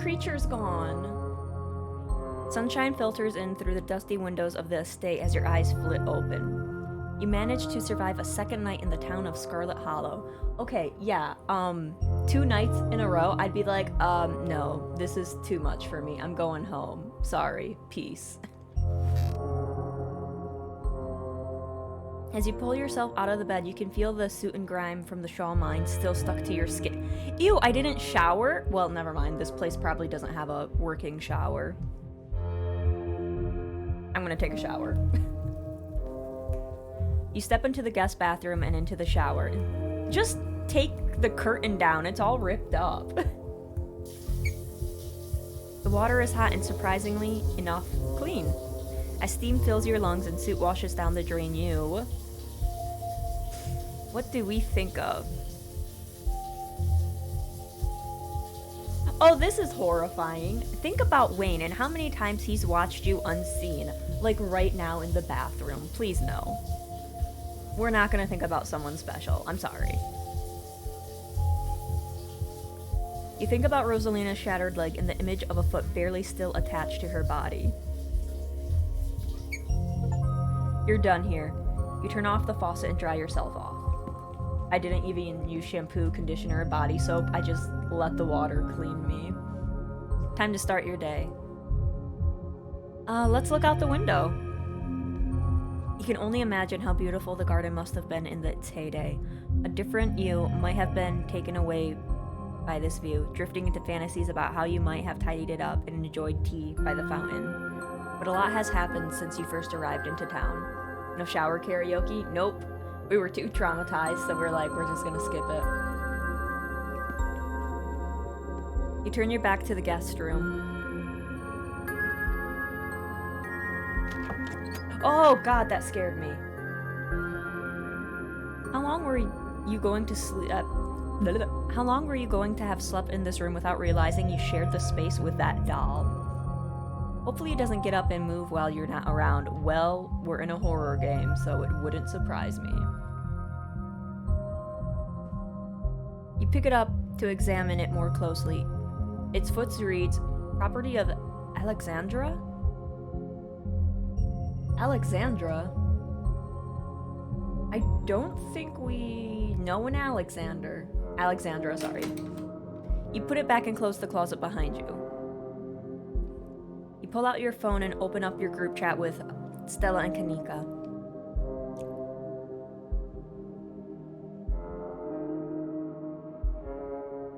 creature's gone. Sunshine filters in through the dusty windows of the estate as your eyes flit open. You manage to survive a second night in the town of Scarlet Hollow. Okay, yeah, 2 nights in a row, I'd be like, no, this is too much for me. I'm going home. Sorry. Peace. As you pull yourself out of the bed, you can feel the soot and grime from the shawl mine still stuck to your skin. Ew, I didn't shower? Well, never mind. This place probably doesn't have a working shower. I'm gonna take a shower. You step into the guest bathroom and into the shower. Just take the curtain down. It's all ripped up. The water is hot and surprisingly enough clean. As steam fills your lungs and soot washes down the drain, you... What do we think of? Oh, this is horrifying. Think about Wayne and how many times he's watched you unseen. Like right now in the bathroom. Please no. We're not gonna think about someone special. I'm sorry. You think about Rosalina's shattered leg and the image of a foot barely still attached to her body. You're done here. You turn off the faucet and dry yourself off. I didn't even use shampoo, conditioner, or body soap. I just let the water clean me. Time to start your day. Let's look out the window. You can only imagine how beautiful the garden must have been in its heyday. A different you might have been taken away by this view, drifting into fantasies about how you might have tidied it up and enjoyed tea by the fountain. But a lot has happened since you first arrived into town. No shower karaoke? Nope. We were too traumatized, so we're like, we're just gonna skip it. You turn your back to the guest room. Oh god, that scared me. How long were you going to sleep? How long were you going to have slept in this room without realizing you shared the space with that doll? Hopefully it doesn't get up and move while you're not around. Well, we're in a horror game, so it wouldn't surprise me. You pick it up to examine it more closely. Its foot reads, property of Alexandra? Alexandra? I don't think we know an Alexandra, sorry. You put it back and close the closet behind you. You pull out your phone and open up your group chat with Stella and Kanika.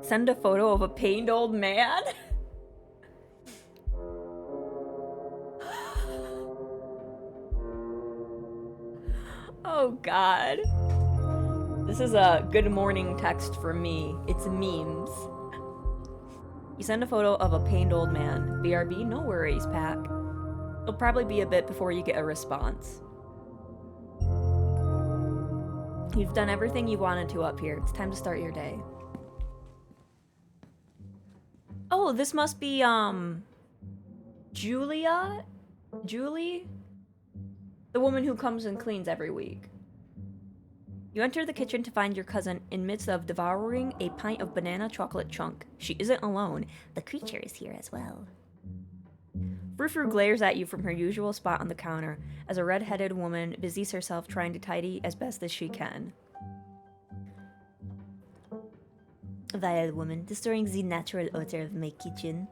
Send a photo of a pained old man? Oh god. This is a good morning text for me. It's memes. You send a photo of a pained old man. BRB, no worries, Pack. It'll probably be a bit before you get a response. You've done everything you wanted to up here. It's time to start your day. Oh, this must be, Julia? Julie? The woman who comes and cleans every week. You enter the kitchen to find your cousin in midst of devouring a pint of banana chocolate chunk. She isn't alone. The creature is here as well. Frou-Frou glares at you from her usual spot on the counter as a red-headed woman busies herself trying to tidy as best as she can. Vile woman, destroying the natural odor of my kitchen.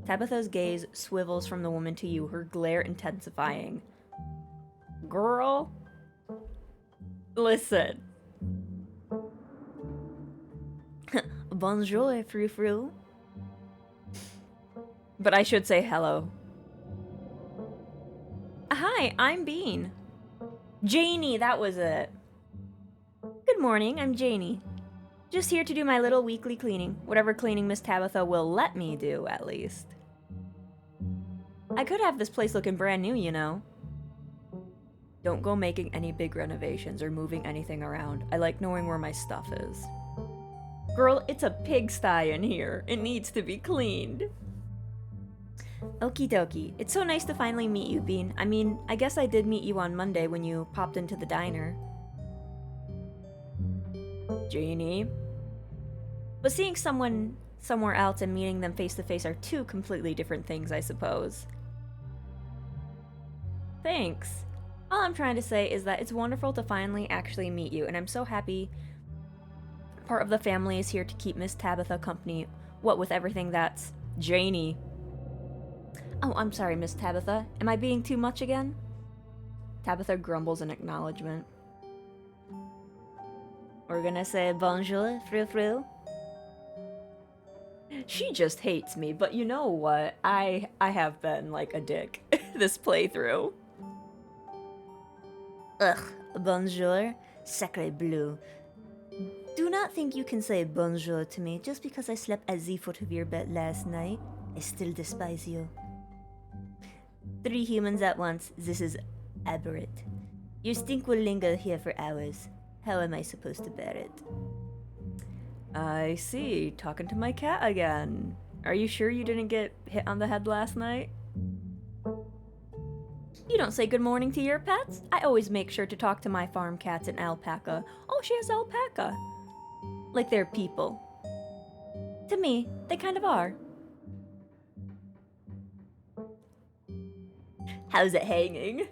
Tabitha's gaze swivels from the woman to you, her glare intensifying. Girl, listen. Bonjour, Frou-Frou. But I should say hello. Hi, I'm Bean. Janie, that was it. Good morning, I'm Janie. Just here to do my little weekly cleaning. Whatever cleaning Miss Tabitha will let me do, at least. I could have this place looking brand new, you know. Don't go making any big renovations or moving anything around. I like knowing where my stuff is. Girl, it's a pigsty in here. It needs to be cleaned. Okie dokie. It's so nice to finally meet you, Bean. I mean, I guess I did meet you on Monday when you popped into the diner. Janie. But seeing someone somewhere else and meeting them face to face are two completely different things, I suppose. Thanks. All I'm trying to say is that it's wonderful to finally actually meet you, and I'm so happy part of the family is here to keep Miss Tabitha company, what with everything that's Janie. Oh, I'm sorry, Miss Tabitha. Am I being too much again? Tabitha grumbles in acknowledgement. We're gonna say bonjour, frou. She just hates me, but you know what? I have been like a dick this playthrough. Ugh, bonjour, sacre bleu. Do not think you can say bonjour to me just because I slept at the foot of your bed last night. I still despise you. 3 humans at once, this is aberrant. Your stink will linger here for hours. How am I supposed to bear it? I see. Talking to my cat again. Are you sure you didn't get hit on the head last night? You don't say good morning to your pets? I always make sure to talk to my farm cats and alpaca. Oh, she has alpaca. Like they're people. To me, they kind of are. How's it hanging?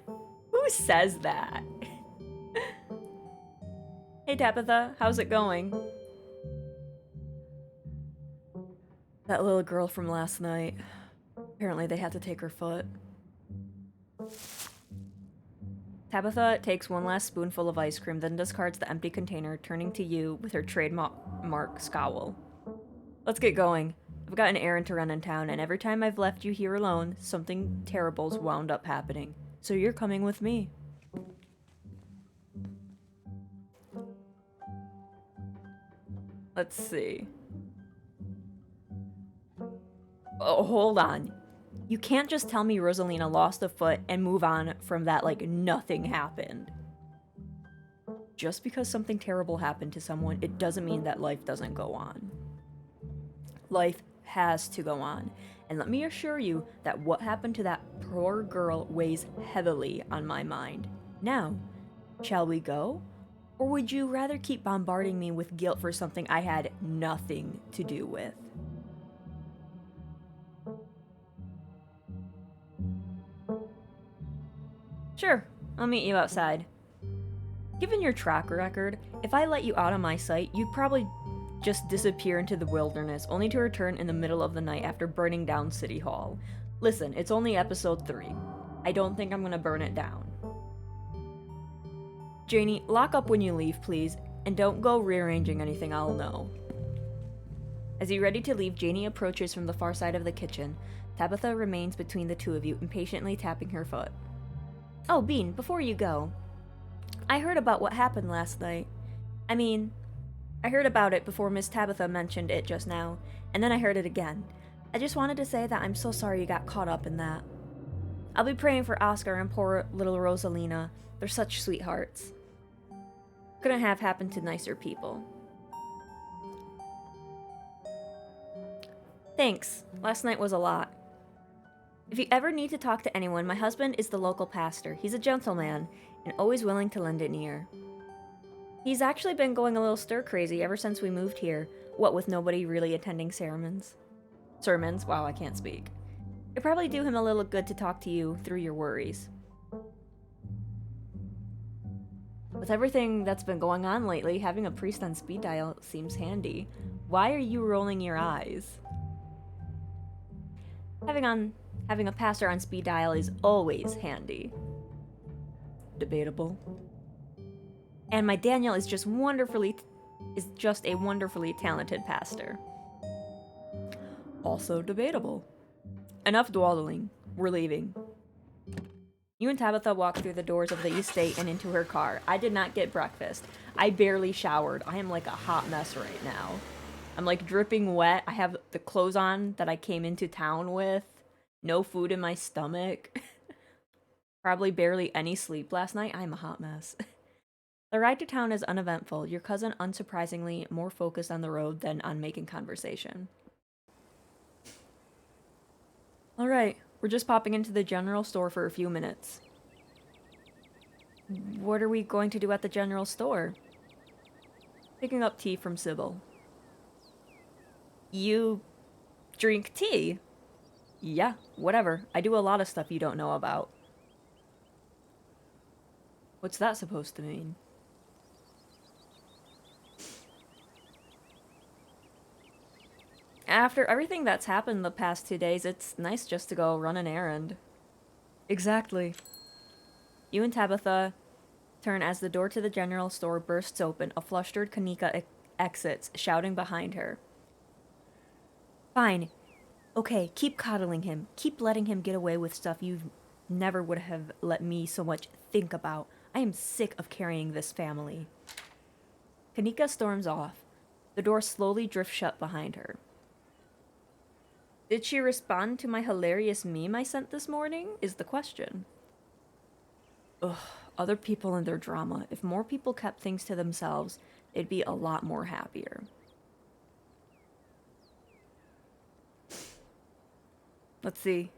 Who says that? Hey Tabitha, how's it going? That little girl from last night. Apparently they had to take her foot. Tabitha takes one last spoonful of ice cream, then discards the empty container, turning to you with her trademark scowl. Let's get going. I've got an errand to run in town, and every time I've left you here alone, something terrible's wound up happening. So you're coming with me. Let's see. Oh, hold on. You can't just tell me Rosalina lost a foot and move on from that like nothing happened. Just because something terrible happened to someone, it doesn't mean that life doesn't go on. Life has to go on. And let me assure you that what happened to that poor girl weighs heavily on my mind. Now, shall we go? Or would you rather keep bombarding me with guilt for something I had nothing to do with? Sure, I'll meet you outside. Given your track record, if I let you out of my sight, you'd probably just disappear into the wilderness, only to return in the middle of the night after burning down City Hall. Listen, it's only episode 3. I don't think I'm gonna burn it down. Janie, lock up when you leave, please, and don't go rearranging anything, I'll know. As you're ready to leave, Janie approaches from the far side of the kitchen. Tabitha remains between the two of you, impatiently tapping her foot. Oh, Bean, before you go, I heard about what happened last night. I heard about it before Miss Tabitha mentioned it just now, and then I heard it again. I just wanted to say that I'm so sorry you got caught up in that. I'll be praying for Oscar and poor little Rosalina. They're such sweethearts. Couldn't have happened to nicer people. Thanks. Last night was a lot. If you ever need to talk to anyone, my husband is the local pastor. He's a gentleman and always willing to lend an ear. He's actually been going a little stir-crazy ever since we moved here, what with nobody really attending sermons. Wow, I can't speak. It'd probably do him a little good to talk to you through your worries. With everything that's been going on lately, having a priest on speed dial seems handy. Why are you rolling your eyes? Having a pastor on speed dial is always handy. Debatable. And my Daniel is just a wonderfully talented pastor. Also debatable. Enough dawdling. We're leaving. You and Tabitha walk through the doors of the estate and into her car. I did not get breakfast. I barely showered. I am like a hot mess right now. I'm like dripping wet. I have the clothes on that I came into town with. No food in my stomach. Probably barely any sleep last night. I'm a hot mess. The ride to town is uneventful. Your cousin, unsurprisingly, more focused on the road than on making conversation. Alright, we're just popping into the general store for a few minutes. What are we going to do at the general store? Picking up tea from Sybil. You drink tea? Yeah, whatever. I do a lot of stuff you don't know about. What's that supposed to mean? After everything that's happened the past 2 days, it's nice just to go run an errand. Exactly. You and Tabitha turn as the door to the general store bursts open. A flustered Kanika exits, shouting behind her. Fine. Okay, keep coddling him. Keep letting him get away with stuff you never would have let me so much think about. I am sick of carrying this family. Kanika storms off. The door slowly drifts shut behind her. Did she respond to my hilarious meme I sent this morning? Is the question. Ugh, other people and their drama. If more people kept things to themselves, they'd be a lot more happier. Let's see.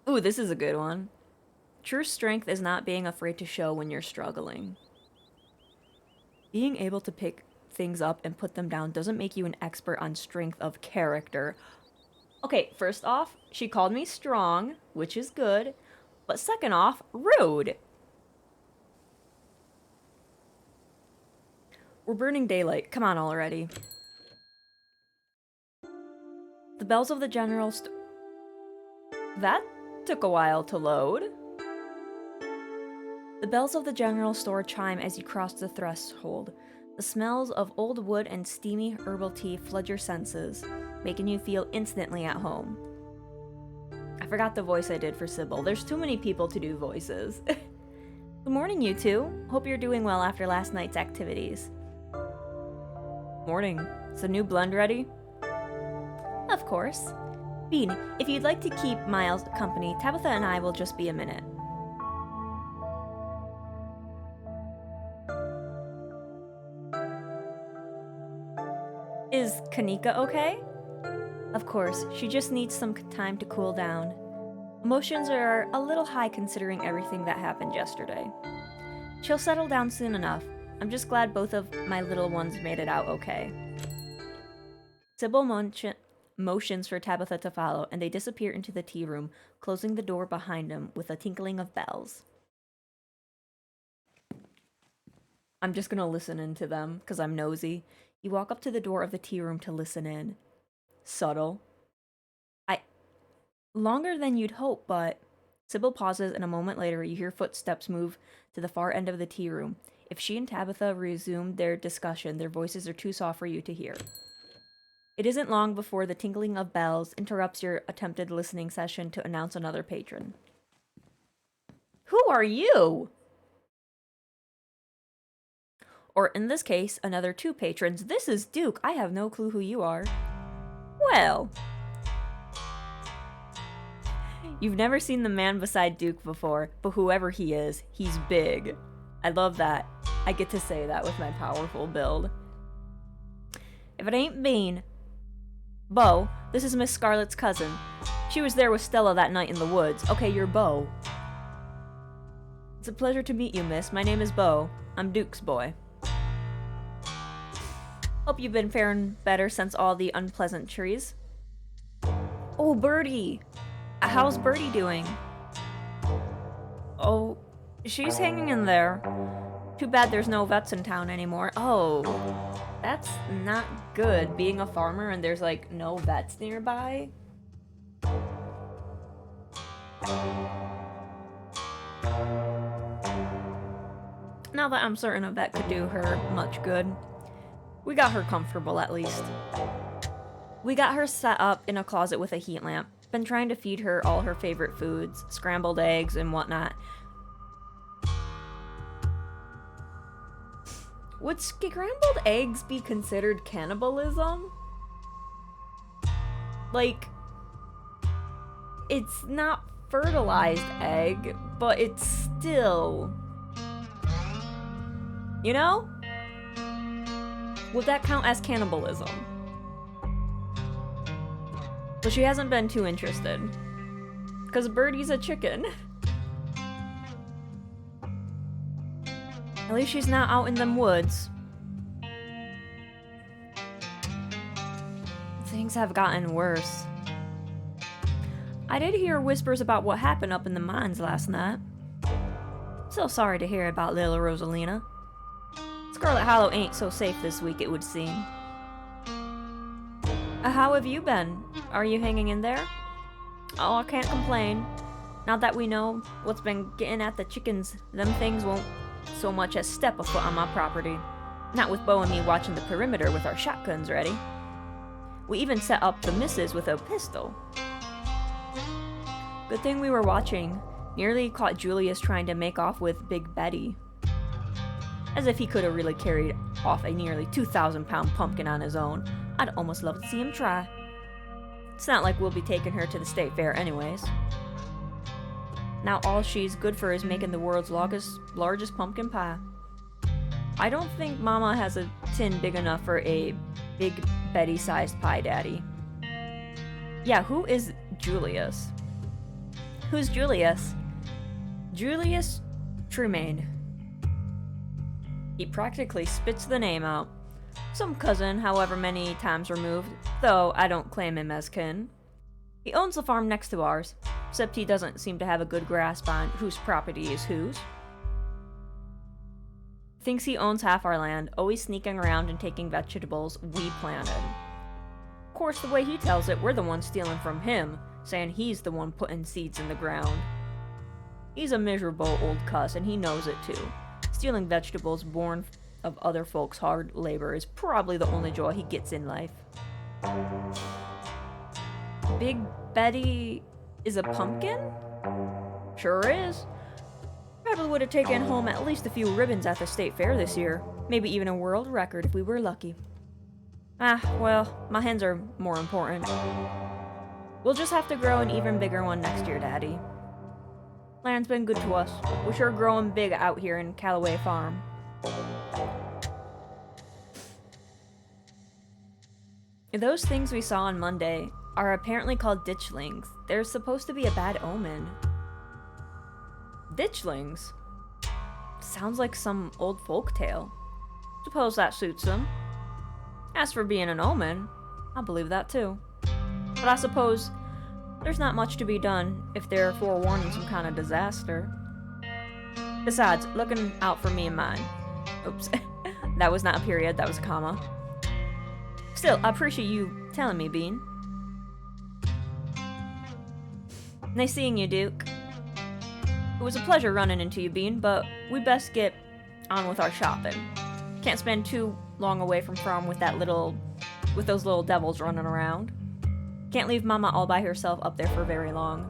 Ooh, this is a good one. True strength is not being afraid to show when you're struggling. Being able to pick things up and put them down doesn't make you an expert on strength of character. Okay, first off, she called me strong, which is good. But second off, rude. We're burning daylight. Come on already. The bells of the general That took a while to load. The bells of the general store chime as you cross the threshold. The smells of old wood and steamy herbal tea flood your senses, making you feel instantly at home. I forgot the voice I did for Sybil. There's too many people to do voices. Good morning, you two. Hope you're doing well after last night's activities. Morning. Is the new blend ready? Of course. Bean, if you'd like to keep Miles company, Tabitha and I will just be a minute. Is Kanika okay? Of course, she just needs some time to cool down. Emotions are a little high considering everything that happened yesterday. She'll settle down soon enough. I'm just glad both of my little ones made it out okay. Sybil motions for Tabitha to follow, and they disappear into the tea room, closing the door behind them with a tinkling of bells. I'm just gonna listen into them, because I'm nosy. You walk up to the door of the tea room to listen in. Subtle. Longer than you'd hope, but... Sybil pauses, and a moment later you hear footsteps move to the far end of the tea room. If she and Tabitha resume their discussion, their voices are too soft for you to hear. It isn't long before the tinkling of bells interrupts your attempted listening session to announce another patron. Who are you? Or in this case, another two patrons. This is Duke. I have no clue who you are. Well. You've never seen the man beside Duke before, but whoever he is, he's big. I love that. I get to say that with my powerful build. If it ain't Bean. Bo, this is Miss Scarlet's cousin. She was there with Stella that night in the woods. Okay, you're Bo. It's a pleasure to meet you, miss. My name is Bo. I'm Duke's boy. Hope you've been faring better since all the unpleasantries. Oh, Birdie! How's Birdie doing? Oh, she's hanging in there. Too bad there's no vets in town anymore. Oh, that's not good, being a farmer and there's, like, no vets nearby. Now that I'm certain a vet could do her much good. We got her comfortable, at least. We got her set up in a closet with a heat lamp. Been trying to feed her all her favorite foods, scrambled eggs and whatnot. Would scrambled eggs be considered cannibalism? Like, it's not fertilized egg, but it's still... You know? Would that count as cannibalism? But she hasn't been too interested. Because Birdie's a chicken. At least she's not out in them woods. Things have gotten worse. I did hear whispers about what happened up in the mines last night. So sorry to hear about little Rosalina. Scarlet Hollow ain't so safe this week, it would seem. How have you been? Are you hanging in there? Oh, I can't complain. Now that we know what's been getting at the chickens, them things won't so much as step a foot on my property. Not with Bo and me watching the perimeter with our shotguns ready. We even set up the missus with a pistol. Good thing we were watching. Nearly caught Julius trying to make off with Big Betty. As if he could have really carried off a nearly 2,000-pound pumpkin on his own. I'd almost love to see him try. It's not like we'll be taking her to the state fair anyways. Now all she's good for is making the world's largest pumpkin pie. I don't think Mama has a tin big enough for a Big Betty-sized pie daddy. Yeah, who is Julius? Who's Julius? Julius Tremaine. He practically spits the name out. Some cousin, however many times removed, though I don't claim him as kin. He owns the farm next to ours, except he doesn't seem to have a good grasp on whose property is whose. Thinks he owns half our land, always sneaking around and taking vegetables we planted. Of course, the way he tells it, we're the ones stealing from him, saying he's the one putting seeds in the ground. He's a miserable old cuss, and he knows it too. Stealing vegetables born of other folks' hard labor is probably the only joy he gets in life. Big Betty is a pumpkin? Sure is. Probably would have taken home at least a few ribbons at the state fair this year. Maybe even a world record if we were lucky. Well, my hens are more important. We'll just have to grow an even bigger one next year, Daddy. Land's been good to us. We're sure growing big out here in Callaway Farm. Those things we saw on Monday are apparently called ditchlings. They're supposed to be a bad omen. Ditchlings? Sounds like some old folk tale. Suppose that suits them. As for being an omen, I believe that too. But I suppose there's not much to be done if they're forewarning some kind of disaster. Besides, looking out for me and mine. Oops. That was not a period, that was a comma. Still, I appreciate you telling me, Bean. Nice seeing you, Duke. It was a pleasure running into you, Bean, but we best get on with our shopping. Can't spend too long away from farm with those little devils running around. Can't leave Mama all by herself up there for very long.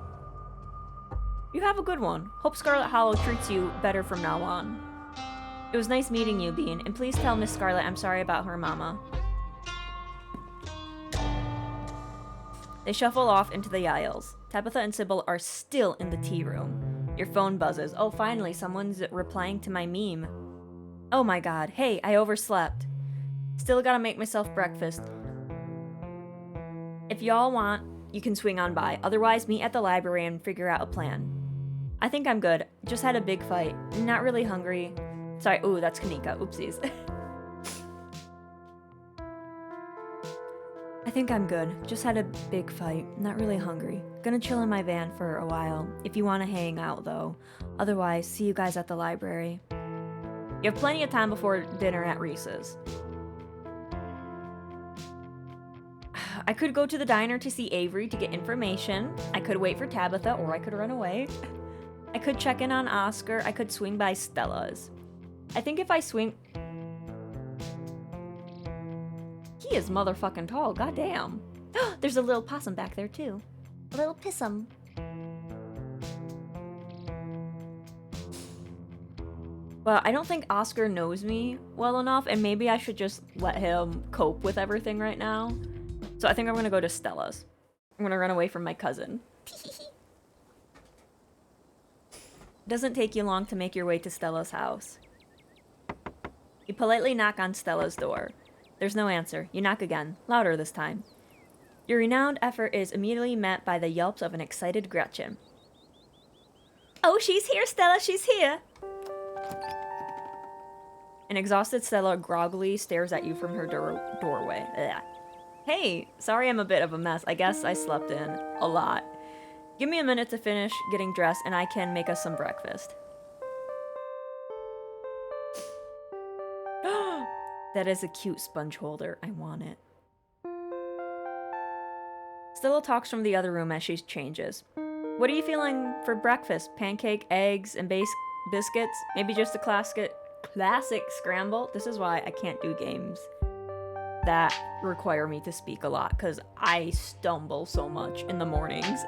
You have a good one. Hope Scarlet Hollow treats you better from now on. It was nice meeting you, Bean, and please tell Miss Scarlet I'm sorry about her mama. They shuffle off into the aisles. Tabitha and Sybil are still in the tea room. Your phone buzzes. Oh, finally, someone's replying to my meme. Oh my god. Hey, I overslept. Still gotta make myself breakfast. If y'all want, you can swing on by. Otherwise, meet at the library and figure out a plan. I think I'm good. Just had a big fight. Not really hungry. Sorry, ooh, that's Kanika. Oopsies. I think I'm good. Just had a big fight. Not really hungry. Gonna chill in my van for a while. If you want to hang out, though. Otherwise, see you guys at the library. You have plenty of time before dinner at Reese's. I could go to the diner to see Avery to get information. I could wait for Tabitha, or I could run away. I could check in on Oscar. I could swing by Stella's. I think if I swing... He is motherfucking tall, goddamn. There's a little possum back there, too. A little pissum. Well, I don't think Oscar knows me well enough, and maybe I should just let him cope with everything right now. So I think I'm gonna go to Stella's. I'm gonna run away from my cousin. Doesn't take you long to make your way to Stella's house. You politely knock on Stella's door. There's no answer. You knock again, louder this time. Your renowned effort is immediately met by the yelps of an excited Gretchen. Oh, she's here, Stella, she's here! An exhausted Stella groggily stares at you from her doorway. Ugh. Hey, sorry I'm a bit of a mess. I guess I slept in a lot. Give me a minute to finish getting dressed and I can make us some breakfast. That is a cute sponge holder. I want it. Stella talks from the other room as she changes. What are you feeling for breakfast? Pancake, eggs, and biscuits? Maybe just a classic scramble? This is why I can't do games that require me to speak a lot, because I stumble so much in the mornings.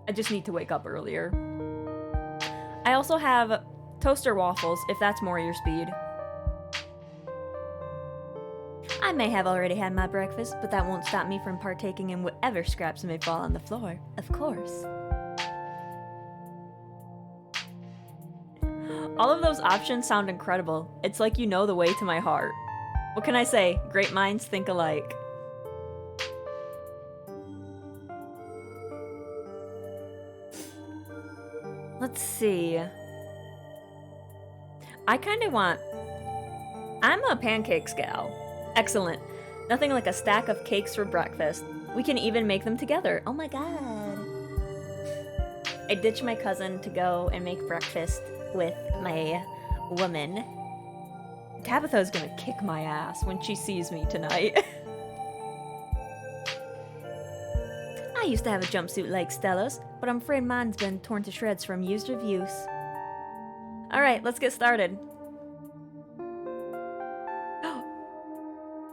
I just need to wake up earlier. I also have toaster waffles, if that's more your speed. I may have already had my breakfast, but that won't stop me from partaking in whatever scraps may fall on the floor, of course. All of those options sound incredible. It's like you know the way to my heart. What can I say? Great minds think alike. Let's see. I kind of want... I'm a pancakes gal. Excellent. Nothing like a stack of cakes for breakfast. We can even make them together. Oh my god. I ditched my cousin to go and make breakfast with my woman. Tabitha's gonna kick my ass when she sees me tonight. I used to have a jumpsuit like Stella's, but I'm afraid mine's been torn to shreds from years of use. Alright, let's get started.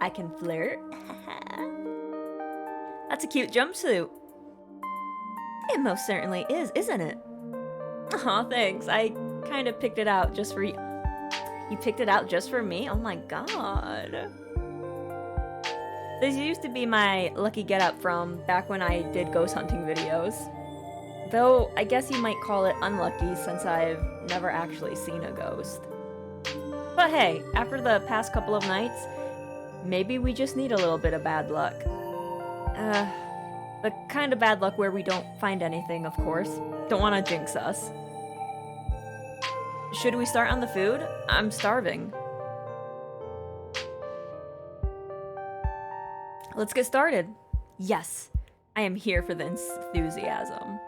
I can flirt. That's a cute jumpsuit. It most certainly is, isn't it? Aw, thanks. I kind of picked it out just for you. You picked it out just for me? Oh my god. This used to be my lucky getup from back when I did ghost hunting videos. Though, I guess you might call it unlucky since I've never actually seen a ghost. But hey, after the past couple of nights, maybe we just need a little bit of bad luck. The kind of bad luck where we don't find anything, of course. Don't want to jinx us. Should we start on the food? I'm starving. Let's get started. Yes, I am here for the enthusiasm.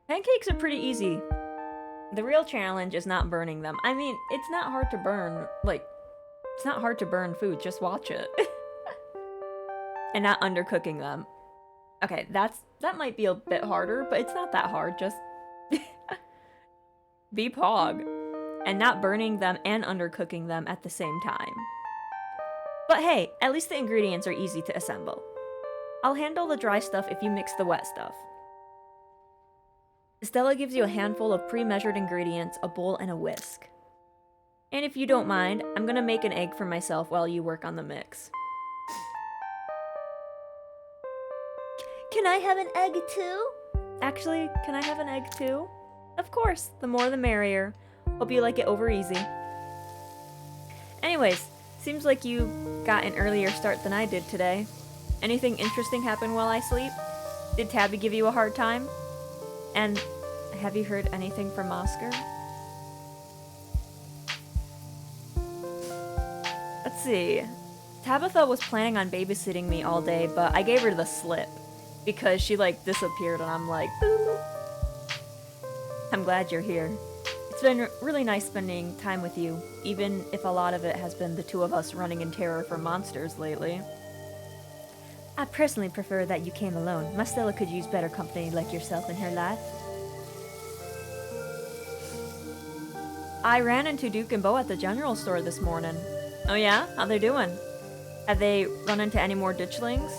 Pancakes are pretty easy. The real challenge is not burning them. I mean, it's not hard to burn, it's not hard to burn food, just watch it. And not undercooking them. Okay, that might be a bit harder, but it's not that hard, just be pog. And not burning them and undercooking them at the same time. But hey, at least the ingredients are easy to assemble. I'll handle the dry stuff if you mix the wet stuff. Stella gives you a handful of pre-measured ingredients, a bowl, and a whisk. And if you don't mind, I'm gonna make an egg for myself while you work on the mix. Can I have an egg too? Actually, can I have an egg too? Of course, the more the merrier. Hope you like it over easy. Anyways, seems like you got an earlier start than I did today. Anything interesting happen while I sleep? Did Tabby give you a hard time? And have you heard anything from Oscar? Let's see. Tabitha was planning on babysitting me all day, but I gave her the slip because she disappeared and I'm like, boo. I'm glad you're here. It's been really nice spending time with you, even if a lot of it has been the two of us running in terror from monsters lately. I personally prefer that you came alone. My Stella could use better company like yourself in her life. I ran into Duke and Bo at the general store this morning. Oh yeah? How they doing? Have they run into any more ditchlings?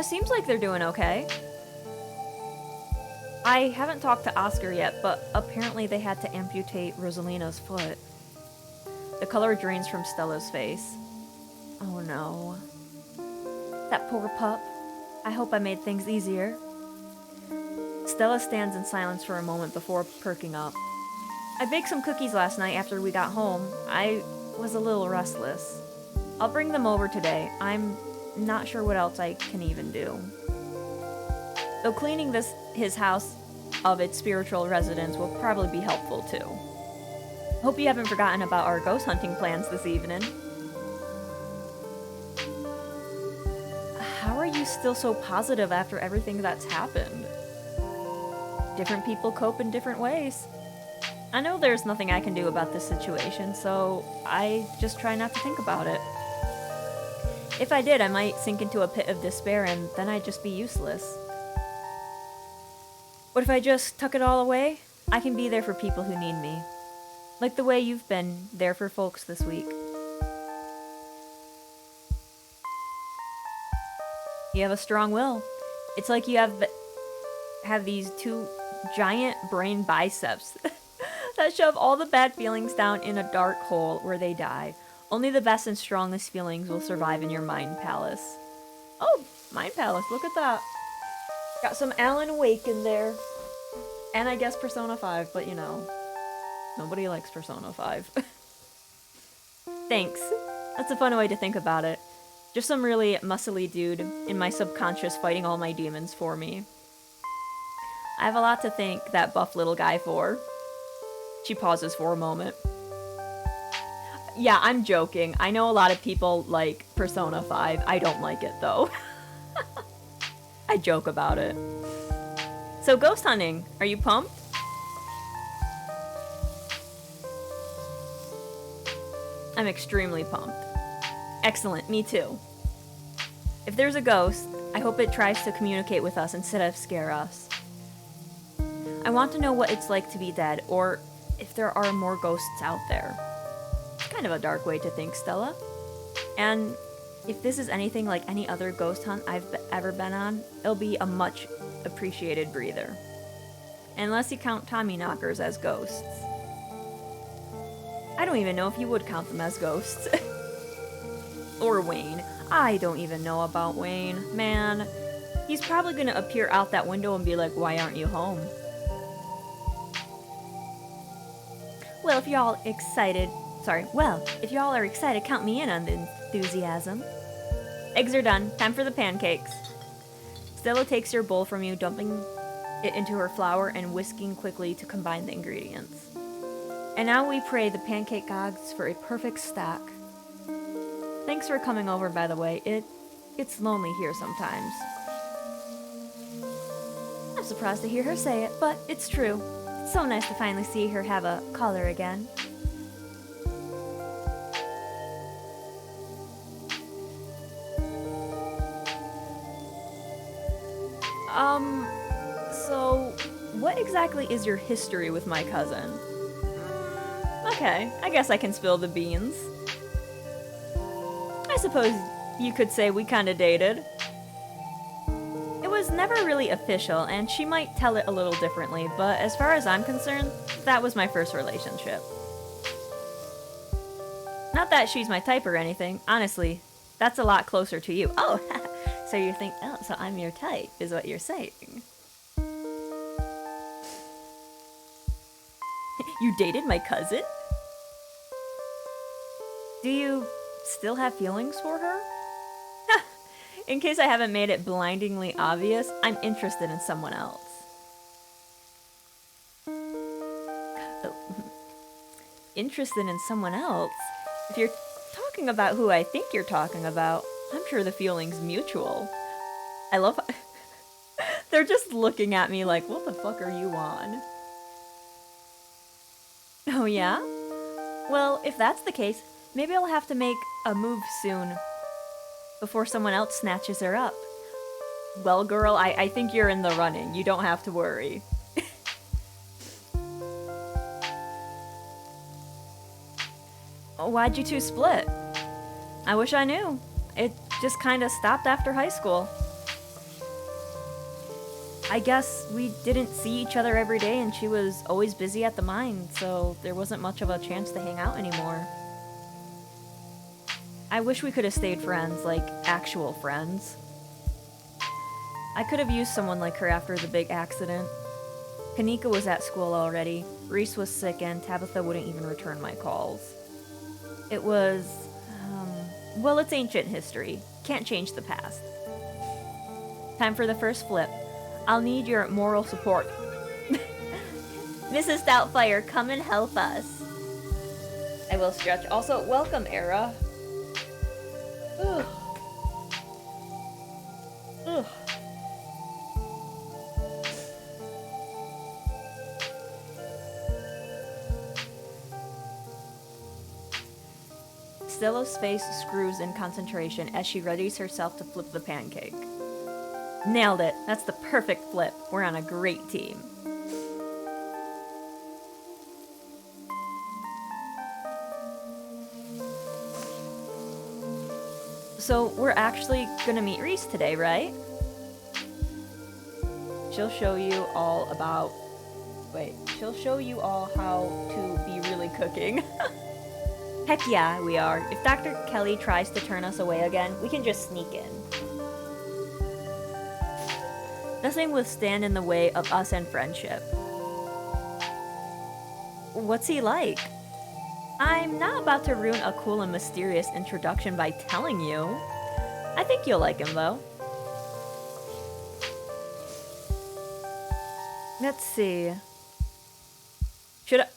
Seems like they're doing okay. I haven't talked to Oscar yet, but apparently they had to amputate Rosalina's foot. The color drains from Stella's face. Oh no. That poor pup. I hope I made things easier. Stella stands in silence for a moment before perking up. I baked some cookies last night after we got home. I was a little restless. I'll bring them over today. I'm not sure what else I can even do. Though cleaning his house of its spiritual residence will probably be helpful too. Hope you haven't forgotten about our ghost hunting plans this evening. How are you still so positive after everything that's happened? Different people cope in different ways. I know there's nothing I can do about this situation, so I just try not to think about it. If I did, I might sink into a pit of despair and then I'd just be useless. What if I just tuck it all away? I can be there for people who need me. Like the way you've been there for folks this week. You have a strong will. It's like you have these two giant brain biceps that shove all the bad feelings down in a dark hole where they die. Only the best and strongest feelings will survive in your mind palace. Oh, mind palace, look at that. Got some Alan Wake in there. And I guess Persona 5, but you know, nobody likes Persona 5. Thanks. That's a fun way to think about it. Just some really muscly dude in my subconscious fighting all my demons for me. I have a lot to thank that buff little guy for. She pauses for a moment. Yeah, I'm joking. I know a lot of people like Persona 5. I don't like it, though. I joke about it. So, ghost hunting. Are you pumped? I'm extremely pumped. Excellent, me too. If there's a ghost, I hope it tries to communicate with us instead of scare us. I want to know what it's like to be dead, or if there are more ghosts out there. Kind of a dark way to think, Stella. And if this is anything like any other ghost hunt I've ever been on, it'll be a much appreciated breather. Unless you count Tommy knockers as ghosts. I don't even know if you would count them as ghosts. Or Wayne. I don't even know about Wayne. Man, he's probably gonna appear out that window and be like, why aren't you home? Well, if y'all are excited, count me in on the enthusiasm. Eggs are done. Time for the pancakes. Stella takes your bowl from you, dumping it into her flour and whisking quickly to combine the ingredients. And now we pray the pancake gods for a perfect stack. Thanks for coming over, by the way. It's lonely here sometimes. I'm surprised to hear her say it, but it's true. It's so nice to finally see her have a caller again. So, what exactly is your history with my cousin? Okay, I guess I can spill the beans. I suppose you could say we kinda dated. It was never really official, and she might tell it a little differently, but as far as I'm concerned, that was my first relationship. Not that she's my type or anything, honestly, that's a lot closer to you. Oh, so you think, oh, so I'm your type, is what you're saying. You dated my cousin? Do you still have feelings for her? In case I haven't made it blindingly obvious, I'm interested in someone else. Oh. Interested in someone else? If you're talking about who I think you're talking about, I'm sure the feeling's mutual. I love how they're just looking at me like, what the fuck are you on? Oh yeah? Well, if that's the case, maybe I'll have to make a move soon before someone else snatches her up. Well, girl, I think you're in the running. You don't have to worry. Why'd you two split? I wish I knew. It just kind of stopped after high school. I guess we didn't see each other every day and she was always busy at the mine, so there wasn't much of a chance to hang out anymore. I wish we could have stayed friends, like actual friends. I could have used someone like her after the big accident. Kanika was at school already, Reese was sick, and Tabitha wouldn't even return my calls. It was, well, it's ancient history. Can't change the past. Time for the first flip. I'll need your moral support. Mrs. Doubtfire, come and help us. I will stretch. Also, welcome, Era. Ugh. Ugh. Stella's face screws in concentration as she readies herself to flip the pancake. Nailed it. That's the perfect flip. We're on a great team. So we're actually gonna meet Reese today, right? She'll show you all about... Wait, she'll show you all how to be really cooking. Heck yeah, we are. If Dr. Kelly tries to turn us away again, we can just sneak in. Nothing will stand in the way of us and friendship. What's he like? I'm not about to ruin a cool and mysterious introduction by telling you. I think you'll like him, though. Let's see.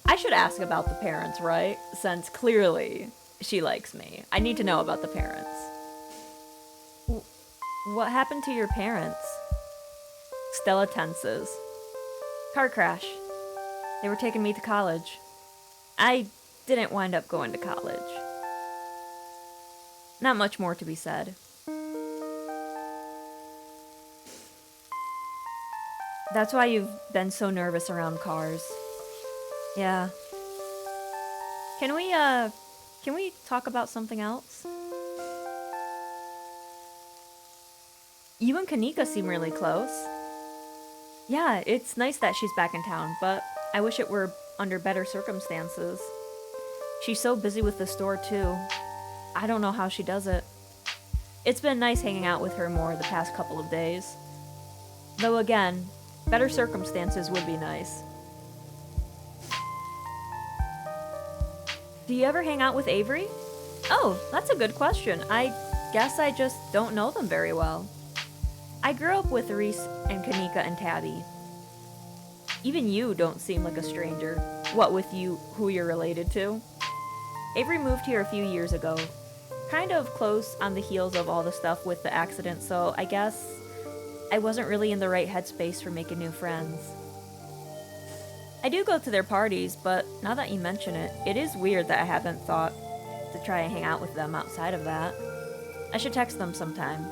I should ask about the parents, right? Since clearly she likes me. I need to know about the parents. What happened to your parents? Stella tenses. Car crash. They were taking me to college. I didn't wind up going to college. Not much more to be said. That's why you've been so nervous around cars. Yeah. Can we talk about something else? You and Kanika seem really close. Yeah, it's nice that she's back in town, but I wish it were under better circumstances. She's so busy with the store, too. I don't know how she does it. It's been nice hanging out with her more the past couple of days. Though again, better circumstances would be nice. Do you ever hang out with Avery? Oh, that's a good question. I guess I just don't know them very well. I grew up with Reese and Kanika and Tabby. Even you don't seem like a stranger. What with you, who you're related to? Avery moved here a few years ago. Kind of close on the heels of all the stuff with the accident, so I guess I wasn't really in the right headspace for making new friends. I do go to their parties, but now that you mention it, it is weird that I haven't thought to try and hang out with them outside of that. I should text them sometime.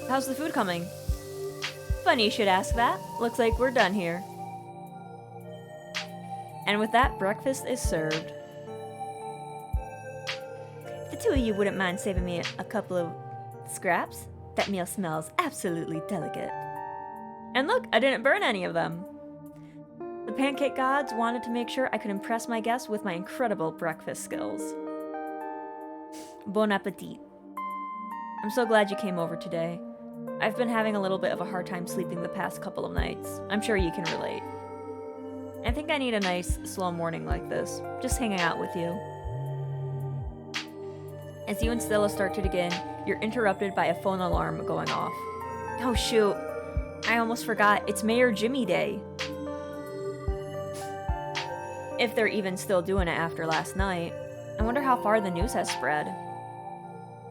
How's the food coming? Funny you should ask that. Looks like we're done here. And with that, breakfast is served. If the two of you wouldn't mind saving me a couple of scraps, that meal smells absolutely delicate. And look, I didn't burn any of them. The pancake gods wanted to make sure I could impress my guests with my incredible breakfast skills. Bon appetit. I'm so glad you came over today. I've been having a little bit of a hard time sleeping the past couple of nights. I'm sure you can relate. I think I need a nice, slow morning like this, just hanging out with you. As you and Stella start to dig in, you're interrupted by a phone alarm going off. Oh shoot, I almost forgot, it's Mayor Jimmy Day. If they're even still doing it after last night. I wonder how far the news has spread.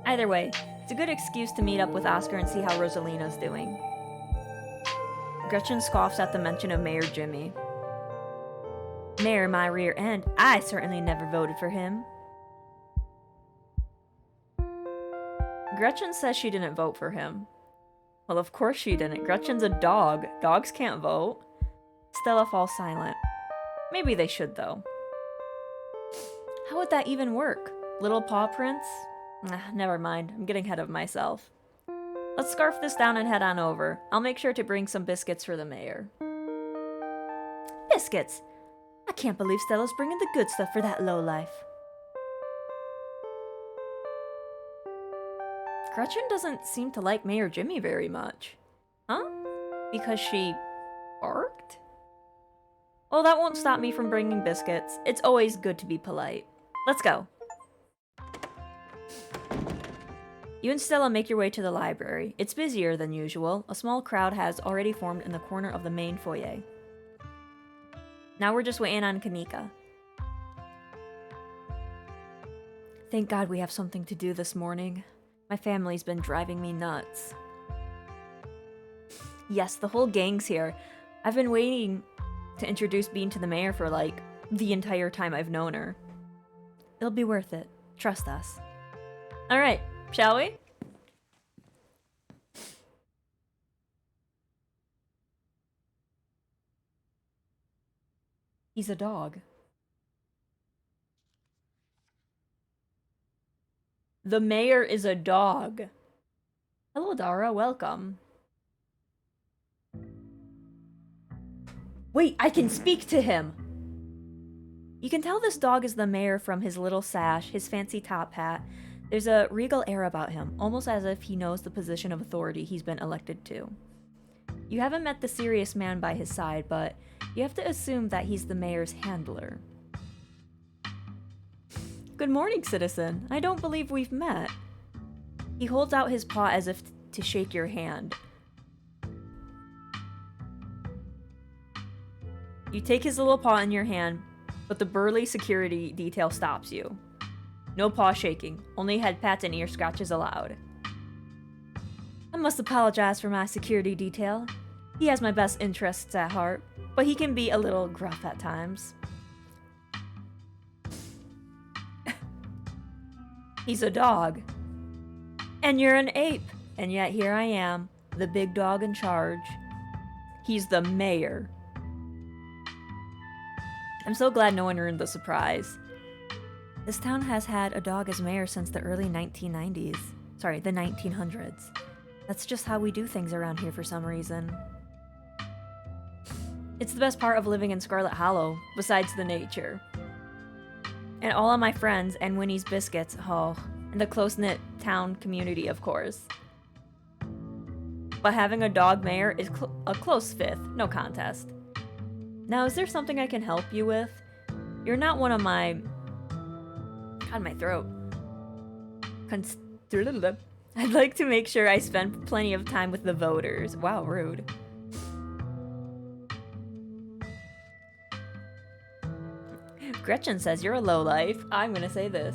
Either way, it's a good excuse to meet up with Oscar and see how Rosalina's doing. Gretchen scoffs at the mention of Mayor Jimmy. Mayor my rear end, I certainly never voted for him. Gretchen says she didn't vote for him. Well, of course she didn't. Gretchen's a dog. Dogs can't vote. Stella falls silent. Maybe they should, though. How would that even work? Little paw prints? Never mind. I'm getting ahead of myself. Let's scarf this down and head on over. I'll make sure to bring some biscuits for the mayor. Biscuits? I can't believe Stella's bringing the good stuff for that lowlife. Gretchen doesn't seem to like Mayor Jimmy very much. Huh? Because she barked? Well, that won't stop me from bringing biscuits. It's always good to be polite. Let's go. You and Stella make your way to the library. It's busier than usual. A small crowd has already formed in the corner of the main foyer. Now we're just waiting on Kanika. Thank God we have something to do this morning. My family's been driving me nuts. Yes, the whole gang's here. I've been waiting to introduce Bean to the mayor for, like, the entire time I've known her. It'll be worth it. Trust us. Alright, shall we? He's a dog. The mayor is a dog. Hello, Dara. Welcome. Wait, I can speak to him! You can tell this dog is the mayor from his little sash, his fancy top hat. There's a regal air about him, almost as if he knows the position of authority he's been elected to. You haven't met the serious man by his side, but you have to assume that he's the mayor's handler. Good morning, citizen. I don't believe we've met. He holds out his paw as if to shake your hand. You take his little paw in your hand, but the burly security detail stops you. No paw shaking, only head pats and ear scratches allowed. I must apologize for my security detail. He has my best interests at heart, but he can be a little gruff at times. He's a dog. And you're an ape. And yet here I am, the big dog in charge. He's the mayor. I'm so glad no one earned the surprise. This town has had a dog as mayor since the early 1990s. Sorry, the 1900s. That's just how we do things around here for some reason. It's the best part of living in Scarlet Hollow, besides the nature. And all of my friends and Winnie's Biscuits, oh, and the close-knit town community, of course. But having a dog mayor is a close fifth, no contest. Now, is there something I can help you with? You're not one of my... God, my throat. I'd like to make sure I spend plenty of time with the voters. Wow, rude. Gretchen says you're a lowlife. I'm gonna say this.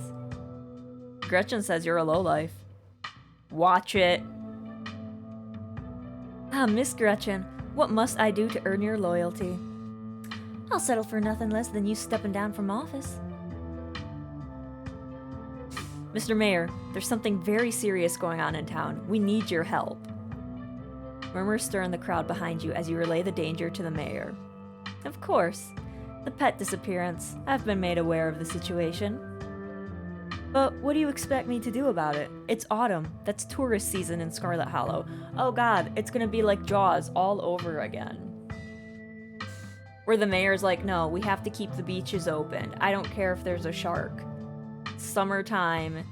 Gretchen says you're a lowlife. Watch it. Ah, Miss Gretchen, what must I do to earn your loyalty? I'll settle for nothing less than you stepping down from office. Mr. Mayor, there's something very serious going on in town. We need your help. Murmurs stir in the crowd behind you as you relay the danger to the mayor. Of course. The pet disappearance. I've been made aware of the situation. But what do you expect me to do about it? It's autumn. That's tourist season in Scarlet Hollow. Oh god, it's gonna be like Jaws all over again. Where the mayor's like, no, we have to keep the beaches open. I don't care if there's a shark. Summertime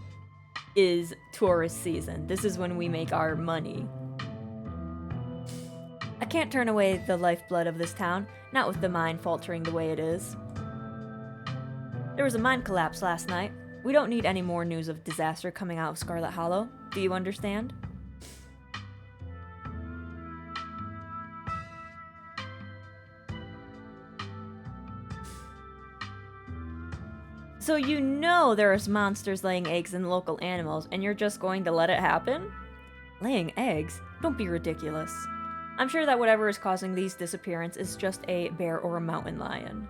is tourist season. This is when we make our money. I can't turn away the lifeblood of this town, not with the mine faltering the way it is. There was a mine collapse last night. We don't need any more news of disaster coming out of Scarlet Hollow. Do you understand? So you know there's monsters laying eggs in local animals, and you're just going to let it happen? Laying eggs? Don't be ridiculous. I'm sure that whatever is causing these disappearances is just a bear or a mountain lion.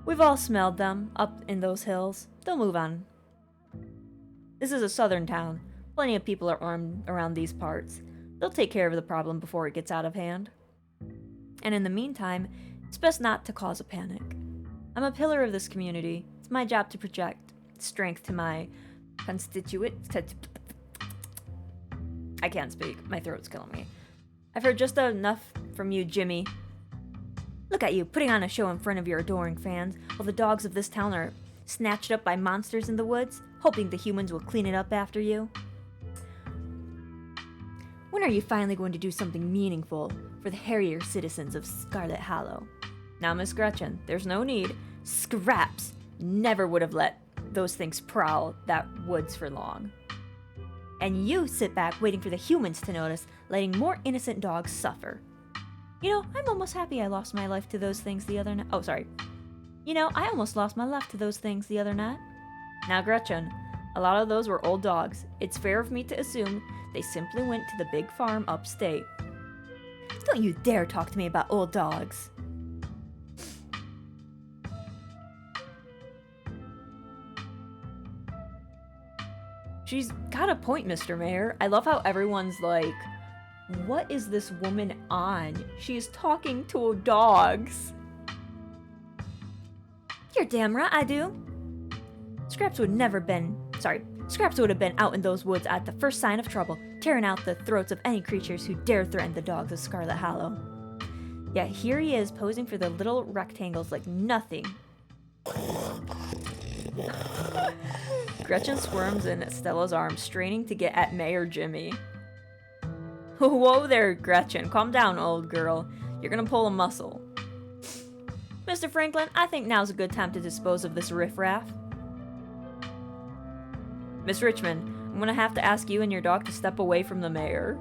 We've all smelled them, up in those hills. They'll move on. This is a southern town. Plenty of people are armed around these parts. They'll take care of the problem before it gets out of hand. And in the meantime, it's best not to cause a panic. I'm a pillar of this community. It's my job to project strength to my constituents. I can't speak. My throat's killing me. I've heard just enough from you, Jimmy. Look at you, putting on a show in front of your adoring fans, while the dogs of this town are snatched up by monsters in the woods, hoping the humans will clean it up after you. When are you finally going to do something meaningful for the hairier citizens of Scarlet Hollow? Now, Miss Gretchen, there's no need. Scraps never would have let those things prowl that woods for long. And you sit back waiting for the humans to notice, letting more innocent dogs suffer. You know, I'm almost happy I lost my life to those things the other night. Oh, sorry. You know, I almost lost my life to those things the other night. Now, Gretchen, a lot of those were old dogs. It's fair of me to assume they simply went to the big farm upstate. Don't you dare talk to me about old dogs. She's got a point, Mr. Mayor. I love how everyone's like, what is this woman on? She is talking to dogs. You're damn right I do. Scraps would have been out in those woods at the first sign of trouble, tearing out the throats of any creatures who dare threaten the dogs of Scarlet Hollow. Yet here he is posing for the little rectangles like nothing. Gretchen squirms in Stella's arms, straining to get at Mayor Jimmy. Whoa there, Gretchen. Calm down, old girl. You're gonna pull a muscle. Mr. Franklin, I think now's a good time to dispose of this riffraff. Miss Richmond, I'm gonna have to ask you and your dog to step away from the mayor.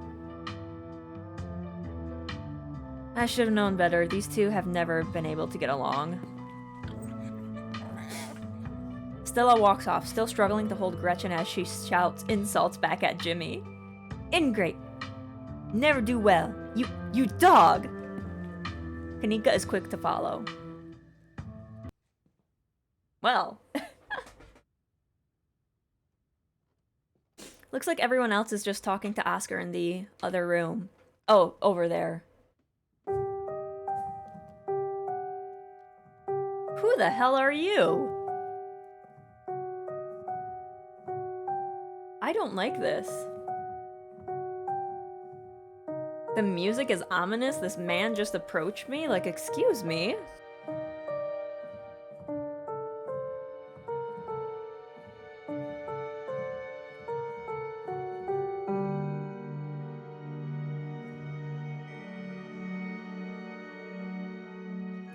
I should have known better. These two have never been able to get along. Stella walks off, still struggling to hold Gretchen as she shouts insults back at Jimmy. Ingrate. Never do well. You dog! Kanika is quick to follow. Well. Looks like everyone else is just talking to Oscar in the other room. Oh, over there. Who the hell are you? I don't like this. The music is ominous. This man just approached me. Like, excuse me.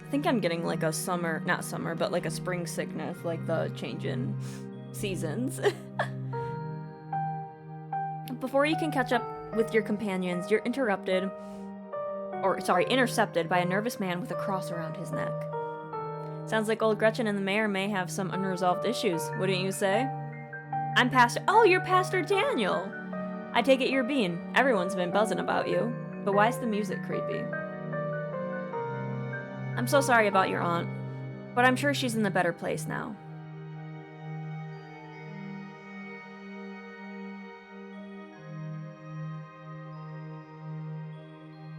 I think I'm getting like a not summer, but like a spring sickness, like the change in seasons. Before you can catch up with your companions, you're interrupted by a nervous man with a cross around his neck. Sounds like old Gretchen and the mayor may have some unresolved issues, wouldn't you say? I'm Pastor- Oh, you're Pastor Daniel! I take it you're Bean. Everyone's been buzzing about you. But why is the music creepy? I'm so sorry about your aunt, but I'm sure she's in a better place now.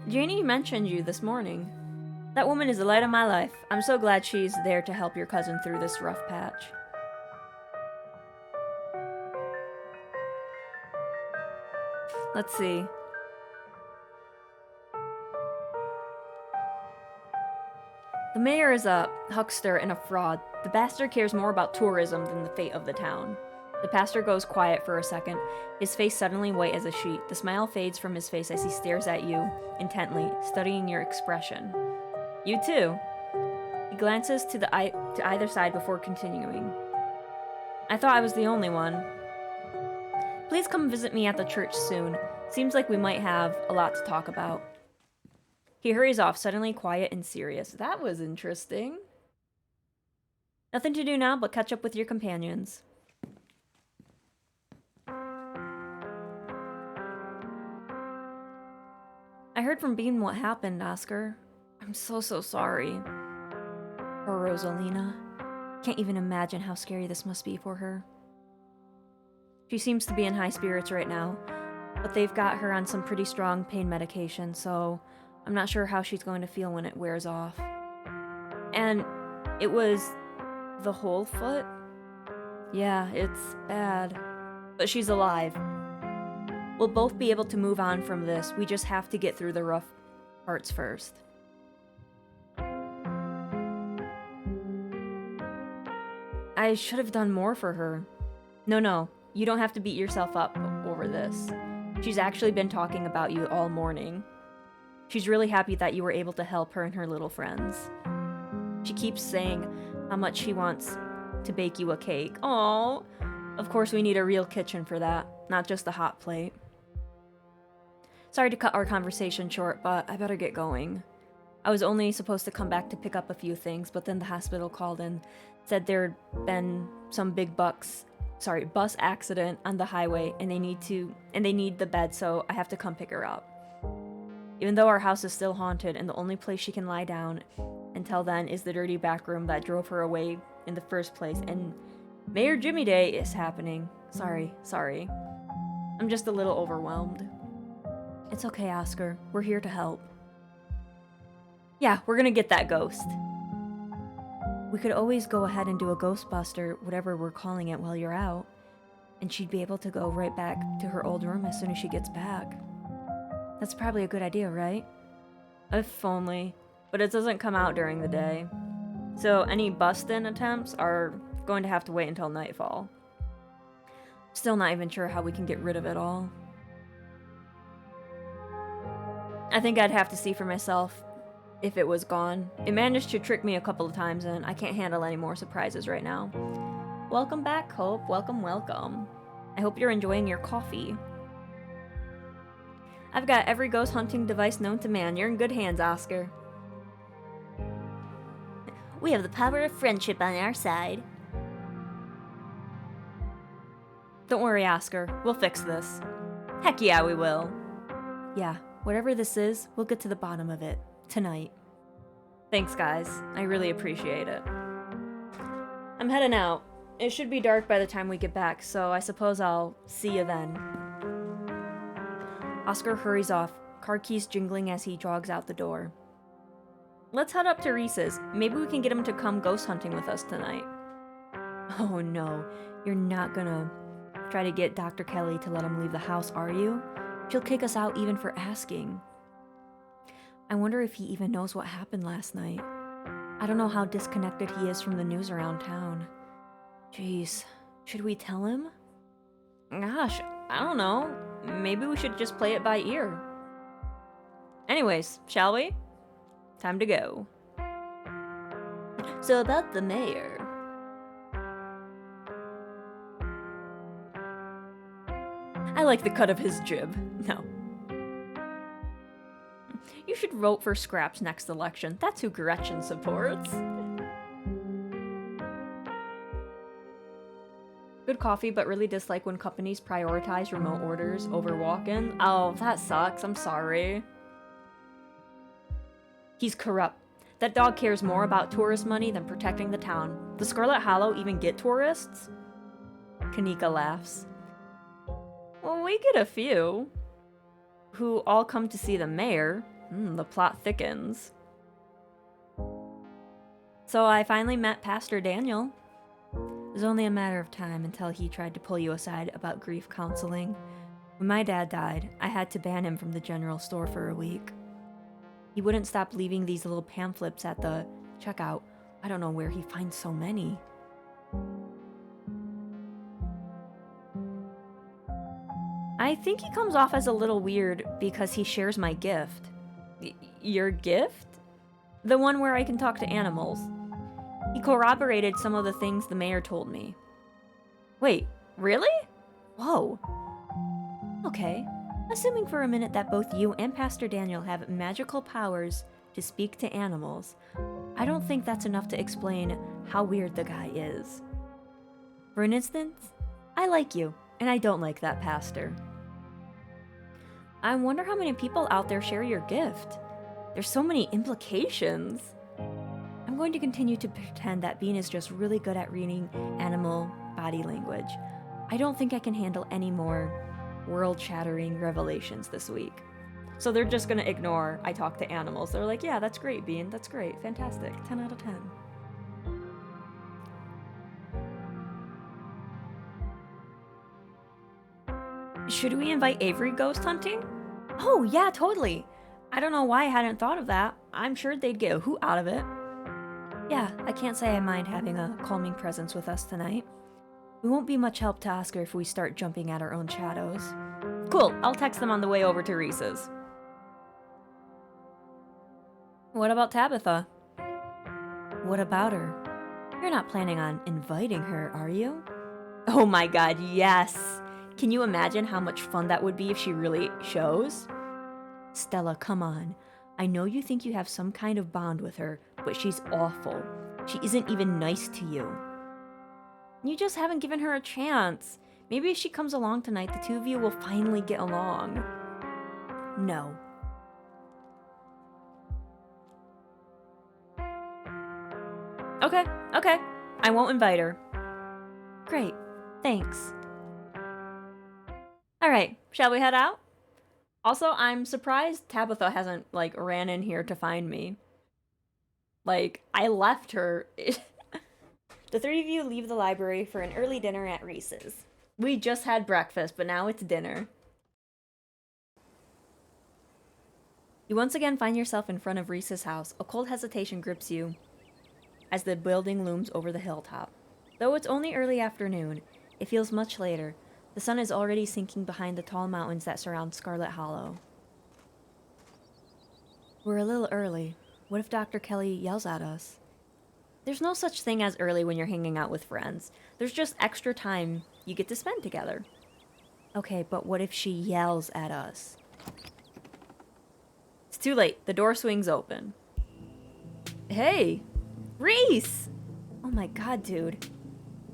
Janie mentioned you this morning. That woman is the light of my life. I'm so glad she's there to help your cousin through this rough patch. Let's see. The mayor is a huckster and a fraud. The bastard cares more about tourism than the fate of the town. The pastor goes quiet for a second, his face suddenly white as a sheet. The smile fades from his face as he stares at you intently, studying your expression. You too. He glances to either side before continuing. I thought I was the only one. Please come visit me at the church soon. Seems like we might have a lot to talk about. He hurries off, suddenly quiet and serious. That was interesting. Nothing to do now but catch up with your companions. I heard from Bean what happened, Oscar. I'm so sorry. Poor Rosalina. Can't even imagine how scary this must be for her. She seems to be in high spirits right now, but they've got her on some pretty strong pain medication, so I'm not sure how she's going to feel when it wears off. And it was the whole foot? Yeah, it's bad. But she's alive. We'll both be able to move on from this. We just have to get through the rough parts first. I should have done more for her. No, you don't have to beat yourself up over this. She's actually been talking about you all morning. She's really happy that you were able to help her and her little friends. She keeps saying how much she wants to bake you a cake. Aww. Of course, we need a real kitchen for that, not just a hot plate. Sorry to cut our conversation short, but I better get going. I was only supposed to come back to pick up a few things, but then the hospital called and said there'd been some big bus accident on the highway, and they need the bed, so I have to come pick her up. Even though our house is still haunted and the only place she can lie down until then is the dirty back room that drove her away in the first place, and Mayor Jimmy Day is happening. Sorry. I'm just a little overwhelmed. It's okay, Oscar. We're here to help. Yeah, we're gonna get that ghost. We could always go ahead and do a Ghostbuster, whatever we're calling it, while you're out. And she'd be able to go right back to her old room as soon as she gets back. That's probably a good idea, right? If only. But it doesn't come out during the day. So any bust-in attempts are going to have to wait until nightfall. Still not even sure how we can get rid of it all. I think I'd have to see for myself if it was gone. It managed to trick me a couple of times, and I can't handle any more surprises right now. Welcome back, Hope. Welcome. I hope you're enjoying your coffee. I've got every ghost hunting device known to man. You're in good hands, Oscar. We have the power of friendship on our side. Don't worry, Oscar. We'll fix this. Heck yeah, we will. Yeah, whatever this is, we'll get to the bottom of it. Tonight. Thanks, guys. I really appreciate it. I'm heading out. It should be dark by the time we get back, so I suppose I'll see you then. Oscar hurries off, car keys jingling as he jogs out the door. Let's head up to Reese's. Maybe we can get him to come ghost hunting with us tonight. Oh no, you're not gonna try to get Dr. Kelly to let him leave the house, are you? She'll kick us out even for asking. I wonder if he even knows what happened last night. I don't know how disconnected he is from the news around town. Jeez, should we tell him? Gosh, I don't know. Maybe we should just play it by ear. Anyways, shall we? Time to go. So about the mayor. I like the cut of his jib. No. You should vote for Scraps next election. That's who Gretchen supports. Good coffee, but really dislike when companies prioritize remote orders over walk-in. Oh, that sucks. I'm sorry. He's corrupt. That dog cares more about tourist money than protecting the town. Does Scarlet Hollow even get tourists? Kanika laughs. Well, we get a few. Who all come to see the mayor. The plot thickens. So I finally met Pastor Daniel. It was only a matter of time until he tried to pull you aside about grief counseling. When my dad died, I had to ban him from the general store for a week. He wouldn't stop leaving these little pamphlets at the checkout. I don't know where he finds so many. I think he comes off as a little weird because he shares my gift. Your gift? The one where I can talk to animals. He corroborated some of the things the mayor told me. Wait, really? Whoa. Okay. Assuming for a minute that both you and Pastor Daniel have magical powers to speak to animals, I don't think that's enough to explain how weird the guy is. For an instance, I like you, and I don't like that pastor. I wonder how many people out there share your gift. There's so many implications. I'm going to continue to pretend that Bean is just really good at reading animal body language. I don't think I can handle any more world-shattering revelations this week. So they're just gonna ignore I talk to animals. They're like, yeah, that's great, Bean. That's great. Fantastic. 10 out of 10. Should we invite Avery ghost hunting? Oh, yeah, totally. I don't know why I hadn't thought of that. I'm sure they'd get a hoot out of it. Yeah, I can't say I mind having a calming presence with us tonight. We won't be much help to Oscar if we start jumping at our own shadows. Cool, I'll text them on the way over to Reese's. What about Tabitha? What about her? You're not planning on inviting her, are you? Oh my god, yes! Can you imagine how much fun that would be if she really shows? Stella, come on. I know you think you have some kind of bond with her, but she's awful. She isn't even nice to you. You just haven't given her a chance. Maybe if she comes along tonight, the two of you will finally get along. No. Okay. I won't invite her. Great. Thanks. Alright, shall we head out? Also, I'm surprised Tabitha hasn't, ran in here to find me. I left her. The three of you leave the library for an early dinner at Reese's. We just had breakfast, but now it's dinner. You once again find yourself in front of Reese's house. A cold hesitation grips you as the building looms over the hilltop. Though it's only early afternoon, it feels much later. The sun is already sinking behind the tall mountains that surround Scarlet Hollow. We're a little early. What if Dr. Kelly yells at us? There's no such thing as early when you're hanging out with friends. There's just extra time you get to spend together. Okay, but what if she yells at us? It's too late. The door swings open. Hey! Reese! Oh my god, dude.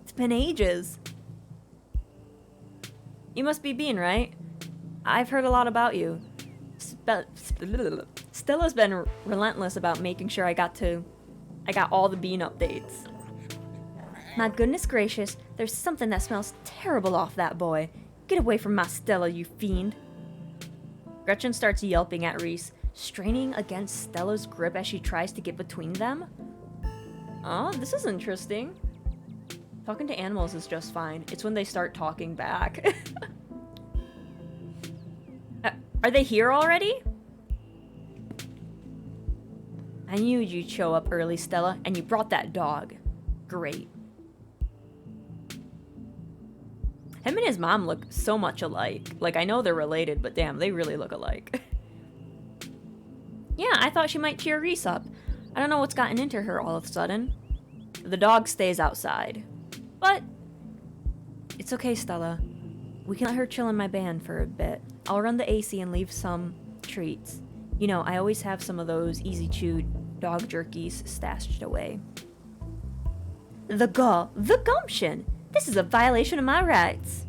It's been ages. You must be Bean, right? I've heard a lot about you. Stella's been relentless about making sure I got all the Bean updates. My goodness gracious, there's something that smells terrible off that boy. Get away from my Stella, you fiend. Gretchen starts yelping at Reese, straining against Stella's grip as she tries to get between them. Oh, this is interesting. Talking to animals is just fine. It's when they start talking back. Are they here already? I knew you'd show up early, Stella, and you brought that dog. Great. Him and his mom look so much alike. I know they're related, but damn, they really look alike. Yeah, I thought she might cheer Reese up. I don't know what's gotten into her all of a sudden. The dog stays outside. But it's okay, Stella. We can let her chill in my band for a bit. I'll run the AC and leave some treats. You know, I always have some of those easy-chewed dog jerkies stashed away. The gumption! This is a violation of my rights.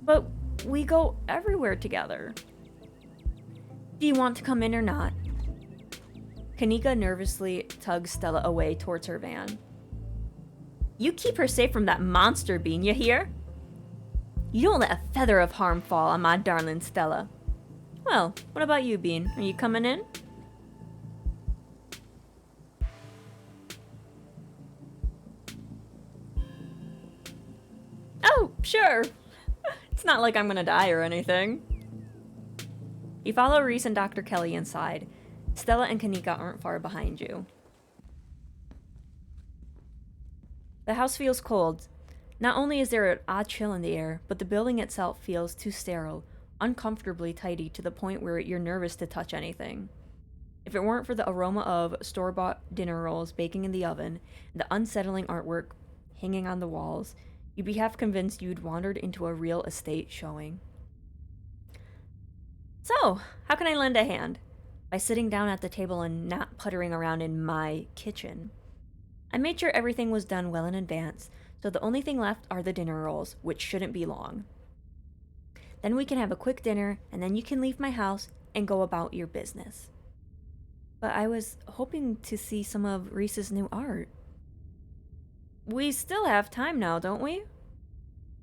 But we go everywhere together. Do you want to come in or not? Kanika nervously tugs Stella away towards her van. You keep her safe from that monster, Bean, you hear? You don't let a feather of harm fall on my darling Stella. Well, what about you, Bean? Are you coming in? Oh, sure. It's not like I'm gonna die or anything. You follow Reese and Dr. Kelly inside. Stella and Kanika aren't far behind you. The house feels cold. Not only is there an odd chill in the air, but the building itself feels too sterile, uncomfortably tidy to the point where you're nervous to touch anything. If it weren't for the aroma of store-bought dinner rolls baking in the oven and the unsettling artwork hanging on the walls, you'd be half convinced you'd wandered into a real estate showing. So, how can I lend a hand? By sitting down at the table and not puttering around in my kitchen. I made sure everything was done well in advance, so the only thing left are the dinner rolls, which shouldn't be long. Then we can have a quick dinner, and then you can leave my house and go about your business. But I was hoping to see some of Reese's new art. We still have time now, don't we?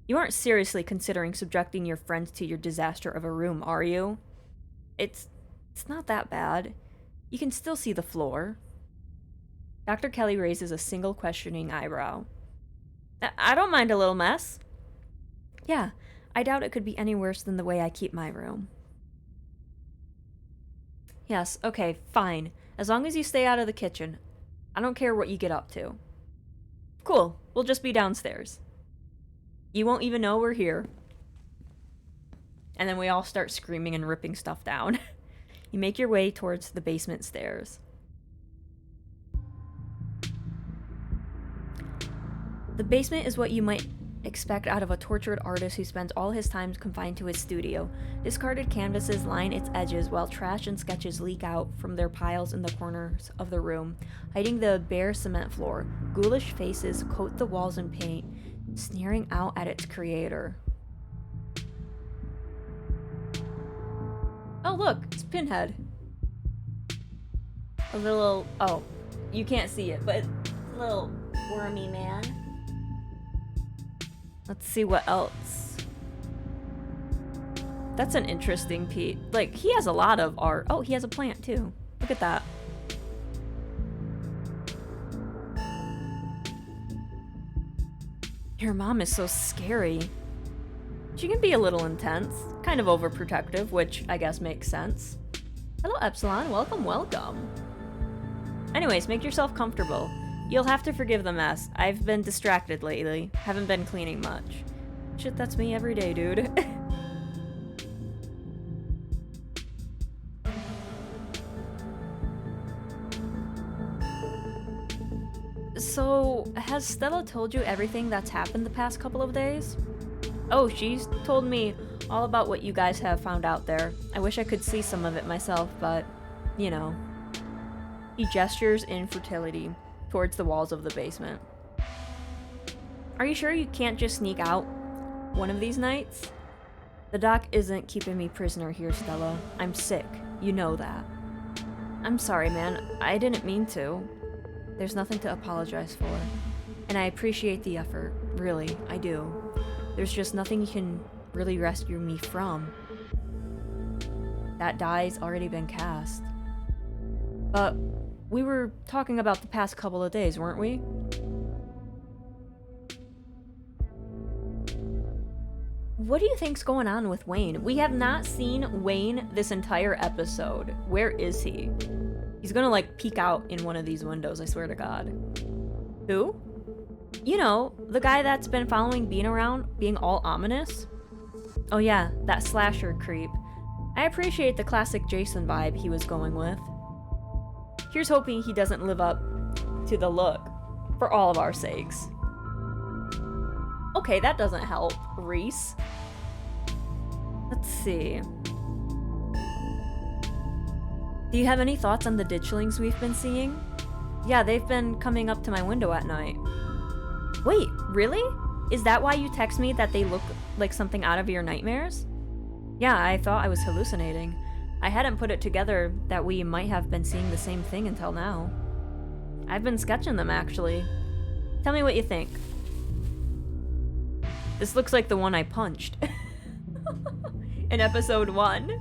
You aren't seriously considering subjecting your friends to your disaster of a room, are you? It's not that bad. You can still see the floor. Dr. Kelly raises a single questioning eyebrow. I don't mind a little mess. Yeah, I doubt it could be any worse than the way I keep my room. Yes, okay, fine. As long as you stay out of the kitchen. I don't care what you get up to. Cool, we'll just be downstairs. You won't even know we're here. And then we all start screaming and ripping stuff down. You make your way towards the basement stairs. The basement is what you might expect out of a tortured artist who spends all his time confined to his studio. Discarded canvases line its edges while trash and sketches leak out from their piles in the corners of the room, hiding the bare cement floor. Ghoulish faces coat the walls in paint, sneering out at its creator. Oh look, it's Pinhead. A little, oh, you can't see it, but it's a little wormy man. Let's see what else. That's an interesting piece. Like, he has a lot of art. Oh, he has a plant too. Look at that. Your mom is so scary. She can be a little intense, kind of overprotective, which I guess makes sense. Hello, Epsilon. Welcome, welcome. Anyways, make yourself comfortable. You'll have to forgive the mess. I've been distracted lately. Haven't been cleaning much. Shit, that's me every day, dude. So, has Stella told you everything that's happened the past couple of days? Oh, she's told me all about what you guys have found out there. I wish I could see some of it myself, but, you know. He gestures in futility towards the walls of the basement. Are you sure you can't just sneak out one of these nights? The doc isn't keeping me prisoner here, Stella. I'm sick. You know that. I'm sorry, man. I didn't mean to. There's nothing to apologize for. And I appreciate the effort. Really, I do. There's just nothing you can really rescue me from. That die's already been cast. But we were talking about the past couple of days, weren't we? What do you think's going on with Wayne? We have not seen Wayne this entire episode. Where is he? He's gonna like peek out in one of these windows, I swear to God. Who? You know, the guy that's been following Bean around, being all ominous? Oh yeah, that slasher creep. I appreciate the classic Jason vibe he was going with. Here's hoping he doesn't live up to the look, for all of our sakes. Okay, that doesn't help, Reese. Let's see. Do you have any thoughts on the ditchlings we've been seeing? Yeah, they've been coming up to my window at night. Wait, really? Is that why you text me that they look like something out of your nightmares? Yeah, I thought I was hallucinating. I hadn't put it together that we might have been seeing the same thing until now. I've been sketching them, actually. Tell me what you think. This looks like the one I punched. In episode 1.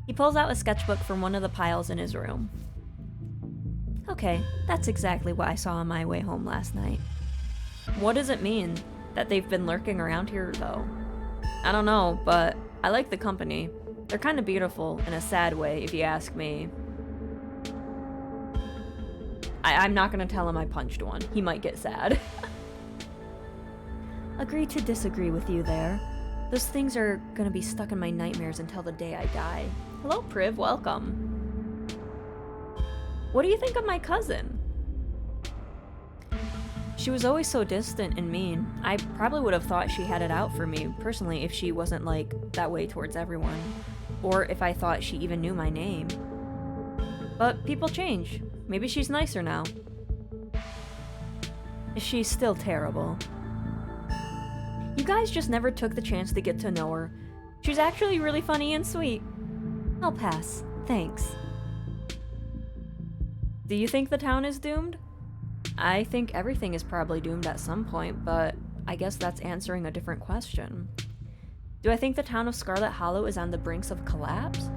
He pulls out a sketchbook from one of the piles in his room. Okay, that's exactly what I saw on my way home last night. What does it mean that they've been lurking around here, though? I don't know, but I like the company. They're kind of beautiful in a sad way, if you ask me. I'm not gonna tell him I punched one. He might get sad. Agree to disagree with you there. Those things are gonna be stuck in my nightmares until the day I die. Hello, Priv, welcome. What do you think of my cousin? She was always so distant and mean. I probably would have thought she had it out for me, personally, if she wasn't like that way towards everyone. Or if I thought she even knew my name. But people change. Maybe she's nicer now. She's still terrible. You guys just never took the chance to get to know her. She's actually really funny and sweet. I'll pass. Thanks. Do you think the town is doomed? I think everything is probably doomed at some point, but I guess that's answering a different question. Do I think the town of Scarlet Hollow is on the brinks of collapse?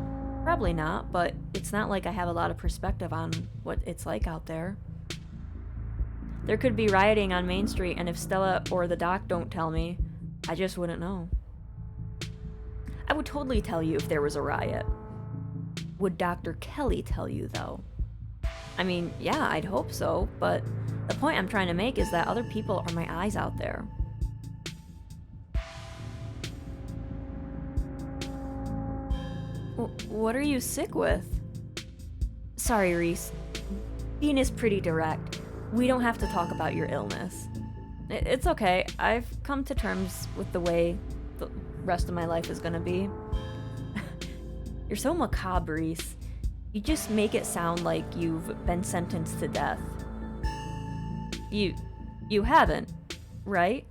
Probably not, but it's not like I have a lot of perspective on what it's like out there. There could be rioting on Main Street, and if Stella or the doc don't tell me, I just wouldn't know. I would totally tell you if there was a riot. Would Dr. Kelly tell you, though? I mean, yeah, I'd hope so, but the point I'm trying to make is that other people are my eyes out there. What are you sick with? Sorry, Reese. Bean is pretty direct. We don't have to talk about your illness. It's okay. I've come to terms with the way the rest of my life is gonna be. You're so macabre, Reese. You just make it sound like you've been sentenced to death. You haven't, right?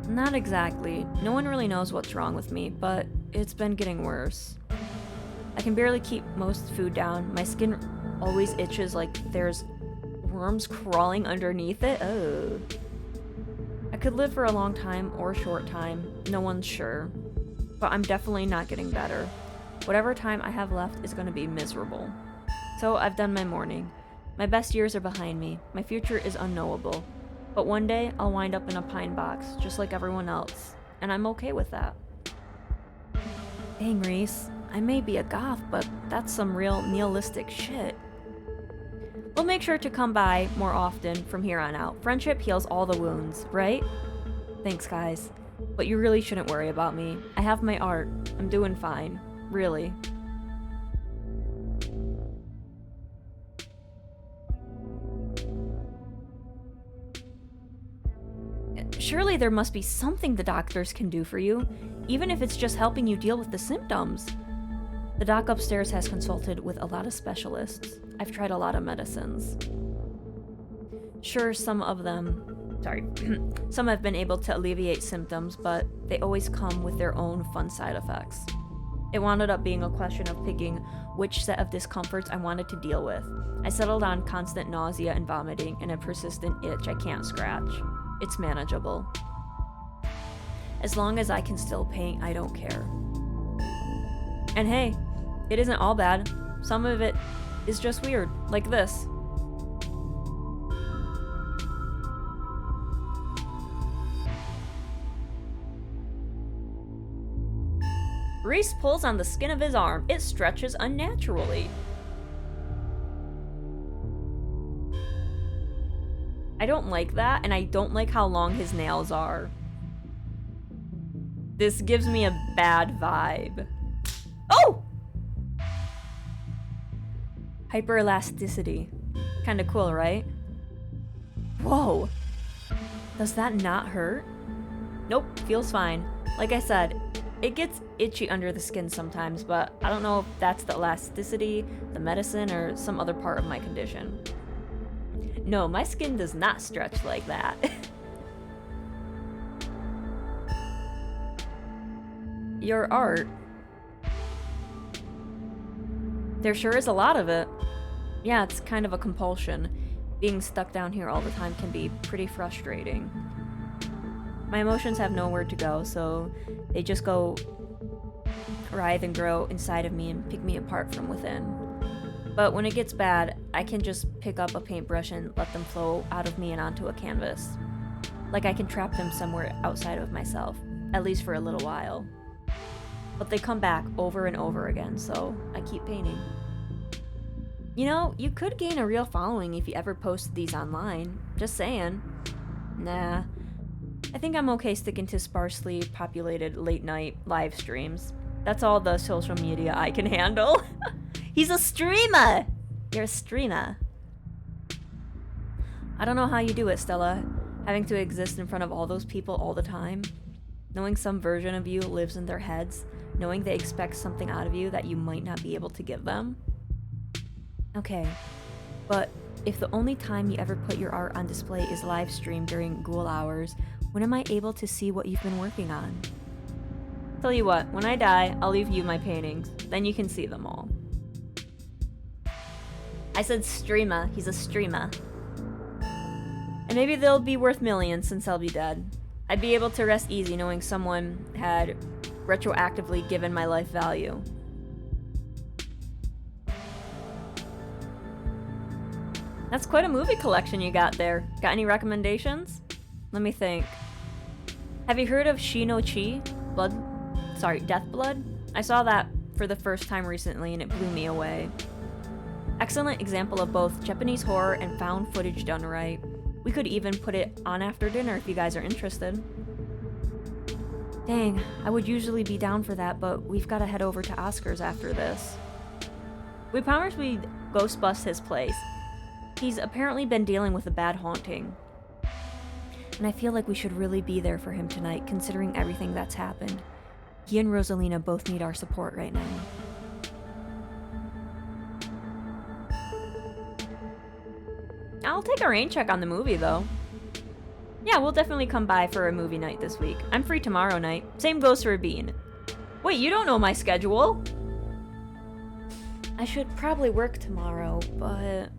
Not exactly. No one really knows what's wrong with me, but it's been getting worse. I can barely keep most food down. My skin always itches like there's worms crawling underneath it. Oh. I could live for a long time or a short time. No one's sure. But I'm definitely not getting better. Whatever time I have left is going to be miserable. So I've done my mourning. My best years are behind me. My future is unknowable. But one day I'll wind up in a pine box, just like everyone else. And I'm okay with that. Dang, Reese. I may be a goth, but that's some real nihilistic shit. We'll make sure to come by more often from here on out. Friendship heals all the wounds, right? Thanks, guys. But you really shouldn't worry about me. I have my art. I'm doing fine. Really. Surely there must be something the doctors can do for you, even if it's just helping you deal with the symptoms. The doc upstairs has consulted with a lot of specialists. I've tried a lot of medicines. Sure, some have been able to alleviate symptoms, but they always come with their own fun side effects. It wound up being a question of picking which set of discomforts I wanted to deal with. I settled on constant nausea and vomiting and a persistent itch I can't scratch. It's manageable. As long as I can still paint, I don't care. And hey, it isn't all bad. Some of it is just weird, like this. Reese pulls on the skin of his arm. It stretches unnaturally. I don't like that, and I don't like how long his nails are. This gives me a bad vibe. Oh! Hyperelasticity. Kinda cool, right? Whoa! Does that not hurt? Nope, feels fine. Like I said, it gets itchy under the skin sometimes, but I don't know if that's the elasticity, the medicine, or some other part of my condition. No, my skin does not stretch like that. Your art. There sure is a lot of it. Yeah, it's kind of a compulsion. Being stuck down here all the time can be pretty frustrating. My emotions have nowhere to go, so they just go writhe and grow inside of me and pick me apart from within. But when it gets bad, I can just pick up a paintbrush and let them flow out of me and onto a canvas. Like I can trap them somewhere outside of myself, at least for a little while. But they come back over and over again, so I keep painting. You know, you could gain a real following if you ever post these online. Just saying. Nah. I think I'm okay sticking to sparsely populated late-night live streams. That's all the social media I can handle. He's a streamer! You're a streamer. I don't know how you do it, Stella. Having to exist in front of all those people all the time. Knowing some version of you lives in their heads. Knowing they expect something out of you that you might not be able to give them. Okay, but if the only time you ever put your art on display is live stream during ghoul hours, when am I able to see what you've been working on? Tell you what, when I die, I'll leave you my paintings. Then you can see them all. I said streamer. He's a streamer. And maybe they'll be worth millions since I'll be dead. I'd be able to rest easy knowing someone had retroactively given my life value. That's quite a movie collection you got there. Got any recommendations? Let me think. Have you heard of Shi-no-Chi? Death Blood? I saw that for the first time recently and it blew me away. Excellent example of both Japanese horror and found footage done right. We could even put it on after dinner if you guys are interested. Dang, I would usually be down for that, but we've got to head over to Oscar's after this. We promised we'd ghost bust his place. He's apparently been dealing with a bad haunting. And I feel like we should really be there for him tonight, considering everything that's happened. He and Rosalina both need our support right now. I'll take a rain check on the movie, though. Yeah, we'll definitely come by for a movie night this week. I'm free tomorrow night. Same goes for Bean. Wait, you don't know my schedule? I should probably work tomorrow, but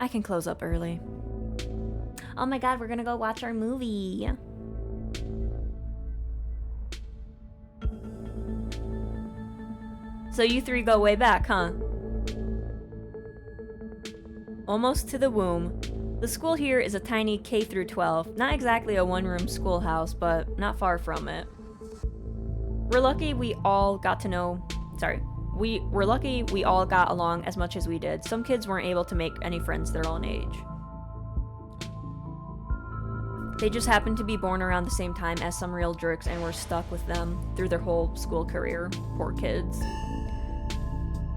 I can close up early. Oh my god, we're gonna go watch our movie. So you three go way back, huh? Almost to the womb. The school here is a tiny K through 12. Not exactly a one-room schoolhouse, but not far from it. We're lucky we all got along as much as we did. Some kids weren't able to make any friends their own age. They just happened to be born around the same time as some real jerks and were stuck with them through their whole school career. Poor kids.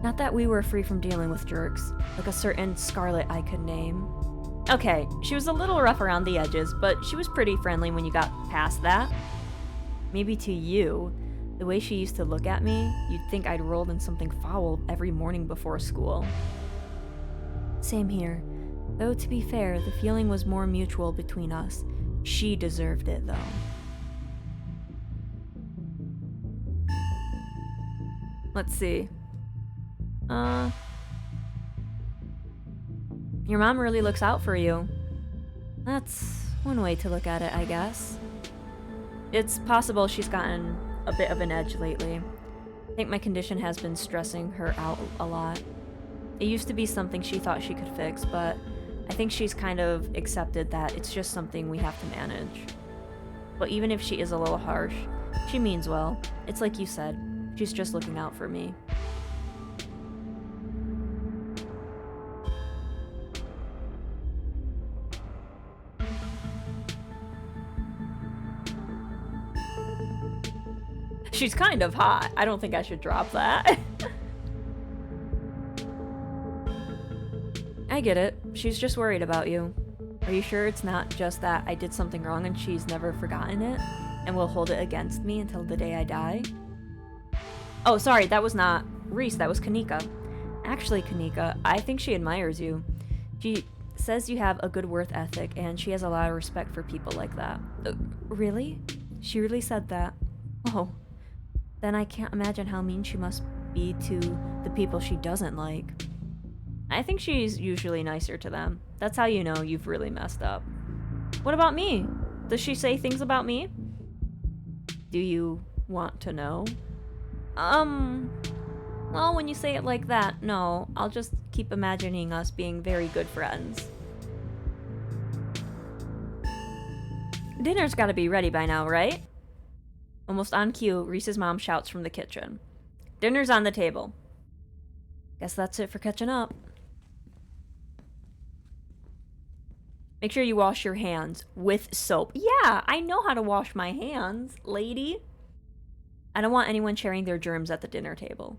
Not that we were free from dealing with jerks, like a certain Scarlet I could name. Okay, she was a little rough around the edges, but she was pretty friendly when you got past that. Maybe to you, the way she used to look at me, you'd think I'd rolled in something foul every morning before school. Same here. Though to be fair, the feeling was more mutual between us. She deserved it, though. Let's see. Your mom really looks out for you. That's one way to look at it, I guess. It's possible she's gotten a bit of an edge lately. I think my condition has been stressing her out a lot. It used to be something she thought she could fix, but I think she's kind of accepted that it's just something we have to manage. But even if she is a little harsh, she means well. It's like you said, she's just looking out for me. She's kind of hot. I don't think I should drop that. I get it. She's just worried about you. Are you sure it's not just that I did something wrong and she's never forgotten it and will hold it against me until the day I die? Oh, sorry, that was not Reese, that was Kanika. Actually, Kanika, I think she admires you. She says you have a good work ethic and she has a lot of respect for people like that. Really? She really said that? Oh. Then I can't imagine how mean she must be to the people she doesn't like. I think she's usually nicer to them. That's how you know you've really messed up. What about me? Does she say things about me? Do you want to know? Well, when you say it like that, no. I'll just keep imagining us being very good friends. Dinner's gotta be ready by now, right? Almost on cue, Reese's mom shouts from the kitchen. Dinner's on the table. Guess that's it for catching up. Make sure you wash your hands with soap. Yeah, I know how to wash my hands, lady. I don't want anyone sharing their germs at the dinner table.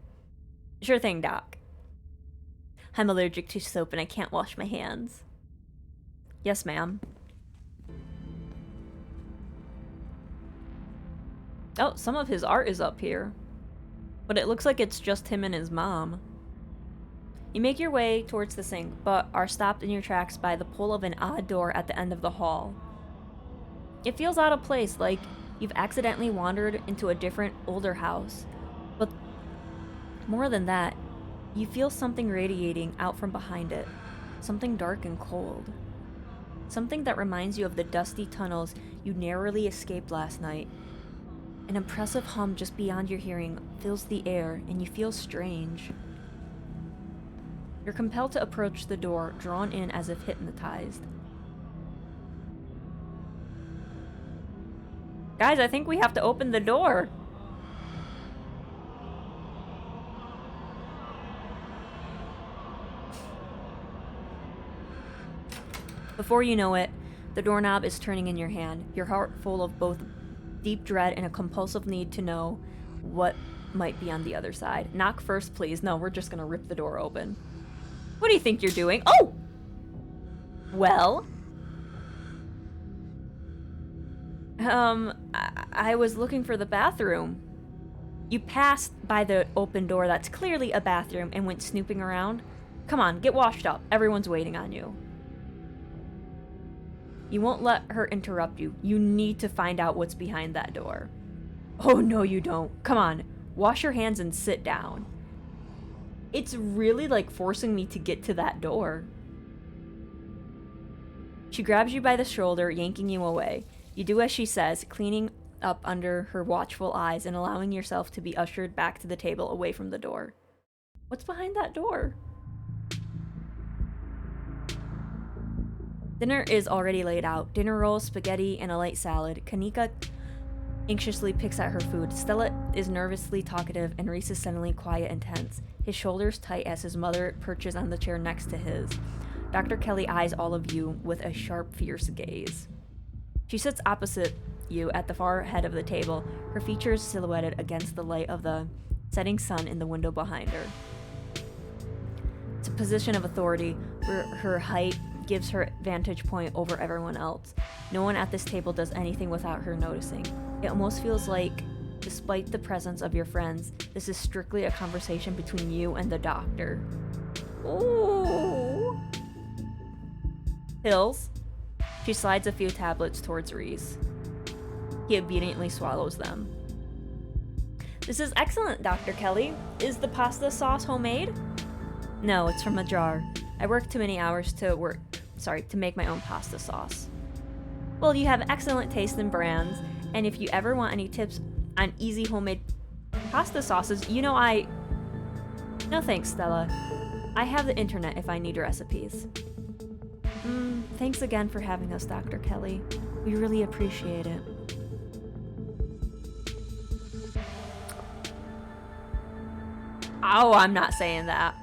Sure thing, Doc. I'm allergic to soap and I can't wash my hands. Yes, ma'am. Oh, some of his art is up here. But it looks like it's just him and his mom. You make your way towards the sink, but are stopped in your tracks by the pull of an odd door at the end of the hall. It feels out of place, like you've accidentally wandered into a different, older house. But more than that, you feel something radiating out from behind it. Something dark and cold. Something that reminds you of the dusty tunnels you narrowly escaped last night. An impressive hum just beyond your hearing fills the air, and you feel strange. You're compelled to approach the door, drawn in as if hypnotized. Guys, I think we have to open the door. Before you know it, the doorknob is turning in your hand, your heart full of both deep dread and a compulsive need to know what might be on the other side. Knock first, please. No, we're just gonna rip the door open. What do you think you're doing? Oh! Well? I was looking for the bathroom. You passed by the open door that's clearly a bathroom and went snooping around. Come on, get washed up. Everyone's waiting on you. You won't let her interrupt you. You need to find out what's behind that door. Oh, no, you don't. Come on, wash your hands and sit down. It's really like forcing me to get to that door. She grabs you by the shoulder, yanking you away. You do as she says, cleaning up under her watchful eyes and allowing yourself to be ushered back to the table away from the door. What's behind that door? Dinner is already laid out. Dinner rolls, spaghetti, and a light salad. Kanika anxiously picks at her food. Stella is nervously talkative, and Reese is suddenly quiet and tense. His shoulders tight as his mother perches on the chair next to his. Dr. Kelly eyes all of you with a sharp, fierce gaze. She sits opposite you at the far head of the table, her features silhouetted against the light of the setting sun in the window behind her. It's a position of authority where her height gives her vantage point over everyone else. No one at this table does anything without her noticing. It almost feels like, despite the presence of your friends, this is strictly a conversation between you and the doctor. Ooh. Pills? She slides a few tablets towards Reese. He obediently swallows them. This is excellent, Dr. Kelly. Is the pasta sauce homemade? No, it's from a jar. I work too many hours to make my own pasta sauce. Well, you have excellent taste in brands, and if you ever want any tips on easy homemade pasta sauces, you know No thanks, Stella. I have the internet if I need recipes. Thanks again for having us, Dr. Kelly. We really appreciate it. Oh, I'm not saying that.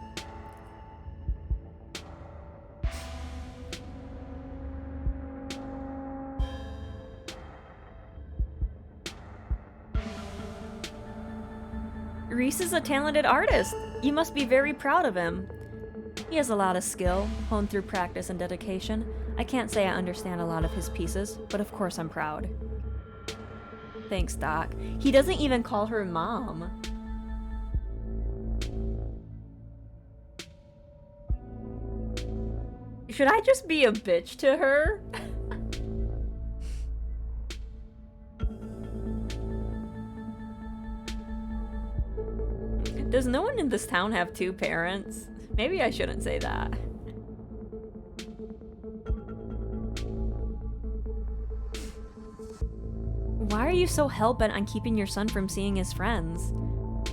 Reese is a talented artist. You must be very proud of him. He has a lot of skill, honed through practice and dedication. I can't say I understand a lot of his pieces, but of course I'm proud. Thanks, Doc. He doesn't even call her mom. Should I just be a bitch to her? Does no one in this town have two parents? Maybe I shouldn't say that. Why are you so hell-bent on keeping your son from seeing his friends?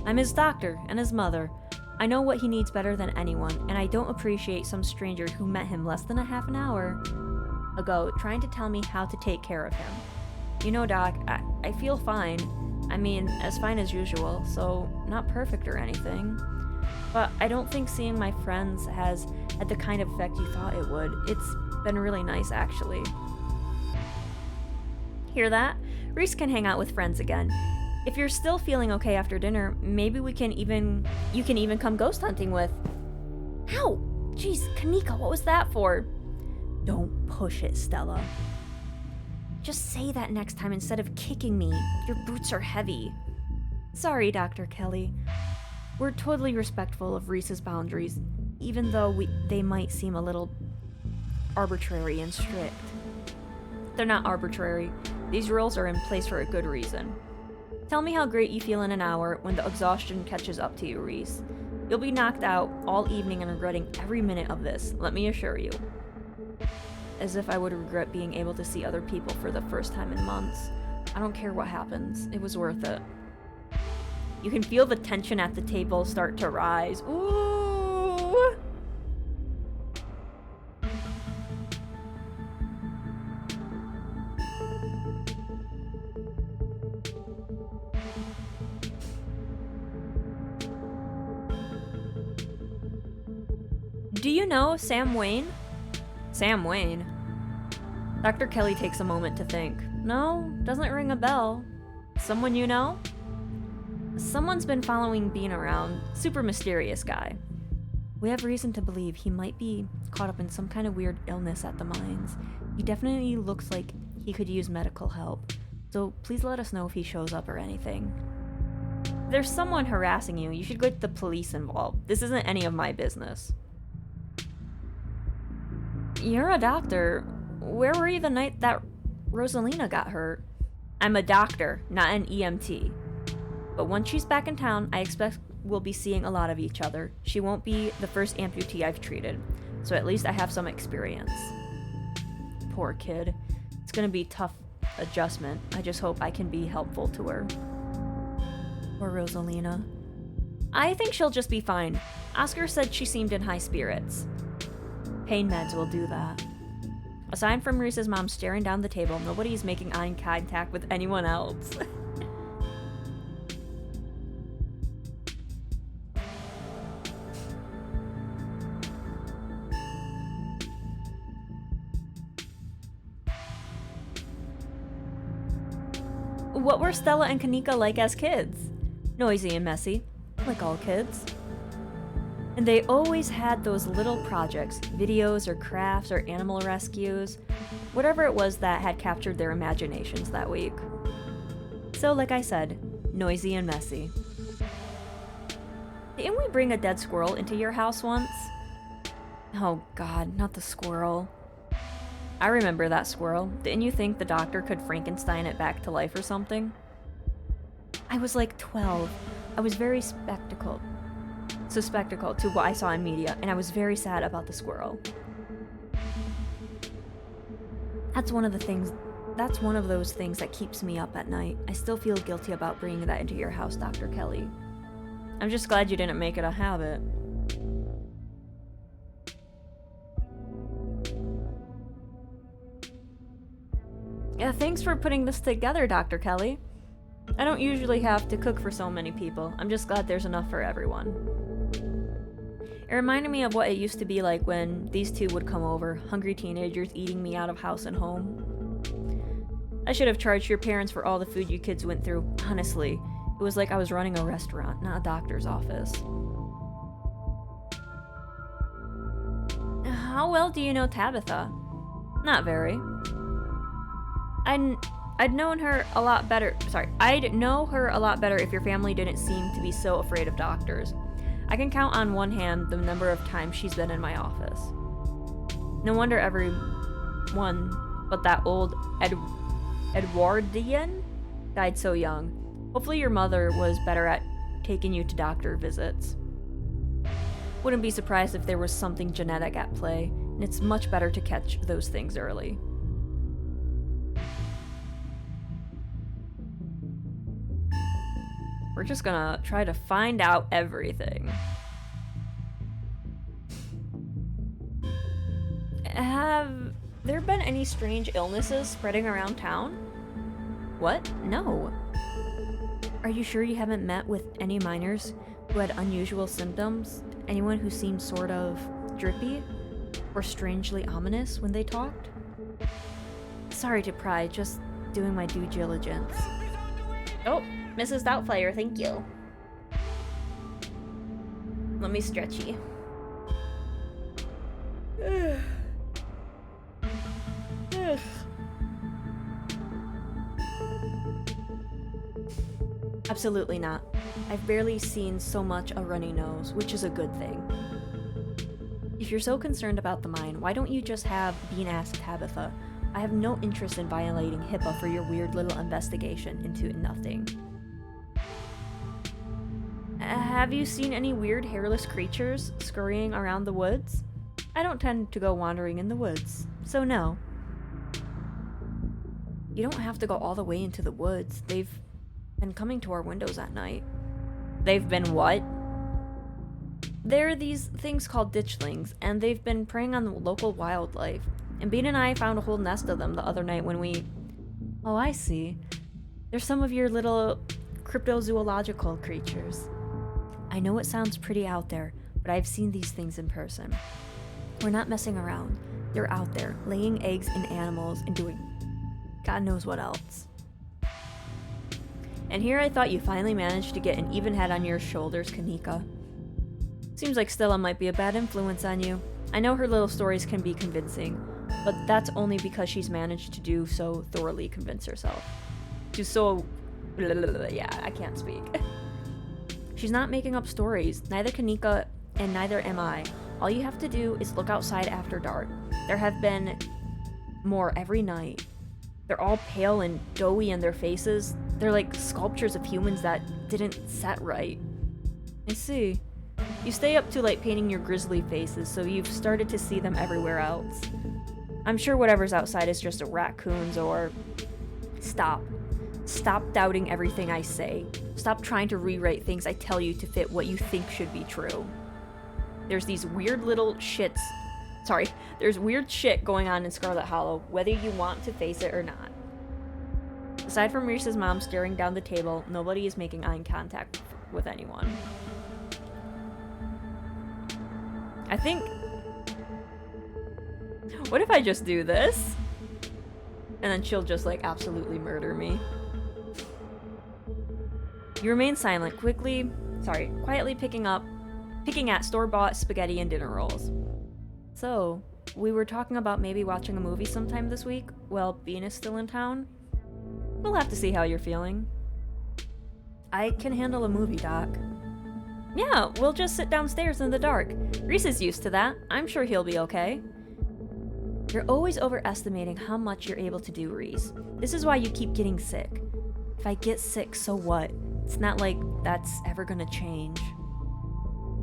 I'm his doctor and his mother. I know what he needs better than anyone, and I don't appreciate some stranger who met him less than a half an hour ago trying to tell me how to take care of him. You know, Doc, I feel fine. I mean, as fine as usual, so not perfect or anything. But I don't think seeing my friends has had the kind of effect you thought it would. It's been really nice, actually. Hear that? Reese can hang out with friends again. If you're still feeling okay after dinner, maybe you can even come ghost hunting with... Ow! Jeez, Kanika, what was that for? Don't push it, Stella. Just say that next time instead of kicking me. Your boots are heavy. Sorry, Dr. Kelly. We're totally respectful of Reese's boundaries, even though they might seem a little arbitrary and strict. They're not arbitrary. These rules are in place for a good reason. Tell me how great you feel in an hour when the exhaustion catches up to you, Reese. You'll be knocked out all evening and regretting every minute of this, let me assure you. As if I would regret being able to see other people for the first time in months. I don't care what happens. It was worth it. You can feel the tension at the table start to rise. Ooh! Do you know Sam Wayne? Sam Wayne? Dr. Kelly takes a moment to think. No, doesn't ring a bell. Someone you know? Someone's been following Bean around. Super mysterious guy. We have reason to believe he might be caught up in some kind of weird illness at the mines. He definitely looks like he could use medical help, so please let us know if he shows up or anything. If there's someone harassing you, you should get the police involved. This isn't any of my business. You're a doctor. Where were you the night that Rosalina got hurt? I'm a doctor, not an EMT. But once she's back in town, I expect we'll be seeing a lot of each other. She won't be the first amputee I've treated, so at least I have some experience. Poor kid. It's gonna be a tough adjustment. I just hope I can be helpful to her. Poor Rosalina. I think she'll just be fine. Oscar said she seemed in high spirits. Pain meds will do that. Aside from Reese's mom staring down the table, nobody's making eye contact with anyone else. What were Stella and Kanika like as kids? Noisy and messy, like all kids. And they always had those little projects, videos or crafts or animal rescues, whatever it was that had captured their imaginations that week. So like I said, noisy and messy. Didn't we bring a dead squirrel into your house once? Oh god, not the squirrel. I remember that squirrel. Didn't you think the doctor could Frankenstein it back to life or something? I was like 12. I was very suspectical to what I saw in media, and I was very sad about the squirrel. That's one of those things that keeps me up at night. I still feel guilty about bringing that into your house, Dr. Kelly. I'm just glad you didn't make it a habit. Yeah, thanks for putting this together, Dr. Kelly. I don't usually have to cook for so many people. I'm just glad there's enough for everyone. It reminded me of what it used to be like when these two would come over, hungry teenagers eating me out of house and home. I should have charged your parents for all the food you kids went through. Honestly, it was like I was running a restaurant, not a doctor's office. How well do you know Tabitha? Not very. I'd know her a lot better if your family didn't seem to be so afraid of doctors. I can count on one hand the number of times she's been in my office. No wonder everyone but that old Edwardian died so young. Hopefully your mother was better at taking you to doctor visits. Wouldn't be surprised if there was something genetic at play, and it's much better to catch those things early. We're just gonna try to find out everything. Have there been any strange illnesses spreading around town? What? No. Are you sure you haven't met with any minors who had unusual symptoms? Anyone who seemed sort of drippy? Or strangely ominous when they talked? Sorry to pry, just doing my due diligence. Oh, Mrs. Doubtfire, thank you. Let me stretch you. Absolutely not. I've barely seen so much a runny nose, which is a good thing. If you're so concerned about the mine, why don't you just have Bean ask Tabitha? I have no interest in violating HIPAA for your weird little investigation into nothing. Have you seen any weird hairless creatures scurrying around the woods? I don't tend to go wandering in the woods, so no. You don't have to go all the way into the woods. They've been coming to our windows at night. They've been what? There are these things called ditchlings, and they've been preying on the local wildlife. And Bean and I found a whole nest of them the other night when we... Oh, I see. They're some of your little cryptozoological creatures. I know it sounds pretty out there, but I've seen these things in person. We're not messing around. They're out there, laying eggs in animals and doing God knows what else. And here I thought you finally managed to get an even head on your shoulders, Kanika. Seems like Stella might be a bad influence on you. I know her little stories can be convincing, but that's only because she's managed to do so thoroughly convince herself. She's so... yeah, I can't speak. She's not making up stories. Neither can Nika, and neither am I. All you have to do is look outside after dark. There have been more every night. They're all pale and doughy in their faces. They're like sculptures of humans that didn't set right. I see. You stay up too late painting your grisly faces, so you've started to see them everywhere else. I'm sure whatever's outside is just a raccoons or... Stop. Stop doubting everything I say. Stop trying to rewrite things I tell you to fit what you think should be true. There's these weird little shits... Sorry, there's weird shit going on in Scarlet Hollow, whether you want to face it or not. Aside from Reese's mom staring down the table, nobody is making eye contact with anyone. I think... What if I just do this? And then she'll just, like, absolutely murder me. You remain silent, quietly picking at store-bought spaghetti and dinner rolls. So, we were talking about maybe watching a movie sometime this week while Bean is still in town. We'll have to see how you're feeling. I can handle a movie, Doc. Yeah, we'll just sit downstairs in the dark. Reese is used to that. I'm sure he'll be okay. You're always overestimating how much you're able to do, Reese. This is why you keep getting sick. If I get sick, so what? It's not like that's ever gonna change.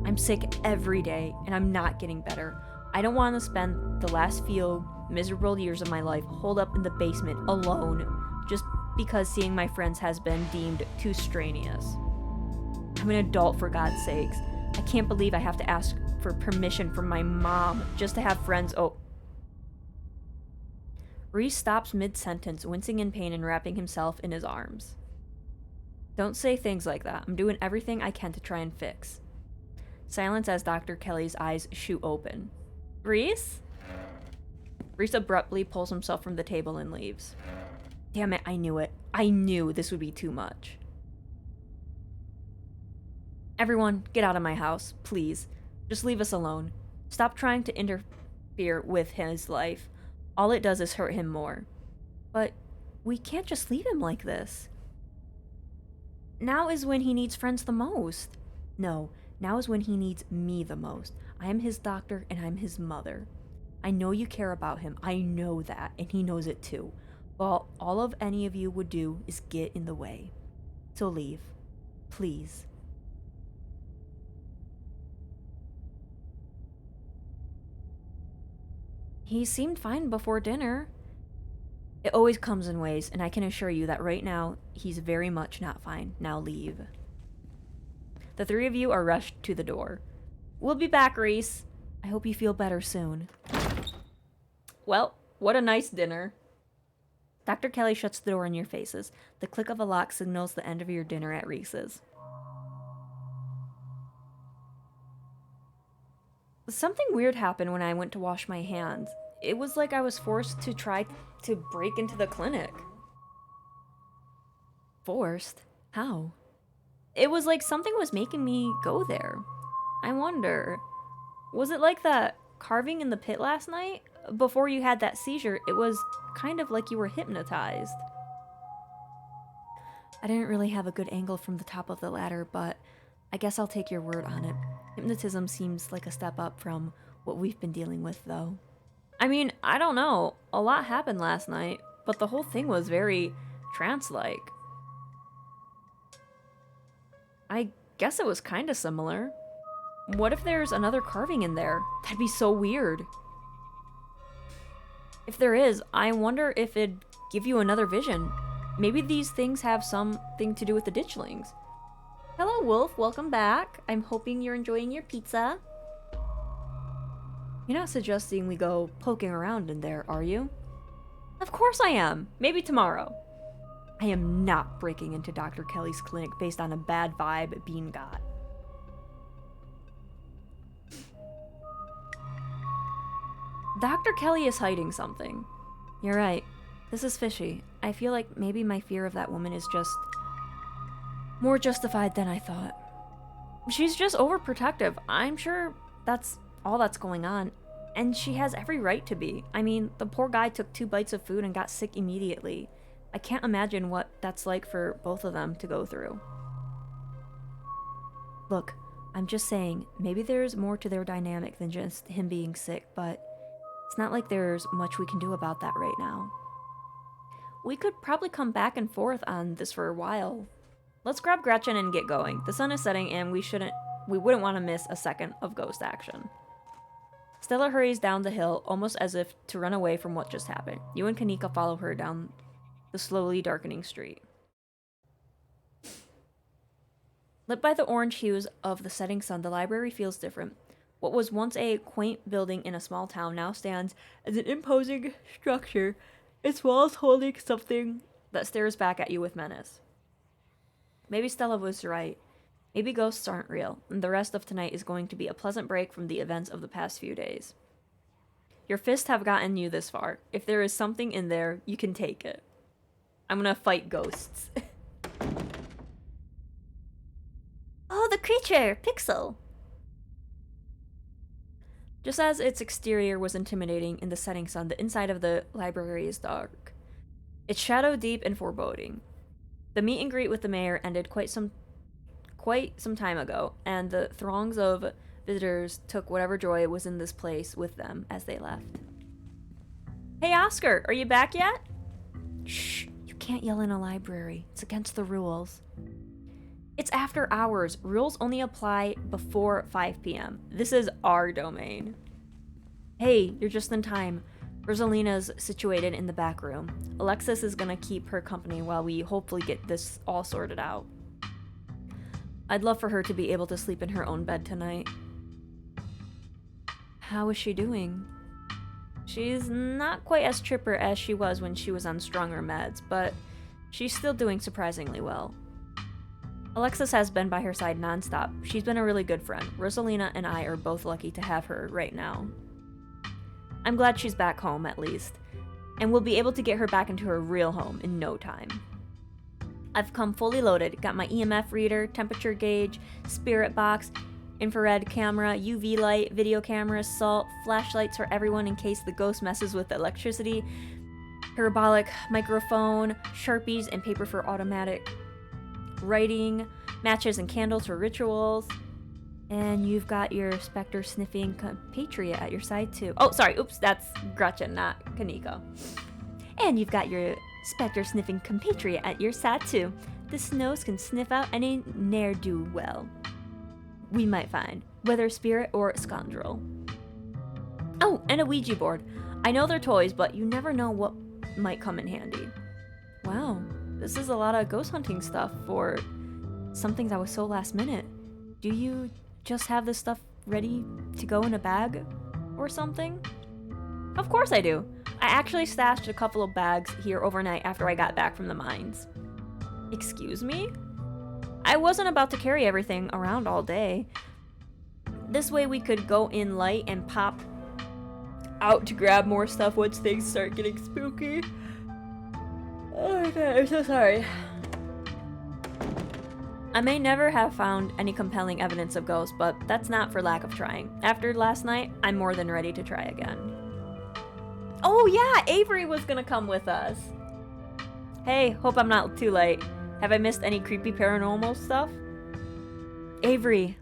I'm sick every day, and I'm not getting better. I don't want to spend the last few miserable years of my life holed up in the basement alone, just because seeing my friends has been deemed too strenuous. I'm an adult, for God's sakes. I can't believe I have to ask for permission from my mom just to have friends. Oh. Reese stops mid-sentence, wincing in pain and wrapping himself in his arms. Don't say things like that. I'm doing everything I can to try and fix. Silence as Dr. Kelly's eyes shoot open. Reese? Reese abruptly pulls himself from the table and leaves. Damn it, I knew it. I knew this would be too much. Everyone, get out of my house, please. Just leave us alone. Stop trying to interfere with his life. All it does is hurt him more. But we can't just leave him like this. Now is when he needs friends the most. No, now is when he needs me the most. I am his doctor and I'm his mother. I know you care about him. I know that, and he knows it too. Well, all of any of you would do is get in the way. So leave. Please. He seemed fine before dinner. It always comes in waves, and I can assure you that right now, he's very much not fine. Now leave. The three of you are rushed to the door. We'll be back, Reese. I hope you feel better soon. Well, what a nice dinner. Dr. Kelly shuts the door in your faces. The click of a lock signals the end of your dinner at Reese's. Something weird happened when I went to wash my hands. It was like I was forced to try to break into the clinic. Forced? How? It was like something was making me go there. I wonder, was it like that carving in the pit last night? Before you had that seizure, it was kind of like you were hypnotized. I didn't really have a good angle from the top of the ladder, but I guess I'll take your word on it. Hypnotism seems like a step up from what we've been dealing with, though. I mean, I don't know. A lot happened last night, but the whole thing was very trance-like. I guess it was kind of similar. What if there's another carving in there? That'd be so weird. If there is, I wonder if it'd give you another vision. Maybe these things have something to do with the ditchlings. Hello, Wolf. Welcome back. I'm hoping you're enjoying your pizza. You're not suggesting we go poking around in there, are you? Of course I am. Maybe tomorrow. I am not breaking into Dr. Kelly's clinic based on a bad vibe Bean got. Dr. Kelly is hiding something. You're right. This is fishy. I feel like maybe my fear of that woman is just more justified than I thought. She's just overprotective. I'm sure that's all that's going on. And she has every right to be. I mean, the poor guy took 2 bites of food and got sick immediately. I can't imagine what that's like for both of them to go through. Look, I'm just saying, maybe there's more to their dynamic than just him being sick, but it's not like there's much we can do about that right now. We could probably come back and forth on this for a while. Let's grab Gretchen and get going. The sun is setting and we wouldn't want to miss a second of ghost action. Stella hurries down the hill, almost as if to run away from what just happened. You and Kanika follow her down the slowly darkening street. Lit by the orange hues of the setting sun, the library feels different. What was once a quaint building in a small town now stands as an imposing structure, its walls holding something that stares back at you with menace. Maybe Stella was right. Maybe ghosts aren't real, and the rest of tonight is going to be a pleasant break from the events of the past few days. Your fists have gotten you this far. If there is something in there, you can take it. I'm gonna fight ghosts. Oh, the creature! Pixel! Just as its exterior was intimidating in the setting sun, the inside of the library is dark. It's shadow deep and foreboding. The meet and greet with the mayor ended quite some time ago, and the throngs of visitors took whatever joy was in this place with them as they left. Hey Oscar, are you back yet? Shh, you can't yell in a library. It's against the rules. It's after hours. Rules only apply before 5 p.m. This is our domain. Hey, you're just in time. Rosalina's situated in the back room. Alexis is gonna keep her company while we hopefully get this all sorted out. I'd love for her to be able to sleep in her own bed tonight. How is she doing? She's not quite as chipper as she was when she was on stronger meds, but she's still doing surprisingly well. Alexis has been by her side nonstop. She's been a really good friend. Rosalina and I are both lucky to have her right now. I'm glad she's back home, at least, and we'll be able to get her back into her real home in no time. I've come fully loaded, got my EMF reader, temperature gauge, spirit box, infrared camera, UV light, video cameras, salt, flashlights for everyone in case the ghost messes with the electricity, parabolic microphone, Sharpies and paper for automatic writing, matches and candles for rituals, and you've got your specter sniffing compatriot at your side too. Oh, sorry, oops, that's Gretchen, not Kaneko. And you've got your specter sniffing compatriot at your side too. This nose can sniff out any ne'er-do-well we might find, whether spirit or scoundrel. Oh, and a Ouija board. I know they're toys, but you never know what might come in handy. Wow, this is a lot of ghost hunting stuff for something that was so last minute. Do you just have this stuff ready to go in a bag or something? Of course I do. I actually stashed a couple of bags here overnight after I got back from the mines. Excuse me? I wasn't about to carry everything around all day. This way we could go in light and pop out to grab more stuff once things start getting spooky. Oh my god, I'm so sorry. I may never have found any compelling evidence of ghosts, but that's not for lack of trying. After last night, I'm more than ready to try again. Oh yeah, Avery was gonna come with us. Hey, hope I'm not too late. Have I missed any creepy paranormal stuff? Avery.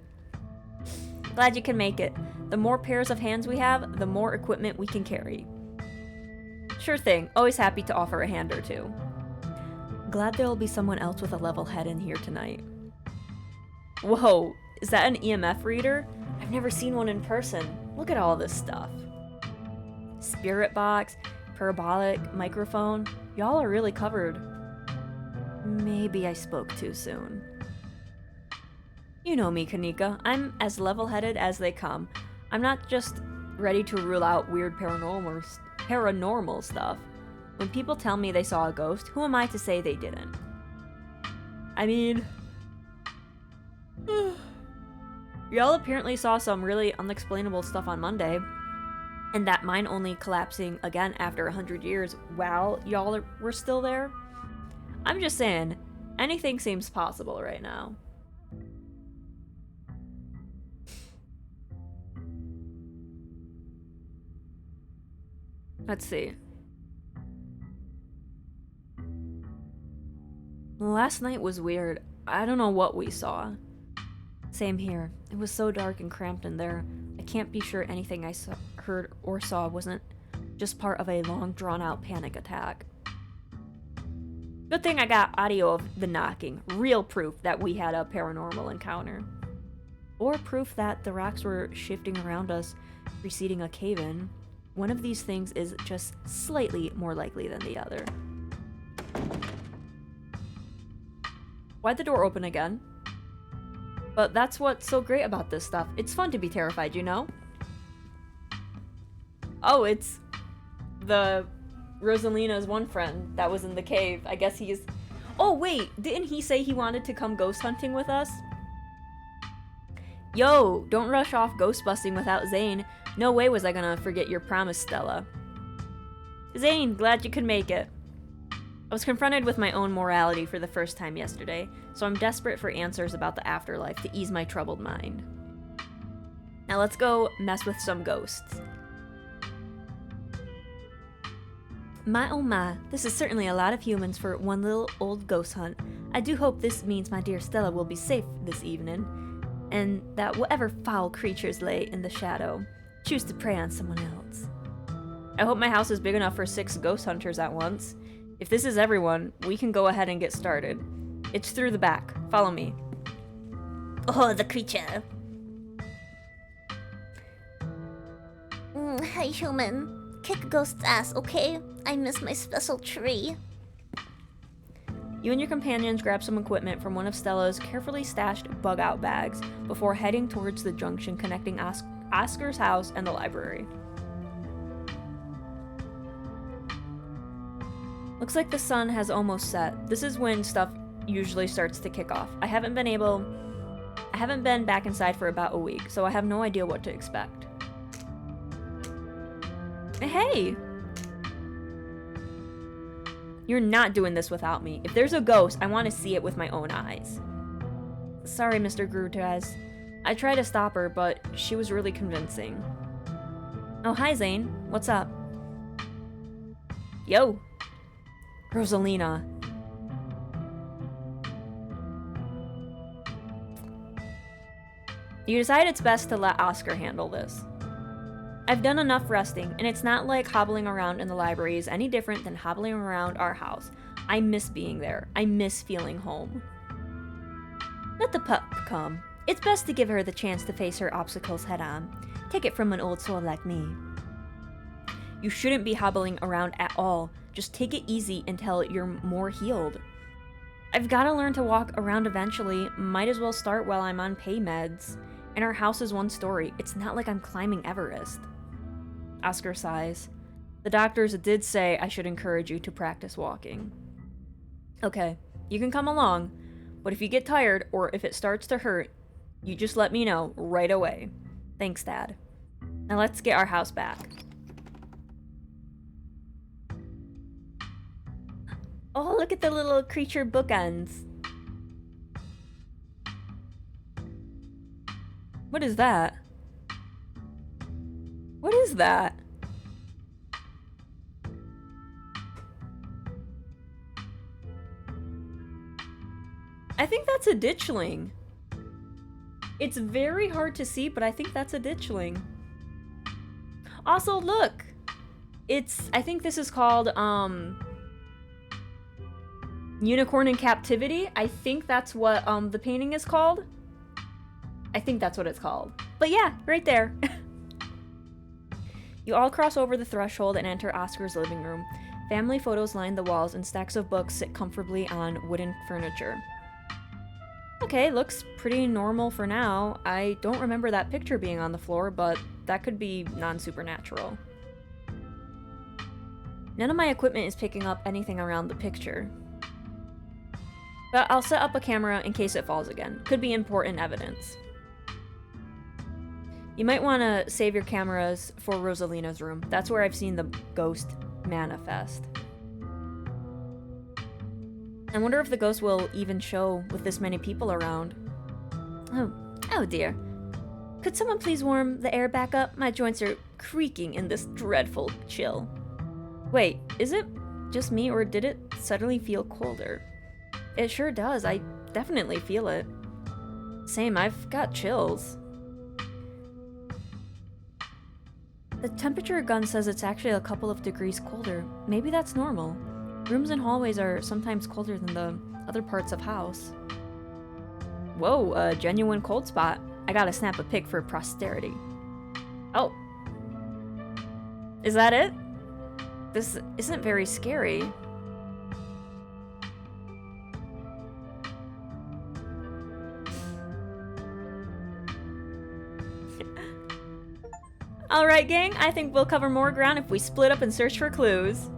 Glad you can make it. The more pairs of hands we have, the more equipment we can carry. Sure thing, always happy to offer a hand or two. Glad there'll be someone else with a level head in here tonight. Whoa, is that an EMF reader? I've never seen one in person. Look at all this stuff. Spirit box, parabolic microphone. Y'all are really covered. Maybe I spoke too soon. You know me, Kanika. I'm as level-headed as they come. I'm not just ready to rule out weird paranormal stuff. When people tell me they saw a ghost, who am I to say they didn't? I mean... Y'all apparently saw some really unexplainable stuff on Monday. And that mine only collapsing again after 100 years while y'all were still there. I'm just saying, anything seems possible right now. Let's see. Last night was weird. I don't know what we saw. Same here. It was so dark and cramped in there. I can't be sure anything I heard or saw wasn't just part of a long, drawn-out panic attack. Good thing I got audio of the knocking. Real proof that we had a paranormal encounter. Or proof that the rocks were shifting around us, preceding a cave-in. One of these things is just slightly more likely than the other. Why'd the door open again? But that's what's so great about this stuff. It's fun to be terrified, you know? Oh, it's the Rosalina's one friend that was in the cave. I guess he's... Oh, wait! Didn't he say he wanted to come ghost hunting with us? Yo, don't rush off ghost busting without Zane. No way was I gonna forget your promise, Stella. Zane, glad you could make it. I was confronted with my own morality for the first time yesterday, so I'm desperate for answers about the afterlife to ease my troubled mind. Now let's go mess with some ghosts. My oh my, this is certainly a lot of humans for one little old ghost hunt. I do hope this means my dear Stella will be safe this evening, and that whatever foul creatures lay in the shadow choose to prey on someone else. I hope my house is big enough for 6 ghost hunters at once. If this is everyone, we can go ahead and get started. It's through the back. Follow me. Oh, the creature. Hi, human. Kick ghost's ass, okay? I miss my special tree. You and your companions grab some equipment from one of Stella's carefully stashed bug-out bags before heading towards the junction connecting Oscar's house and the library. Looks like the sun has almost set. This is when stuff usually starts to kick off. I haven't been back inside for about a week, so I have no idea what to expect. Hey! You're not doing this without me. If there's a ghost, I want to see it with my own eyes. Sorry, Mr. Grutez. I tried to stop her, but she was really convincing. Oh, hi, Zane. What's up? Yo! Rosalina. You decide it's best to let Oscar handle this. I've done enough resting, and it's not like hobbling around in the library is any different than hobbling around our house. I miss being there. I miss feeling home. Let the pup come. It's best to give her the chance to face her obstacles head on. Take it from an old soul like me. You shouldn't be hobbling around at all. Just take it easy until you're more healed. I've gotta learn to walk around eventually. Might as well start while I'm on pay meds. And our house is 1 story. It's not like I'm climbing Everest. Oscar sighs. The doctors did say I should encourage you to practice walking. Okay, you can come along, but if you get tired or if it starts to hurt, you just let me know right away. Thanks, Dad. Now let's get our house back. Oh, look at the little creature bookends. What is that? What is that? I think that's a ditchling. It's very hard to see, but I think that's a ditchling. Also, look! I think this is called, Unicorn in Captivity. I think that's what, the painting is called. I think that's what it's called. But yeah, right there. You all cross over the threshold and enter Oscar's living room. Family photos line the walls and stacks of books sit comfortably on wooden furniture. Okay, looks pretty normal for now. I don't remember that picture being on the floor, but that could be non-supernatural. None of my equipment is picking up anything around the picture. But I'll set up a camera in case it falls again. Could be important evidence. You might want to save your cameras for Rosalina's room. That's where I've seen the ghost manifest. I wonder if the ghost will even show with this many people around. Oh dear. Could someone please warm the air back up? My joints are creaking in this dreadful chill. Wait, is it just me or did it suddenly feel colder? It sure does. I definitely feel it. Same, I've got chills. The temperature gun says it's actually a couple of degrees colder. Maybe that's normal. Rooms and hallways are sometimes colder than the other parts of house. Whoa, a genuine cold spot. I gotta snap a pic for posterity. Oh. Is that it? This isn't very scary. Alright, gang, I think we'll cover more ground if we split up and search for clues.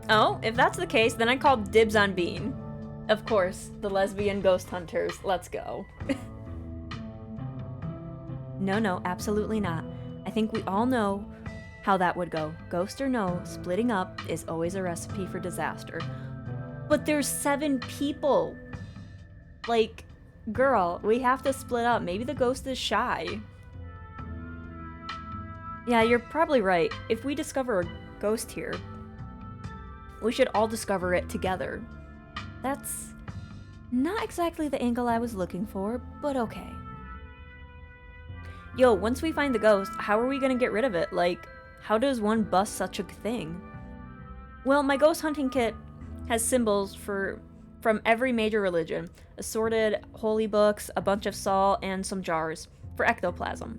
Oh, if that's the case, then I call dibs on Bean. Of course, the lesbian ghost hunters. Let's go. No, absolutely not. I think we all know how that would go. Ghost or no, splitting up is always a recipe for disaster. But there's 7 people. Like, girl, we have to split up. Maybe the ghost is shy. Yeah, you're probably right. If we discover a ghost here, we should all discover it together. That's not exactly the angle I was looking for, but okay. Yo, once we find the ghost, how are we gonna get rid of it? Like, how does one bust such a thing? Well, my ghost hunting kit has symbols from every major religion, assorted holy books, a bunch of salt, and some jars for ectoplasm.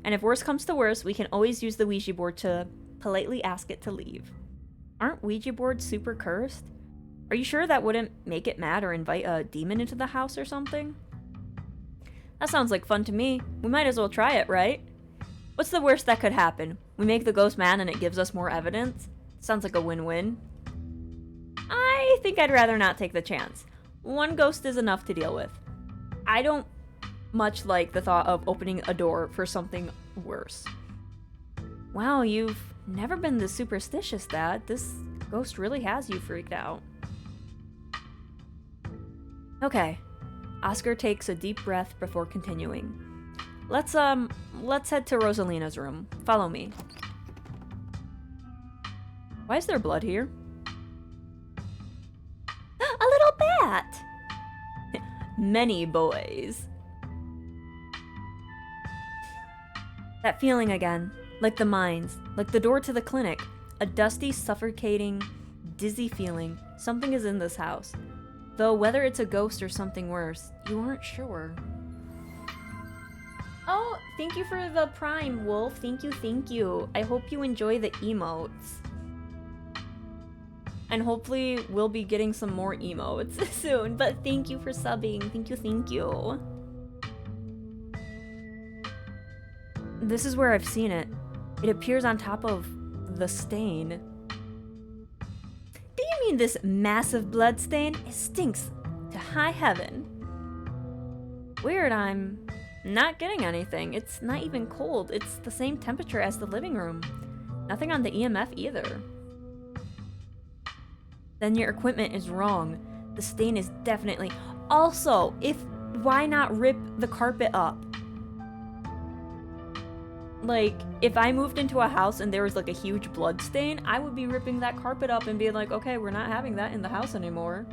And if worse comes to worse, we can always use the Ouija board to politely ask it to leave. Aren't Ouija boards super cursed? Are you sure that wouldn't make it mad or invite a demon into the house or something? That sounds like fun to me. We might as well try it, right? What's the worst that could happen? We make the ghost mad and it gives us more evidence? Sounds like a win-win. I think I'd rather not take the chance. One ghost is enough to deal with. I don't much like the thought of opening a door for something worse. Wow, you've never been this superstitious, Dad. This ghost really has you freaked out. Okay. Oscar takes a deep breath before continuing. Let's head to Rosalina's room. Follow me. Why is there blood here? A little bat! Many boys. That feeling again. Like the mines. Like the door to the clinic. A dusty, suffocating, dizzy feeling. Something is in this house. Though whether it's a ghost or something worse, you aren't sure. Oh, thank you for the Prime, Wolf. Thank you. I hope you enjoy the emotes. And hopefully we'll be getting some more emotes soon. But thank you for subbing. Thank you. This is where I've seen it. It appears on top of the stain. Do you mean this massive blood stain? It stinks to high heaven. Weird, I'm not getting anything. It's not even cold. It's the same temperature as the living room. Nothing on the EMF either. Then your equipment is wrong. The stain is definitely... Also, why not rip the carpet up? Like, if I moved into a house and there was like a huge blood stain, I would be ripping that carpet up and being like, okay, we're not having that in the house anymore.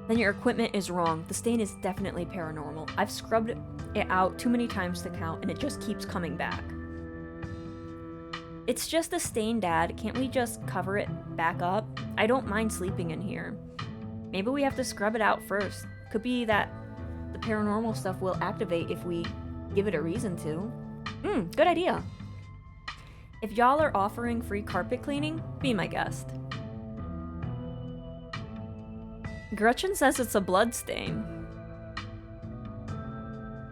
Then your equipment is wrong. The stain is definitely paranormal. I've scrubbed it out too many times to count and it just keeps coming back. It's just a stain, Dad. Can't we just cover it back up? I don't mind sleeping in here. Maybe we have to scrub it out first. Could be that the paranormal stuff will activate if we give it a reason to. Good idea. If y'all are offering free carpet cleaning, be my guest. Gretchen says it's a blood stain.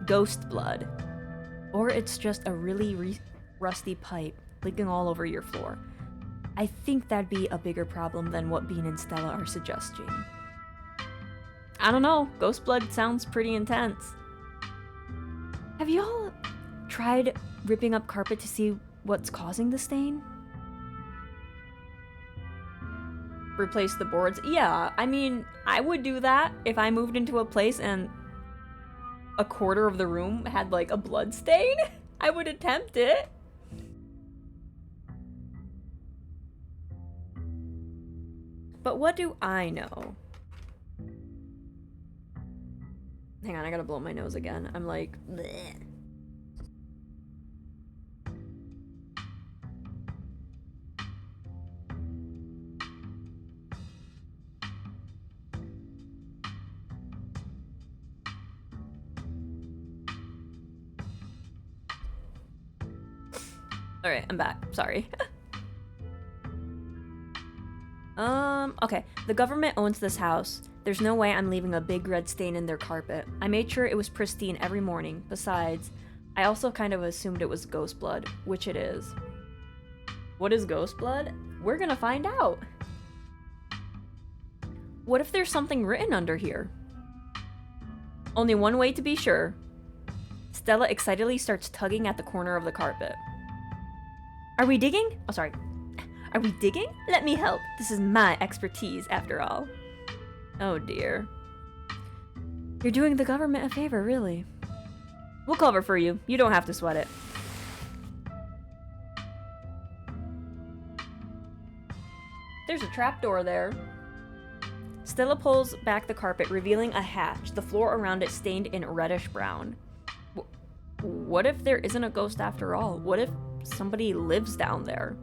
Ghost blood. Or it's just a really rusty pipe leaking all over your floor. I think that'd be a bigger problem than what Bean and Stella are suggesting. I don't know, ghost blood sounds pretty intense. Have y'all tried ripping up carpet to see what's causing the stain? Replace the boards? Yeah, I mean, I would do that if I moved into a place and a quarter of the room had like a blood stain, I would attempt it. But what do I know? Hang on, I gotta blow my nose again. I'm like, bleh. Alright, I'm back. Sorry. Okay. The government owns this house. There's no way I'm leaving a big red stain in their carpet. I made sure it was pristine every morning. Besides, I also kind of assumed it was ghost blood, which it is. What is ghost blood? We're gonna find out. What if there's something written under here? Only one way to be sure. Stella excitedly starts tugging at the corner of the carpet. Are we digging? Oh, sorry. Are we digging? Let me help. This is my expertise, after all. Oh, dear. You're doing the government a favor, really. We'll cover for you. You don't have to sweat it. There's a trapdoor there. Stella pulls back the carpet, revealing a hatch, the floor around it stained in reddish brown. What if there isn't a ghost after all? What if somebody lives down there?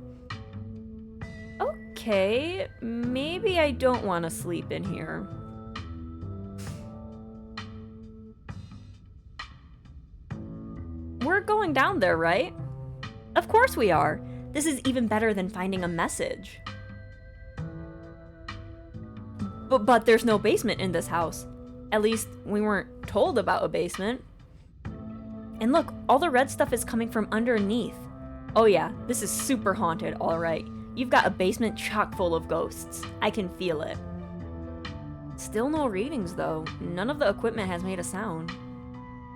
Okay, maybe I don't want to sleep in here. We're going down there, right? Of course we are. This is even better than finding a message. But there's no basement in this house. At least we weren't told about a basement. And look, all the red stuff is coming from underneath. Oh yeah, this is super haunted, alright. You've got a basement chock full of ghosts. I can feel it. Still no readings though. None of the equipment has made a sound.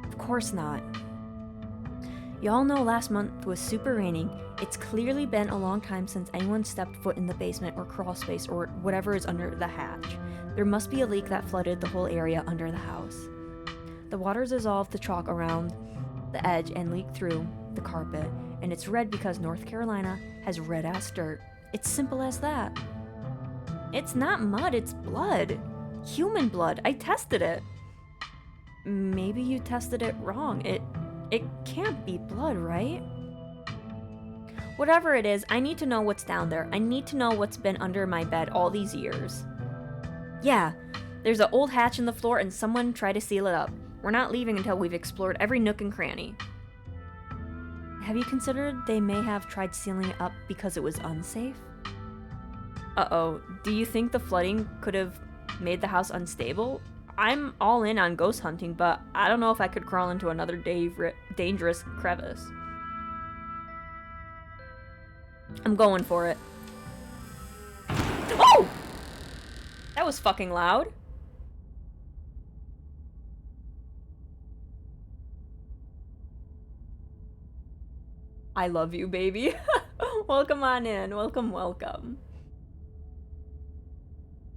Of course not. Y'all know last month was super raining. It's clearly been a long time since anyone stepped foot in the basement or crawl space or whatever is under the hatch. There must be a leak that flooded the whole area under the house. The water's dissolved the chalk around the edge and leaked through the carpet, and it's red because North Carolina has red-ass dirt. It's simple as that. It's not mud, it's blood. Human blood. I tested it. Maybe you tested it wrong. It can't be blood, right? Whatever it is, I need to know what's down there. I need to know what's been under my bed all these years. Yeah, there's an old hatch in the floor and someone tried to seal it up. We're not leaving until we've explored every nook and cranny. Have you considered they may have tried sealing it up because it was unsafe? Uh-oh, do you think the flooding could have made the house unstable? I'm all in on ghost hunting, but I don't know if I could crawl into another dangerous crevice. I'm going for it. Oh! That was fucking loud. I love you, baby. Welcome on in. Welcome, welcome.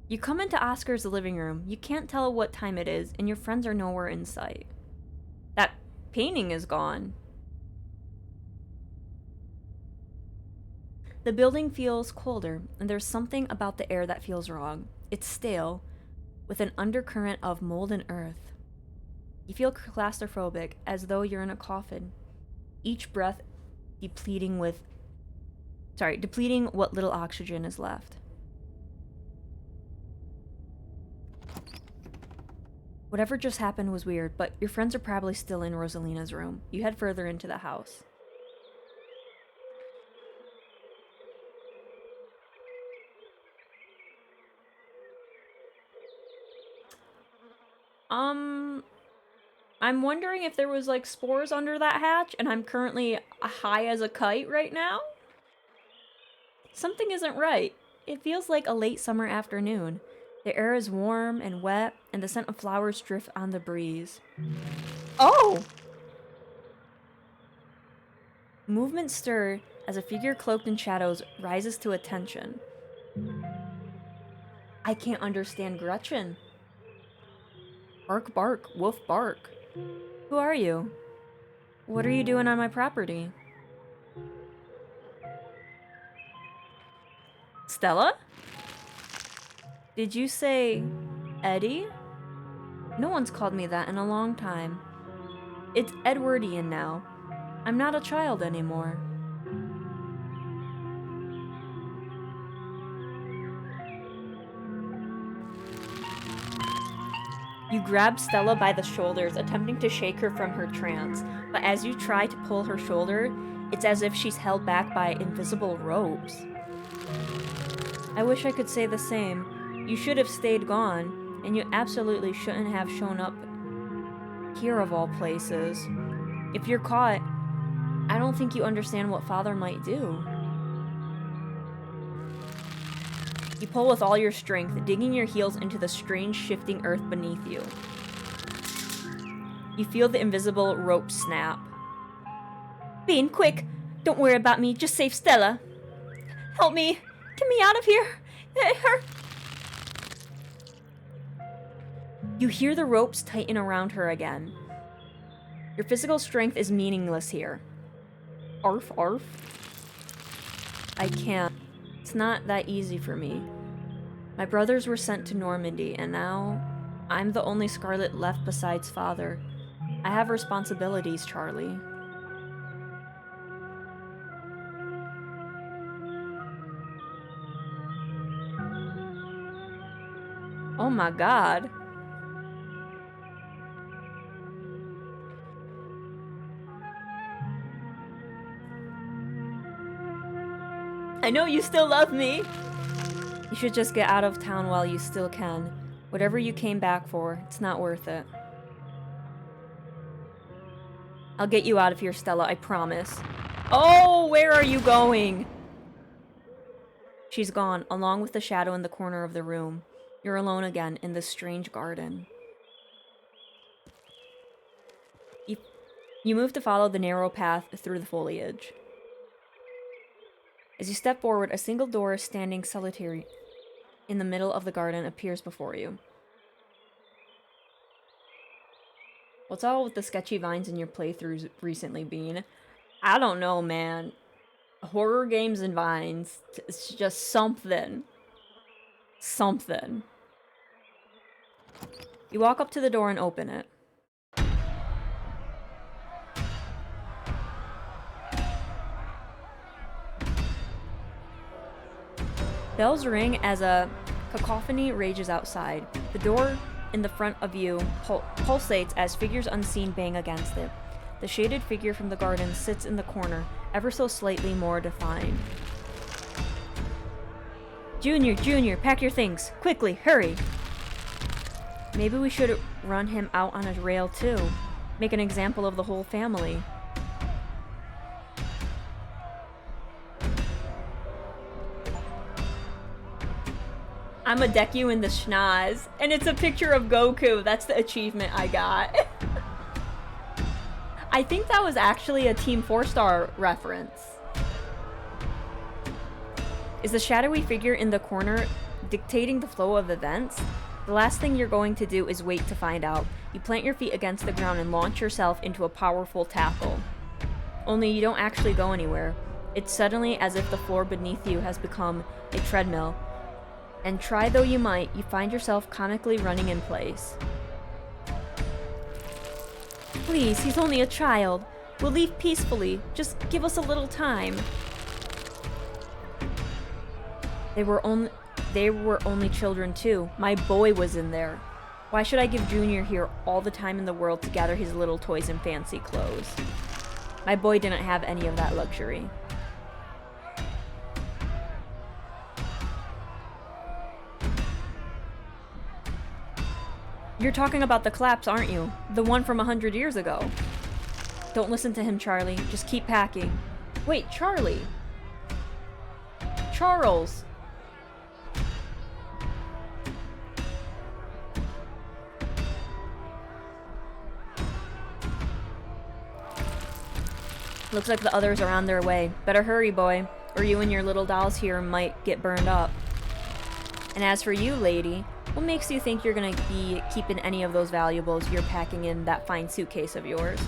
You come into Oscar's living room. You can't tell what time it is, and your friends are nowhere in sight. That painting is gone. The building feels colder, and there's something about the air that feels wrong. It's stale, with an undercurrent of mold and earth. You feel claustrophobic, as though you're in a coffin. Each breath depleting what little oxygen is left. Whatever just happened was weird, but your friends are probably still in Rosalina's room. You head further into the house. I'm wondering if there was like spores under that hatch and I'm currently high as a kite right now? Something isn't right. It feels like a late summer afternoon. The air is warm and wet, and the scent of flowers drift on the breeze. Oh! Movement stirred as a figure cloaked in shadows rises to attention. I can't understand Gretchen. Bark, bark, woof, bark. Who are you? What are you doing on my property? Stella? Did you say Eddie? No one's called me that in a long time. It's Edwardian now. I'm not a child anymore. You grab Stella by the shoulders, attempting to shake her from her trance, but as you try to pull her shoulder, it's as if she's held back by invisible ropes. I wish I could say the same. You should have stayed gone, and you absolutely shouldn't have shown up here of all places. If you're caught, I don't think you understand what Father might do. You pull with all your strength, digging your heels into the strange shifting earth beneath you. You feel the invisible rope snap. Bean, quick! Don't worry about me, just save Stella. Help me! Get me out of here! It hurts! You hear the ropes tighten around her again. Your physical strength is meaningless here. Arf, arf. I can't. It's not that easy for me. My brothers were sent to Normandy, and now I'm the only Scarlet left besides Father. I have responsibilities, Charlie. Oh my god. I know you still love me! You should just get out of town while you still can. Whatever you came back for, it's not worth it. I'll get you out of here, Stella, I promise. Oh, where are you going? She's gone, along with the shadow in the corner of the room. You're alone again in this strange garden. You move to follow the narrow path through the foliage. As you step forward, a single door standing solitary in the middle of the garden appears before you. What's all with the sketchy vines in your playthroughs recently, Bean? I don't know, man. Horror games and vines. It's just something. Something. You walk up to the door and open it. Bells ring as a cacophony rages outside. The door in the front of you pulsates as figures unseen bang against it. The shaded figure from the garden sits in the corner, ever so slightly more defined. Junior, pack your things. Quickly, hurry. Maybe we should run him out on a rail too. Make an example of the whole family. I'ma deck you in the schnoz. And it's a picture of Goku. That's the achievement I got. I think that was actually a Team 4-Star reference. Is the shadowy figure in the corner dictating the flow of events? The last thing you're going to do is wait to find out. You plant your feet against the ground and launch yourself into a powerful tackle. Only you don't actually go anywhere. It's suddenly as if the floor beneath you has become a treadmill. And try though you might, you find yourself comically running in place. Please, he's only a child. We'll leave peacefully. Just give us a little time. They were only children too. My boy was in there. Why should I give Junior here all the time in the world to gather his little toys and fancy clothes? My boy didn't have any of that luxury. You're talking about the collapse, aren't you? The one from 100 years ago. Don't listen to him, Charlie. Just keep packing. Wait, Charlie. Charles. Looks like the others are on their way. Better hurry, boy, or you and your little dolls here might get burned up. And as for you, lady, What makes you think you're gonna be keeping any of those valuables you're packing in that fine suitcase of yours?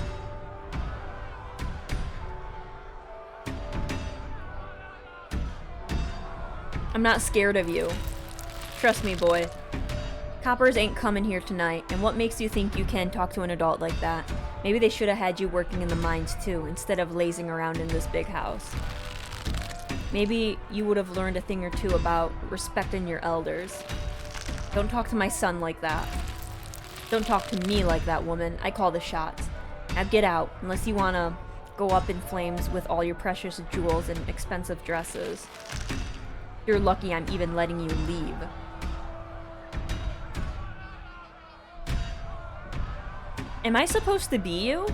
I'm not scared of you. Trust me, boy. Coppers ain't coming here tonight, and what makes you think you can talk to an adult like that? Maybe they should have had you working in the mines too, instead of lazing around in this big house. Maybe you would have learned a thing or two about respecting your elders. Don't talk to my son like that. Don't talk to me like that, woman. I call the shots. Now get out, unless you want to go up in flames with all your precious jewels and expensive dresses. You're lucky I'm even letting you leave. Am I supposed to be you?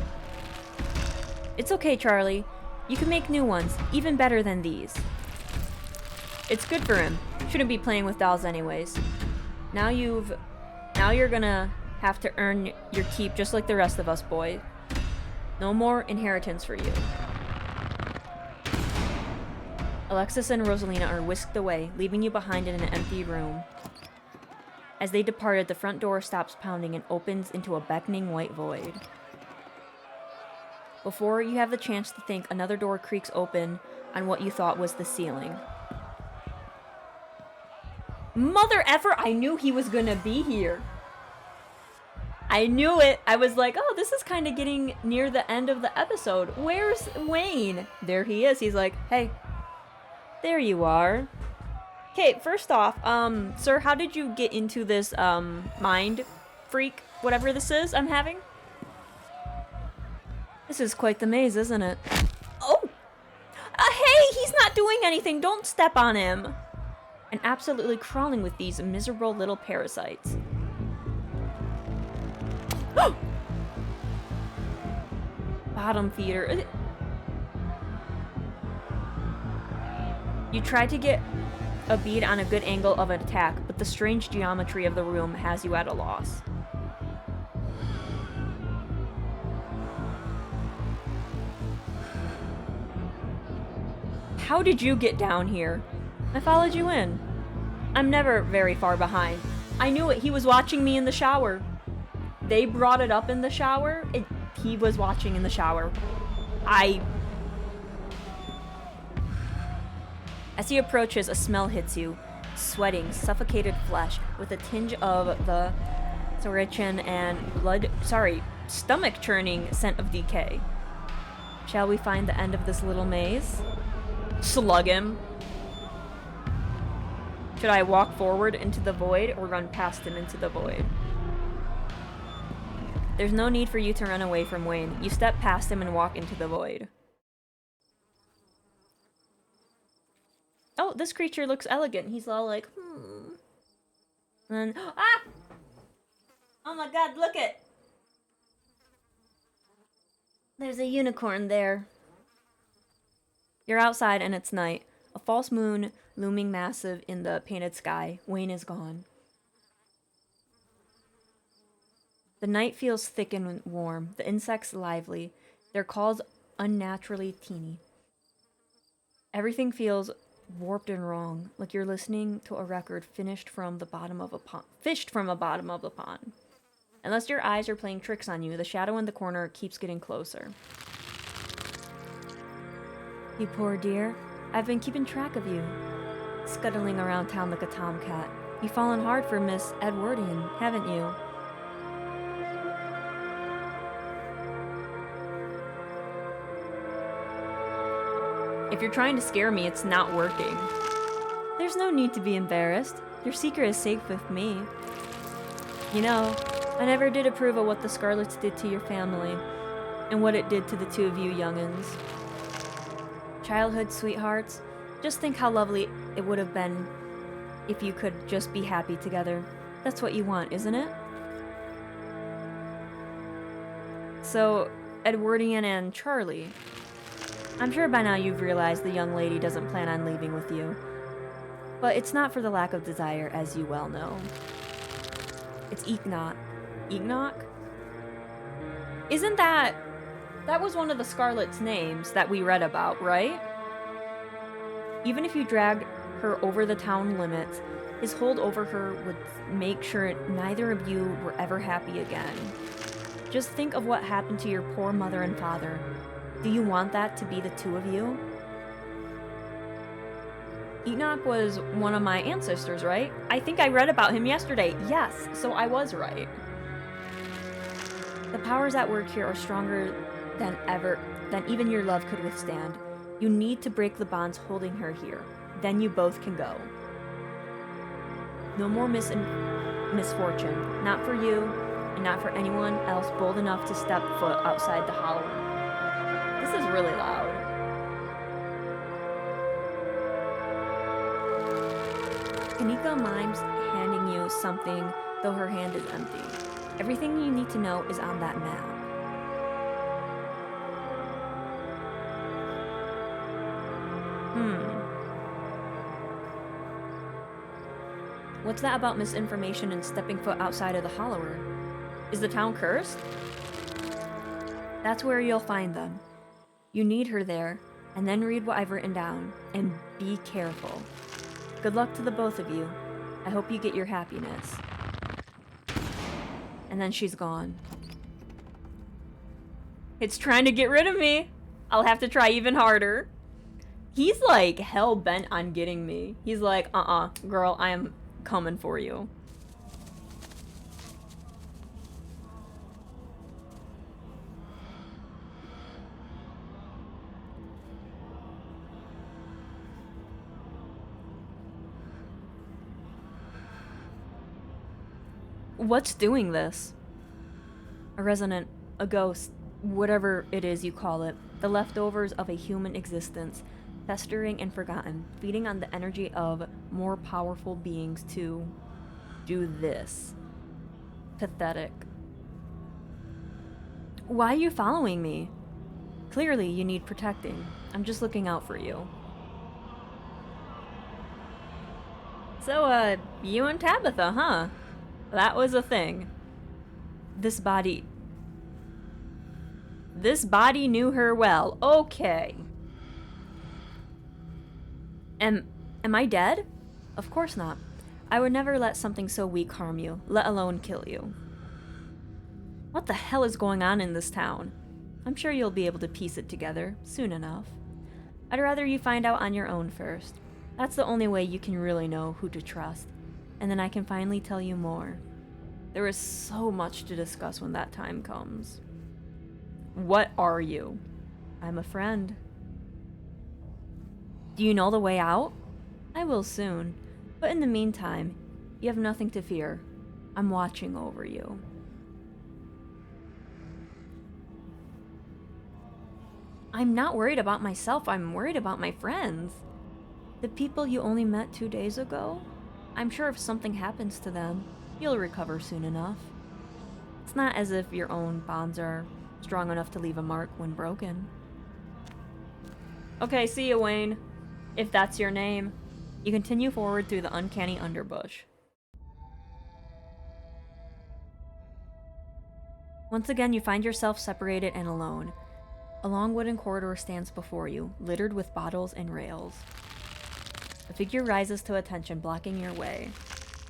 It's okay, Charlie. You can make new ones, even better than these. It's good for him. Shouldn't be playing with dolls anyways. Now you're gonna have to earn your keep just like the rest of us, boy. No more inheritance for you. Alexis and Rosalina are whisked away, leaving you behind in an empty room. As they departed, the front door stops pounding and opens into a beckoning white void. Before you have the chance to think, another door creaks open on what you thought was the ceiling. Mother effer, I knew he was gonna be here. I knew it. I was like, oh, this is kind of getting near the end of the episode. Where's Wayne? There he is. He's like, hey, there you are. Okay, first off, sir, how did you get into this, mind freak, whatever this is I'm having? This is quite the maze, isn't it? Oh! Hey, he's not doing anything! Don't step on him! And absolutely crawling with these miserable little parasites. Bottom feeder. You tried to get a bead on a good angle of an attack, but the strange geometry of the room has you at a loss. How did you get down here? I followed you in. I'm never very far behind. I knew it. He was watching me in the shower. They brought it up in the shower. He was watching in the shower. As he approaches, a smell hits you. Sweating, suffocated flesh with a tinge of the sarichin and stomach churning scent of decay. Shall we find the end of this little maze? Slug him. Should I walk forward into the void or run past him into the void? There's no need for you to run away from Wayne. You step past him and walk into the void. Oh, this creature looks elegant. He's all like, And then, ah! Oh my god, look it! There's a unicorn there. You're outside and it's night. A false moon looming massive in the painted sky. Wayne is gone. The night feels thick and warm. The insects lively. Their calls unnaturally teeny. Everything feels warped and wrong, like you're listening to a record fished from a bottom of the pond. Unless your eyes are playing tricks on you, the shadow in the corner keeps getting closer. You poor dear. I've been keeping track of you. Scuttling around town like a tomcat. You've fallen hard for Miss Edwardian, haven't you? If you're trying to scare me, it's not working. There's no need to be embarrassed. Your secret is safe with me. You know, I never did approve of what the Scarlets did to your family, and what it did to the two of you young'uns. Childhood sweethearts, just think how lovely it would have been if you could just be happy together. That's what you want, isn't it? So, Edwardian and Charlie. I'm sure by now you've realized the young lady doesn't plan on leaving with you. But it's not for the lack of desire, as you well know. It's Enoch. Enoch? Isn't that... That was one of the Scarlet's names that we read about, right? Even if you dragged her over the town limits, His hold over her would make sure neither of you were ever happy again. Just think of what happened to your poor mother and father. Do you want that to be the two of you? Enoch was one of my ancestors, right? I think I read about him yesterday. Yes, so I was right. The powers at work here are stronger than even your love could withstand. You need to break the bonds holding her here. Then you both can go. No more misfortune. Not for you, and not for anyone else bold enough to step foot outside the hollow. This is really loud. Kanika mimes handing you something, though her hand is empty. Everything you need to know is on that map. What's that about misinformation and stepping foot outside of the Hollower? Is the town cursed? That's where you'll find them. You need her there, and then read what I've written down, and be careful. Good luck to the both of you. I hope you get your happiness. And then she's gone. It's trying to get rid of me. I'll have to try even harder. He's like hell-bent on getting me. He's like, girl, I am coming for you. What's doing this? A resonant, a ghost, whatever it is you call it, the leftovers of a human existence, festering and forgotten, feeding on the energy of more powerful beings to do this. Pathetic. Why are you following me? Clearly you need protecting. I'm just looking out for you. So, you and Tabitha, huh? That was a thing. This body knew her well. Okay. Am I dead? Of course not. I would never let something so weak harm you, let alone kill you. What the hell is going on in this town? I'm sure you'll be able to piece it together soon enough. I'd rather you find out on your own first. That's the only way you can really know who to trust. And then I can finally tell you more. There is so much to discuss when that time comes. What are you? I'm a friend. Do you know the way out? I will soon. But in the meantime, you have nothing to fear. I'm watching over you. I'm not worried about myself. I'm worried about my friends. The people you only met 2 days ago? I'm sure if something happens to them, you'll recover soon enough. It's not as if your own bonds are strong enough to leave a mark when broken. Okay, see you, Wayne. If that's your name. You continue forward through the uncanny underbush. Once again, you find yourself separated and alone. A long wooden corridor stands before you, littered with bottles and rails. A figure rises to attention, blocking your way.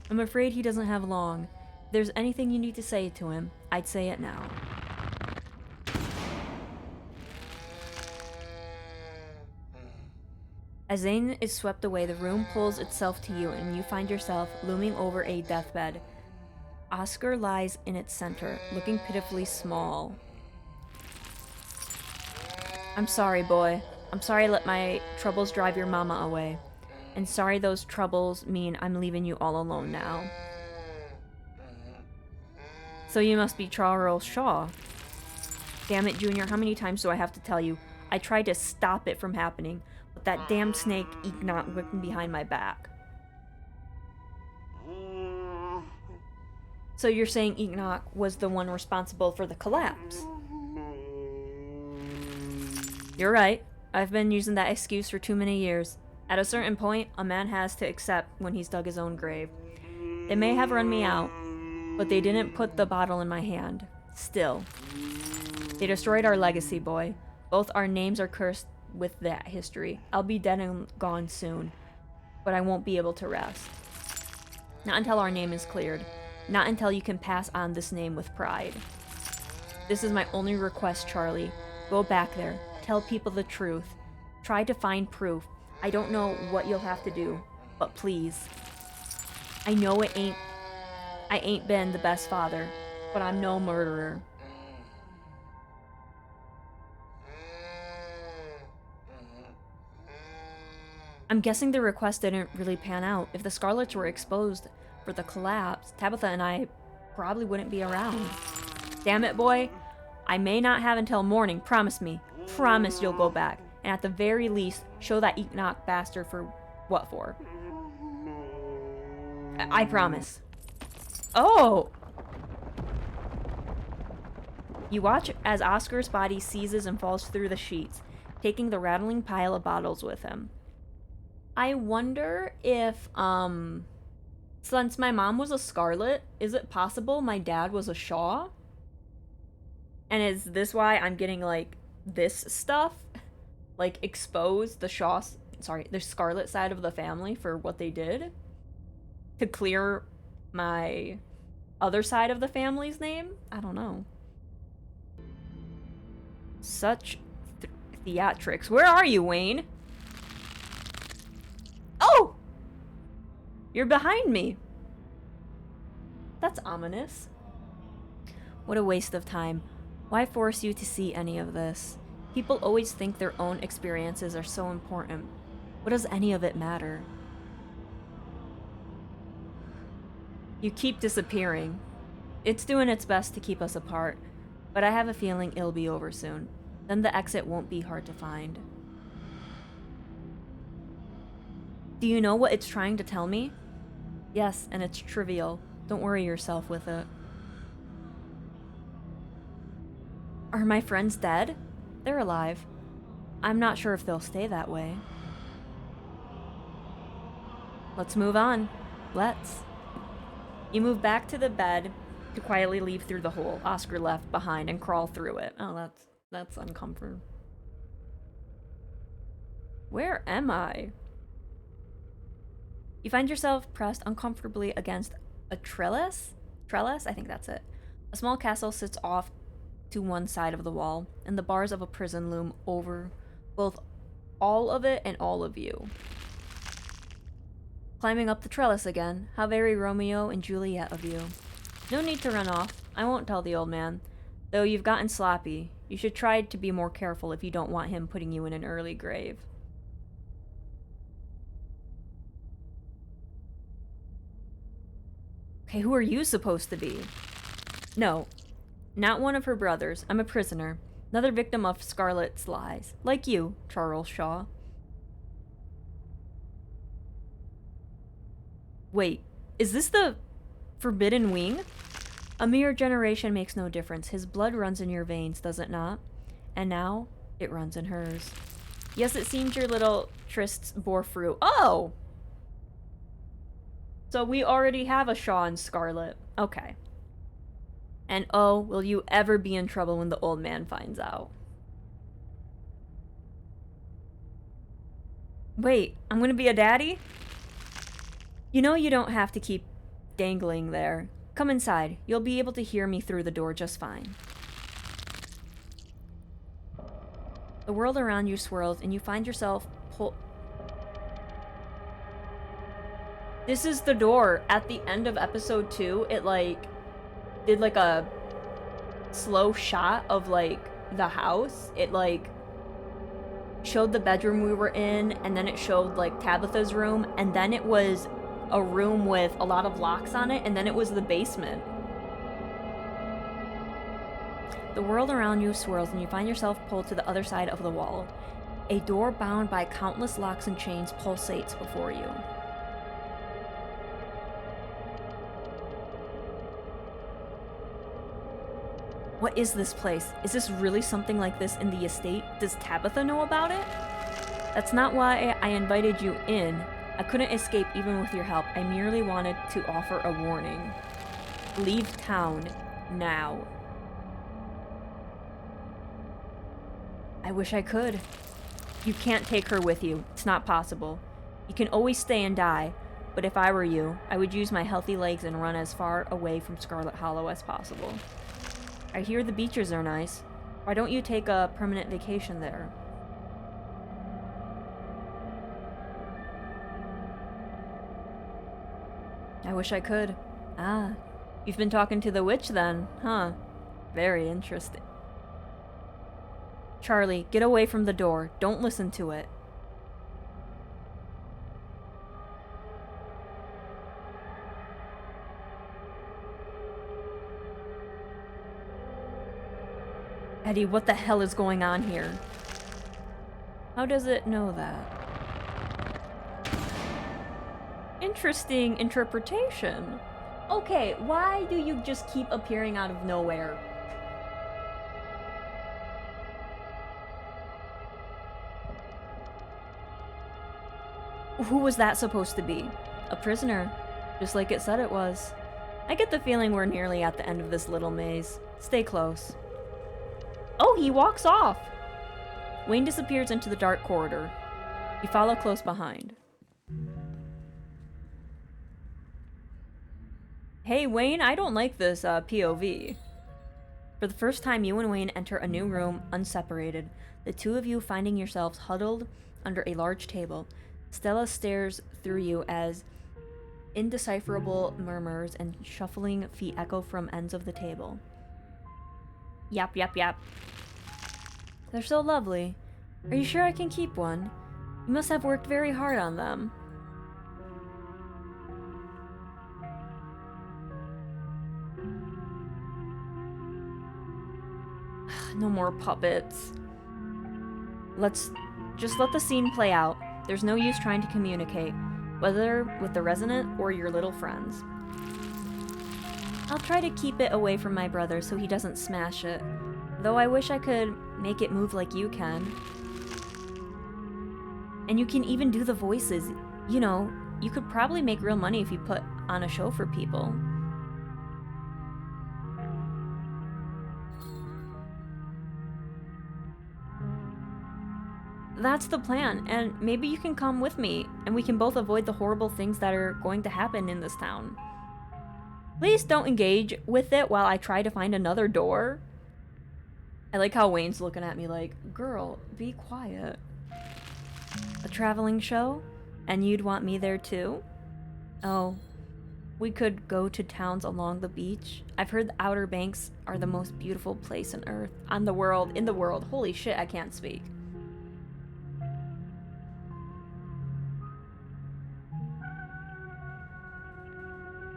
I'm afraid he doesn't have long. If there's anything you need to say to him, I'd say it now. As Zane is swept away, the room pulls itself to you and you find yourself looming over a deathbed. Oscar lies in its center, looking pitifully small. I'm sorry, boy. I'm sorry I let my troubles drive your mama away. And sorry those troubles mean I'm leaving you all alone now. So you must be Charles Shaw. Damn it, Junior, how many times do I have to tell you? I tried to stop it from happening, but that damn snake Enoch whipped me behind my back. So you're saying Enoch was the one responsible for the collapse? You're right. I've been using that excuse for too many years. At a certain point, a man has to accept when he's dug his own grave. They may have run me out, but they didn't put the bottle in my hand. Still. They destroyed our legacy, boy. Both our names are cursed with that history. I'll be dead and gone soon, but I won't be able to rest. Not until our name is cleared. Not until you can pass on this name with pride. This is my only request, Charlie. Go back there. Tell people the truth. Try to find proof. I don't know what you'll have to do, but please. I know I ain't been the best father, but I'm no murderer. I'm guessing the request didn't really pan out. If the Scarlets were exposed for the collapse, Tabitha and I probably wouldn't be around. Damn it, boy. I may not have until morning. Promise me. Promise you'll go back. And at the very least, show that Enoch bastard for what for. I promise. Oh! You watch as Oscar's body seizes and falls through the sheets, taking the rattling pile of bottles with him. I wonder if, since my mom was a Scarlet, is it possible my dad was a Shaw? And is this why I'm getting, like, this stuff? Like, exposed the the Scarlet side of the family for what they did? To clear my other side of the family's name? I don't know. Such theatrics. Where are you, Wayne? Oh! You're behind me. That's ominous. What a waste of time. Why force you to see any of this? People always think their own experiences are so important. What does any of it matter? You keep disappearing. It's doing its best to keep us apart, but I have a feeling it'll be over soon. Then the exit won't be hard to find. Do you know what it's trying to tell me? Yes, and it's trivial. Don't worry yourself with it. Are my friends dead? They're alive. I'm not sure if they'll stay that way. Let's move on. Let's. You move back to the bed to quietly leave through the hole Oscar left behind and crawl through it. Oh, that's uncomfortable. Where am I? You find yourself pressed uncomfortably against a trellis? Trellis? I think that's it. A small castle sits off to one side of the wall, and the bars of a prison loom over both all of it and all of you. Climbing up the trellis again. How very Romeo and Juliet of you. No need to run off. I won't tell the old man. Though you've gotten sloppy. You should try to be more careful if you don't want him putting you in an early grave. Okay, who are you supposed to be? No, not one of her brothers. I'm a prisoner. Another victim of Scarlet's lies. Like you, Charles Shaw. Wait, is this the Forbidden Wing? A mere generation makes no difference. His blood runs in your veins, does it not? And now, it runs in hers. Yes, it seems your little trysts bore fruit. Oh! So we already have a Shaw and Scarlet. Okay. And oh, will you ever be in trouble when the old man finds out? Wait, I'm gonna be a daddy? You know you don't have to keep dangling there. Come inside. You'll be able to hear me through the door just fine. The world around you swirls and you find yourself This is the door. At the end of episode 2, it like did like a slow shot of like the house. It like showed the bedroom we were in, and then it showed like Tabitha's room, and then it was a room with a lot of locks on it, and then it was the basement. The world around you swirls and you find yourself pulled to the other side of the wall. A door bound by countless locks and chains pulsates before you. What is this place? Is this really something like this in the estate? Does Tabitha know about it? That's not why I invited you in. I couldn't escape even with your help. I merely wanted to offer a warning. Leave town now. I wish I could. You can't take her with you. It's not possible. You can always stay and die, but if I were you, I would use my healthy legs and run as far away from Scarlet Hollow as possible. I hear the beaches are nice. Why don't you take a permanent vacation there? I wish I could. Ah, you've been talking to the witch then, huh? Very interesting. Charlie, get away from the door. Don't listen to it. Eddie, what the hell is going on here? How does it know that? Interesting interpretation. Okay, why do you just keep appearing out of nowhere? Who was that supposed to be? A prisoner, just like it said it was. I get the feeling we're nearly at the end of this little maze. Stay close. Oh, he walks off! Wayne disappears into the dark corridor. You follow close behind. Hey, Wayne, I don't like this POV. For the first time, you and Wayne enter a new room, unseparated. The two of you finding yourselves huddled under a large table. Stella stares through you as indecipherable murmurs and shuffling feet echo from ends of the table. Yap, yap, yap. They're so lovely. Are you sure I can keep one? You must have worked very hard on them. No more puppets. Let's just let the scene play out. There's no use trying to communicate, whether with the resident or your little friends. I'll try to keep it away from my brother so he doesn't smash it, though I wish I could make it move like you can. And you can even do the voices. You know, you could probably make real money if you put on a show for people. That's the plan, and maybe you can come with me, and we can both avoid the horrible things that are going to happen in this town. Please don't engage with it while I try to find another door. I like how Wayne's looking at me like, girl, be quiet. A traveling show? And you'd want me there too? Oh, we could go to towns along the beach. I've heard the Outer Banks are the most beautiful place on Earth. In the world. Holy shit, I can't speak.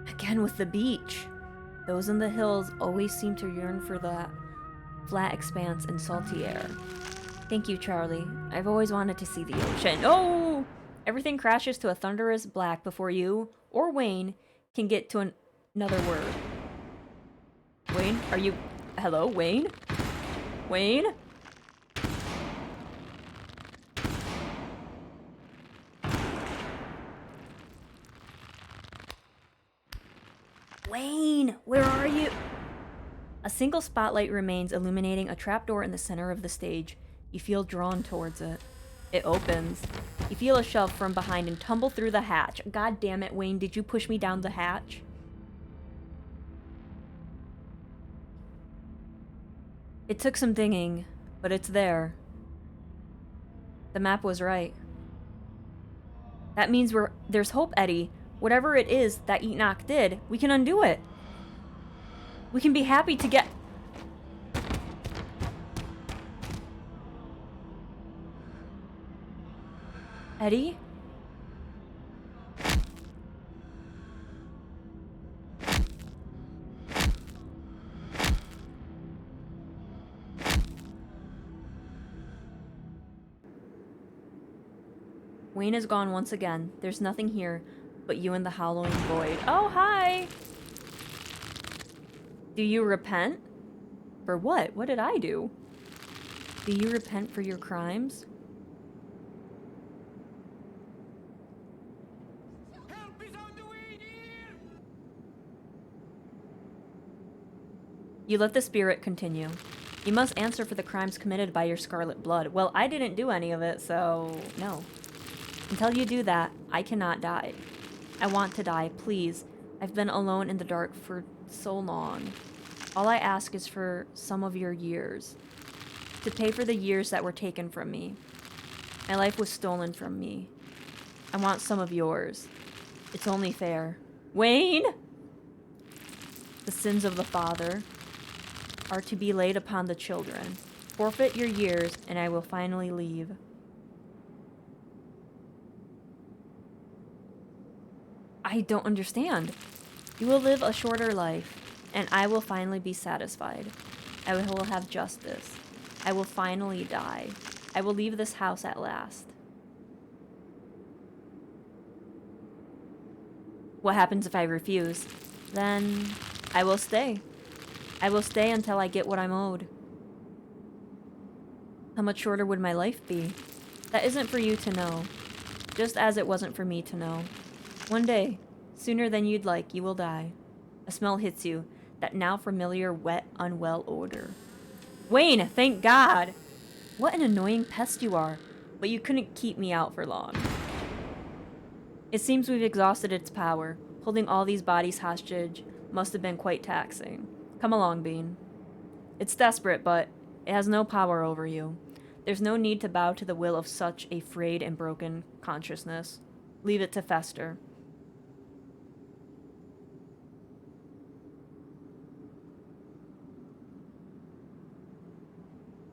Again with the beach. Those in the hills always seem to yearn for that flat expanse and salty air. Thank you, Charlie. I've always wanted to see the ocean. Oh! Everything crashes to a thunderous black before you, or Wayne, can get to another word. Wayne, are you... Hello, Wayne? Wayne? Wayne, where are you? A single spotlight remains illuminating a trapdoor in the center of the stage. You feel drawn towards it. It opens. You feel a shove from behind and tumble through the hatch. God damn it, Wayne, did you push me down the hatch? It took some dinging, but it's there. The map was right. That means there's hope, Eddie. Whatever it is that Enoch did, we can undo it. We can be happy to get... Eddie? Wayne is gone once again. There's nothing here but you and the howling void. Oh, hi! Do you repent? For what? What did I do? Do you repent for your crimes? Help is on the way, dear! You let the spirit continue. You must answer for the crimes committed by your scarlet blood. Well, I didn't do any of it, so no. Until you do that, I cannot die. I want to die, please. I've been alone in the dark for so long. All I ask is for some of your years. To pay for the years that were taken from me. My life was stolen from me. I want some of yours. It's only fair. Wayne! The sins of the father are to be laid upon the children. Forfeit your years, and I will finally leave. I don't understand. You will live a shorter life, and I will finally be satisfied. I will have justice. I will finally die. I will leave this house at last. What happens if I refuse? Then I will stay. I will stay until I get what I'm owed. How much shorter would my life be? That isn't for you to know, just as it wasn't for me to know. One day, sooner than you'd like, you will die. A smell hits you, that now familiar, wet, unwell odor. Wayne, thank God! What an annoying pest you are, but you couldn't keep me out for long. It seems we've exhausted its power. Holding all these bodies hostage must have been quite taxing. Come along, Bean. It's desperate, but it has no power over you. There's no need to bow to the will of such a frayed and broken consciousness. Leave it to fester.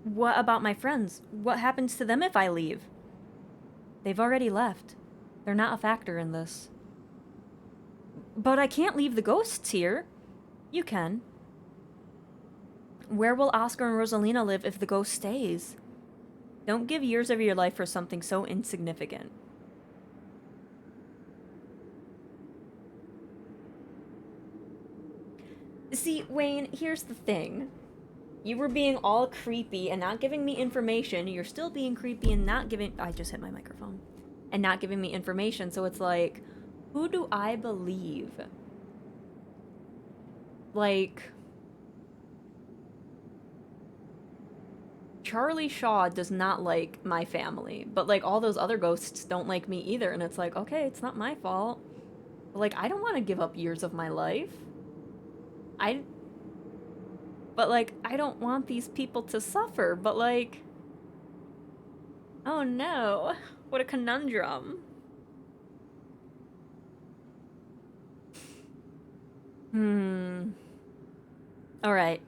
What about my friends? What happens to them if I leave? They've already left. They're not a factor in this. But I can't leave the ghosts here. You can. Where will Oscar and Rosalina live if the ghost stays? Don't give years of your life for something so insignificant. See, Wayne, here's the thing. You were being all creepy and not giving me information. You're still being creepy and not giving... I just hit my microphone. And not giving me information. So it's like, who do I believe? Like... Charlie Shaw does not like my family. But, like, all those other ghosts don't like me either. And it's like, okay, it's not my fault. But, like, I don't want to give up years of my life. But, like, I don't want these people to suffer, but, like... Oh, no. What a conundrum. Alright.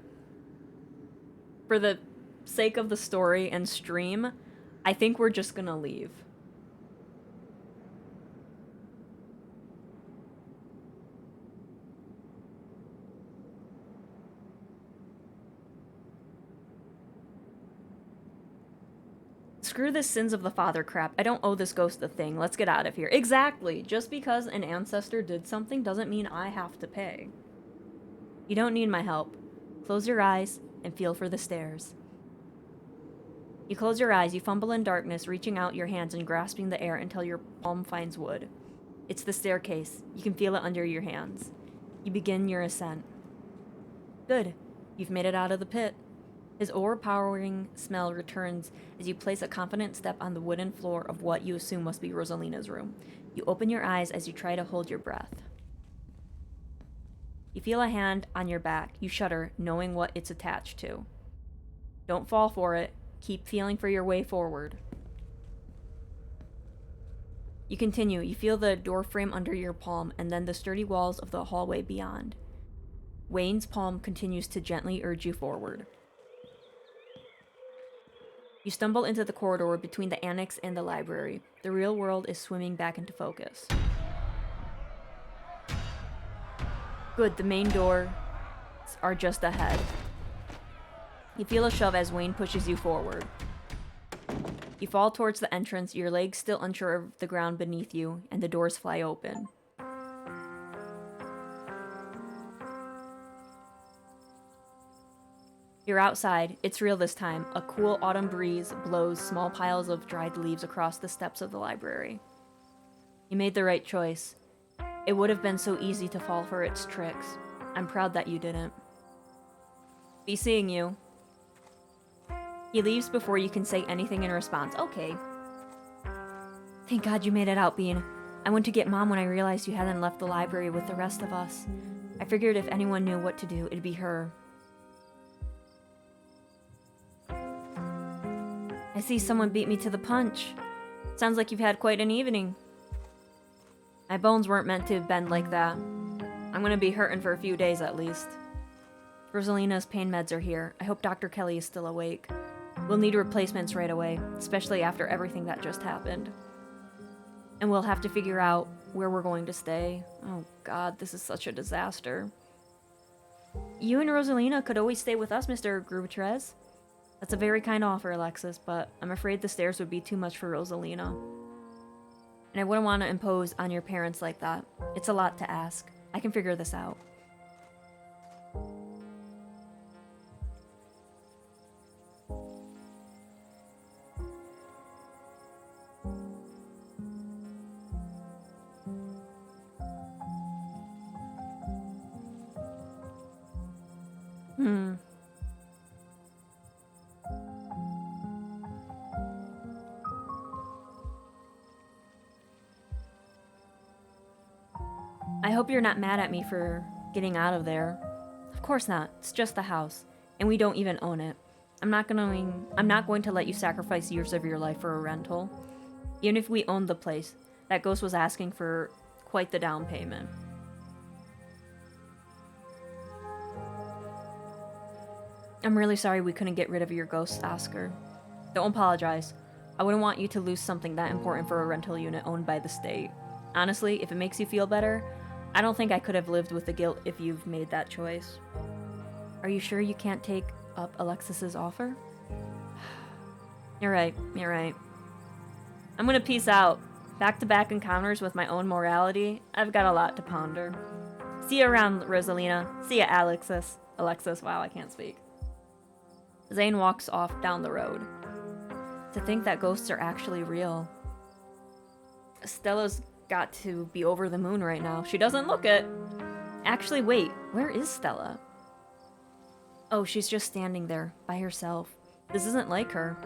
For the sake of the story and stream, I think we're just gonna leave. Screw this sins of the father crap. I don't owe this ghost a thing. Let's get out of here. Exactly. Just because an ancestor did something doesn't mean I have to pay. You don't need my help. Close your eyes and feel for the stairs. You close your eyes, you fumble in darkness, reaching out your hands and grasping the air until your palm finds wood. It's the staircase. You can feel it under your hands. You begin your ascent. Good. You've made it out of the pit. His overpowering smell returns as you place a confident step on the wooden floor of what you assume must be Rosalina's room. You open your eyes as you try to hold your breath. You feel a hand on your back. You shudder, knowing what it's attached to. Don't fall for it. Keep feeling for your way forward. You continue. You feel the doorframe under your palm and then the sturdy walls of the hallway beyond. Wayne's palm continues to gently urge you forward. You stumble into the corridor between the annex and the library. The real world is swimming back into focus. Good, the main doors are just ahead. You feel a shove as Wayne pushes you forward. You fall towards the entrance, your legs still unsure of the ground beneath you, and the doors fly open. You're outside. It's real this time. A cool autumn breeze blows small piles of dried leaves across the steps of the library. You made the right choice. It would have been so easy to fall for its tricks. I'm proud that you didn't. Be seeing you. He leaves before you can say anything in response. Okay. Thank God you made it out, Bean. I went to get Mom when I realized you hadn't left the library with the rest of us. I figured if anyone knew what to do, it'd be her. I see someone beat me to the punch. Sounds like you've had quite an evening. My bones weren't meant to bend like that. I'm gonna be hurting for a few days at least. Rosalina's pain meds are here. I hope Dr. Kelly is still awake. We'll need replacements right away, especially after everything that just happened. And we'll have to figure out where we're going to stay. Oh god, this is such a disaster. You and Rosalina could always stay with us, Mr. Grubetrez. That's a very kind offer, Alexis, but I'm afraid the stairs would be too much for Rosalina. And I wouldn't want to impose on your parents like that. It's a lot to ask. I can figure this out. I hope you're not mad at me for getting out of there. Of course not. It's just the house, and we don't even own it. I'm not going to let you sacrifice years of your life for a rental. Even if we owned the place, that ghost was asking for quite the down payment. I'm really sorry we couldn't get rid of your ghost, Oscar. Don't apologize. I wouldn't want you to lose something that important for a rental unit owned by the state. Honestly, if it makes you feel better, I don't think I could have lived with the guilt if you've made that choice. Are you sure you can't take up Alexis's offer? You're right. I'm gonna peace out. Back-to-back encounters with my own morality. I've got a lot to ponder. See you around, Rosalina. See ya, Alexis. Wow, I can't speak. Zane walks off down the road. To think that ghosts are actually real. Stella's got to be over the moon right now. She doesn't look it. Actually, wait. Where is Stella? Oh, she's just standing there by herself. This isn't like her.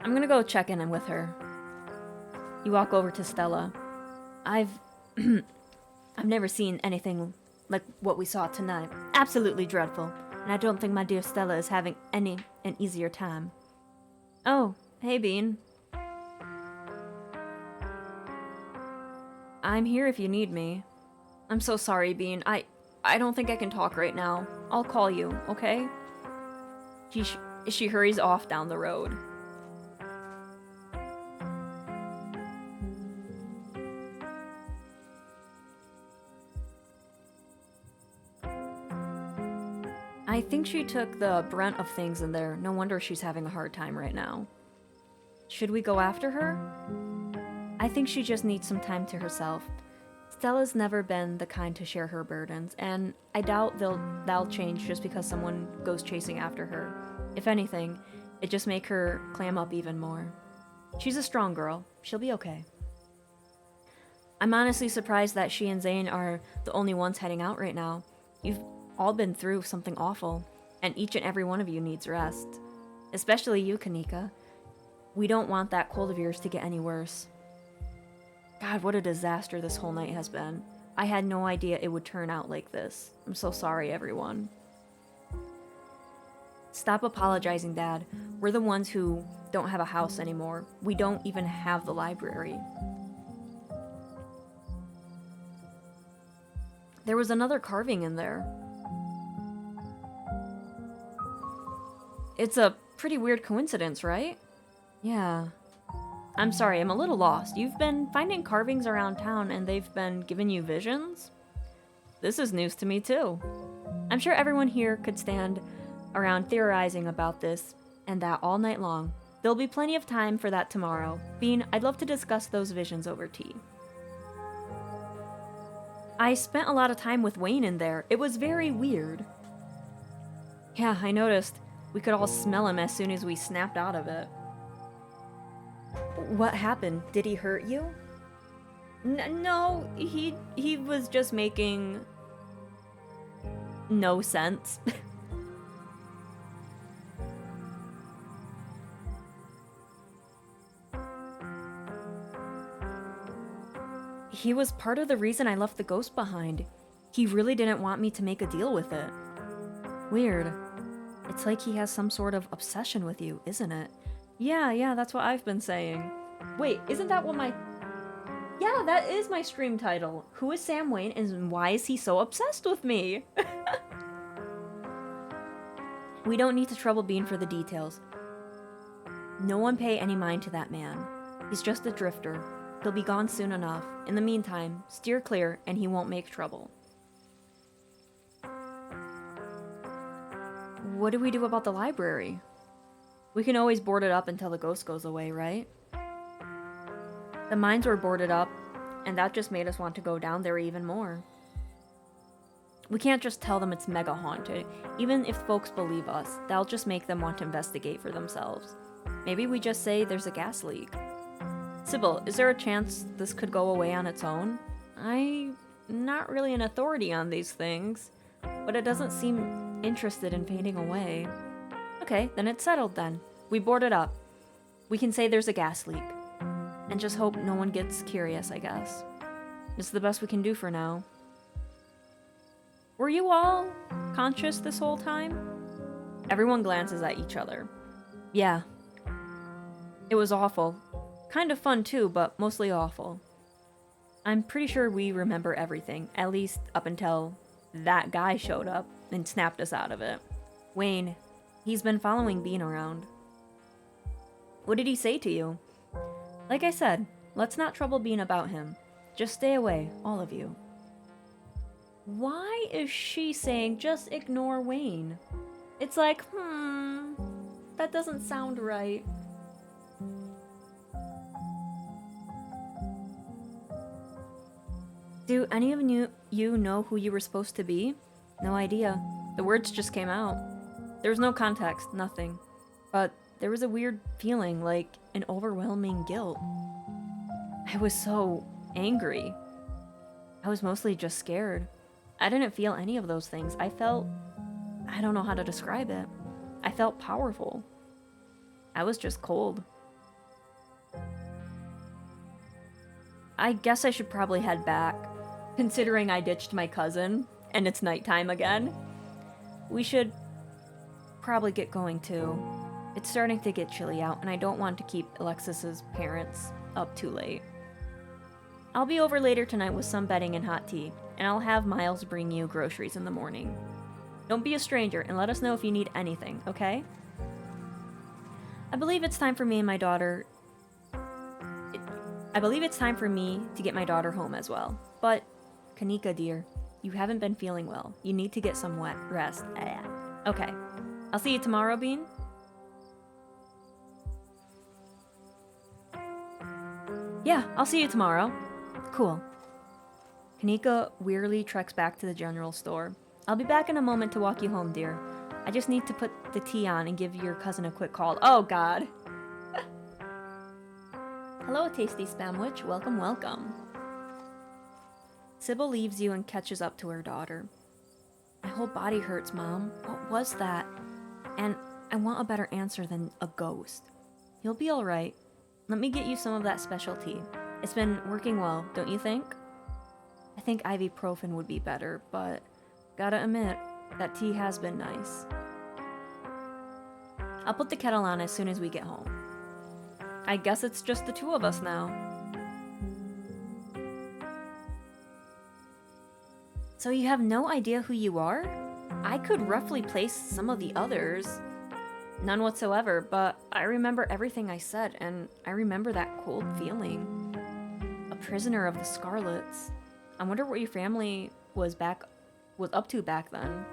I'm gonna go check in with her. You walk over to Stella. I've never seen anything like what we saw tonight. Absolutely dreadful. And I don't think my dear Stella is having an easier time. Oh, hey, Bean. I'm here if you need me. I'm so sorry, Bean. I don't think I can talk right now. I'll call you, okay? She hurries off down the road. I think she took the brunt of things in there. No wonder she's having a hard time right now. Should we go after her? I think she just needs some time to herself. Stella's never been the kind to share her burdens, and I doubt that'll change just because someone goes chasing after her. If anything, it just make her clam up even more. She's a strong girl. She'll be okay. I'm honestly surprised that she and Zane are the only ones heading out right now. You've all been through something awful, and each and every one of you needs rest. Especially you, Kanika. We don't want that cold of yours to get any worse. God, what a disaster this whole night has been. I had no idea it would turn out like this. I'm so sorry, everyone. Stop apologizing, Dad. We're the ones who don't have a house anymore. We don't even have the library. There was another carving in there. It's a pretty weird coincidence, right? Yeah. I'm sorry, I'm a little lost. You've been finding carvings around town and they've been giving you visions? This is news to me too. I'm sure everyone here could stand around theorizing about this and that all night long. There'll be plenty of time for that tomorrow. Bean, I'd love to discuss those visions over tea. I spent a lot of time with Wayne in there. It was very weird. Yeah, I noticed. We could all smell him as soon as we snapped out of it. What happened? Did he hurt you? No, he was just making no sense. He was part of the reason I left the ghost behind. He really didn't want me to make a deal with it. Weird. It's like he has some sort of obsession with you, isn't it? Yeah, that's what I've been saying. Wait, isn't that what my... Yeah, that is my stream title. Who is Sam Wayne and why is he so obsessed with me? We don't need to trouble Bean for the details. No one pay any mind to that man. He's just a drifter. He'll be gone soon enough. In the meantime, steer clear and he won't make trouble. What do we do about the library? We can always board it up until the ghost goes away, right? The mines were boarded up, and that just made us want to go down there even more. We can't just tell them it's mega haunted. Even if folks believe us, that'll just make them want to investigate for themselves. Maybe we just say there's a gas leak. Sybil, is there a chance this could go away on its own? I'm not really an authority on these things, but it doesn't seem interested in fading away. Okay, then it's settled then. We board it up. We can say there's a gas leak. And just hope no one gets curious, I guess. It's the best we can do for now. Were you all conscious this whole time? Everyone glances at each other. Yeah. It was awful. Kind of fun too, but mostly awful. I'm pretty sure we remember everything, at least up until that guy showed up and snapped us out of it. Wayne, he's been following Bean around. What did he say to you? Like I said, let's not trouble Bean about him. Just stay away, all of you. Why is she saying just ignore Wayne? It's like, that doesn't sound right. Do any of you know who you were supposed to be? No idea. The words just came out. There was no context, nothing. But there was a weird feeling, like an overwhelming guilt. I was so angry. I was mostly just scared. I didn't feel any of those things. I don't know how to describe it. I felt powerful. I was just cold. I guess I should probably head back, considering I ditched my cousin, and it's nighttime again. We should probably get going too. It's starting to get chilly out, and I don't want to keep Alexis's parents up too late. I'll be over later tonight with some bedding and hot tea, and I'll have Miles bring you groceries in the morning. Don't be a stranger, and let us know if you need anything, okay? I believe it's time for me to get my daughter home as well. But, Kanika dear, you haven't been feeling well. You need to get some rest. Okay. I'll see you tomorrow, Bean? Yeah, I'll see you tomorrow. Cool. Kanika wearily treks back to the general store. I'll be back in a moment to walk you home, dear. I just need to put the tea on and give your cousin a quick call. Oh, God. Hello, tasty spamwich. Welcome, welcome. Sybil leaves you and catches up to her daughter. My whole body hurts, Mom. What was that? And I want a better answer than a ghost. You'll be alright. Let me get you some of that special tea. It's been working well, don't you think? I think ibuprofen would be better, but gotta admit, that tea has been nice. I'll put the kettle on as soon as we get home. I guess it's just the two of us now. So you have no idea who you are? I could roughly place some of the others. None whatsoever, but I remember everything I said, and I remember that cold feeling. A prisoner of the Scarlets. I wonder what your family was up to back then.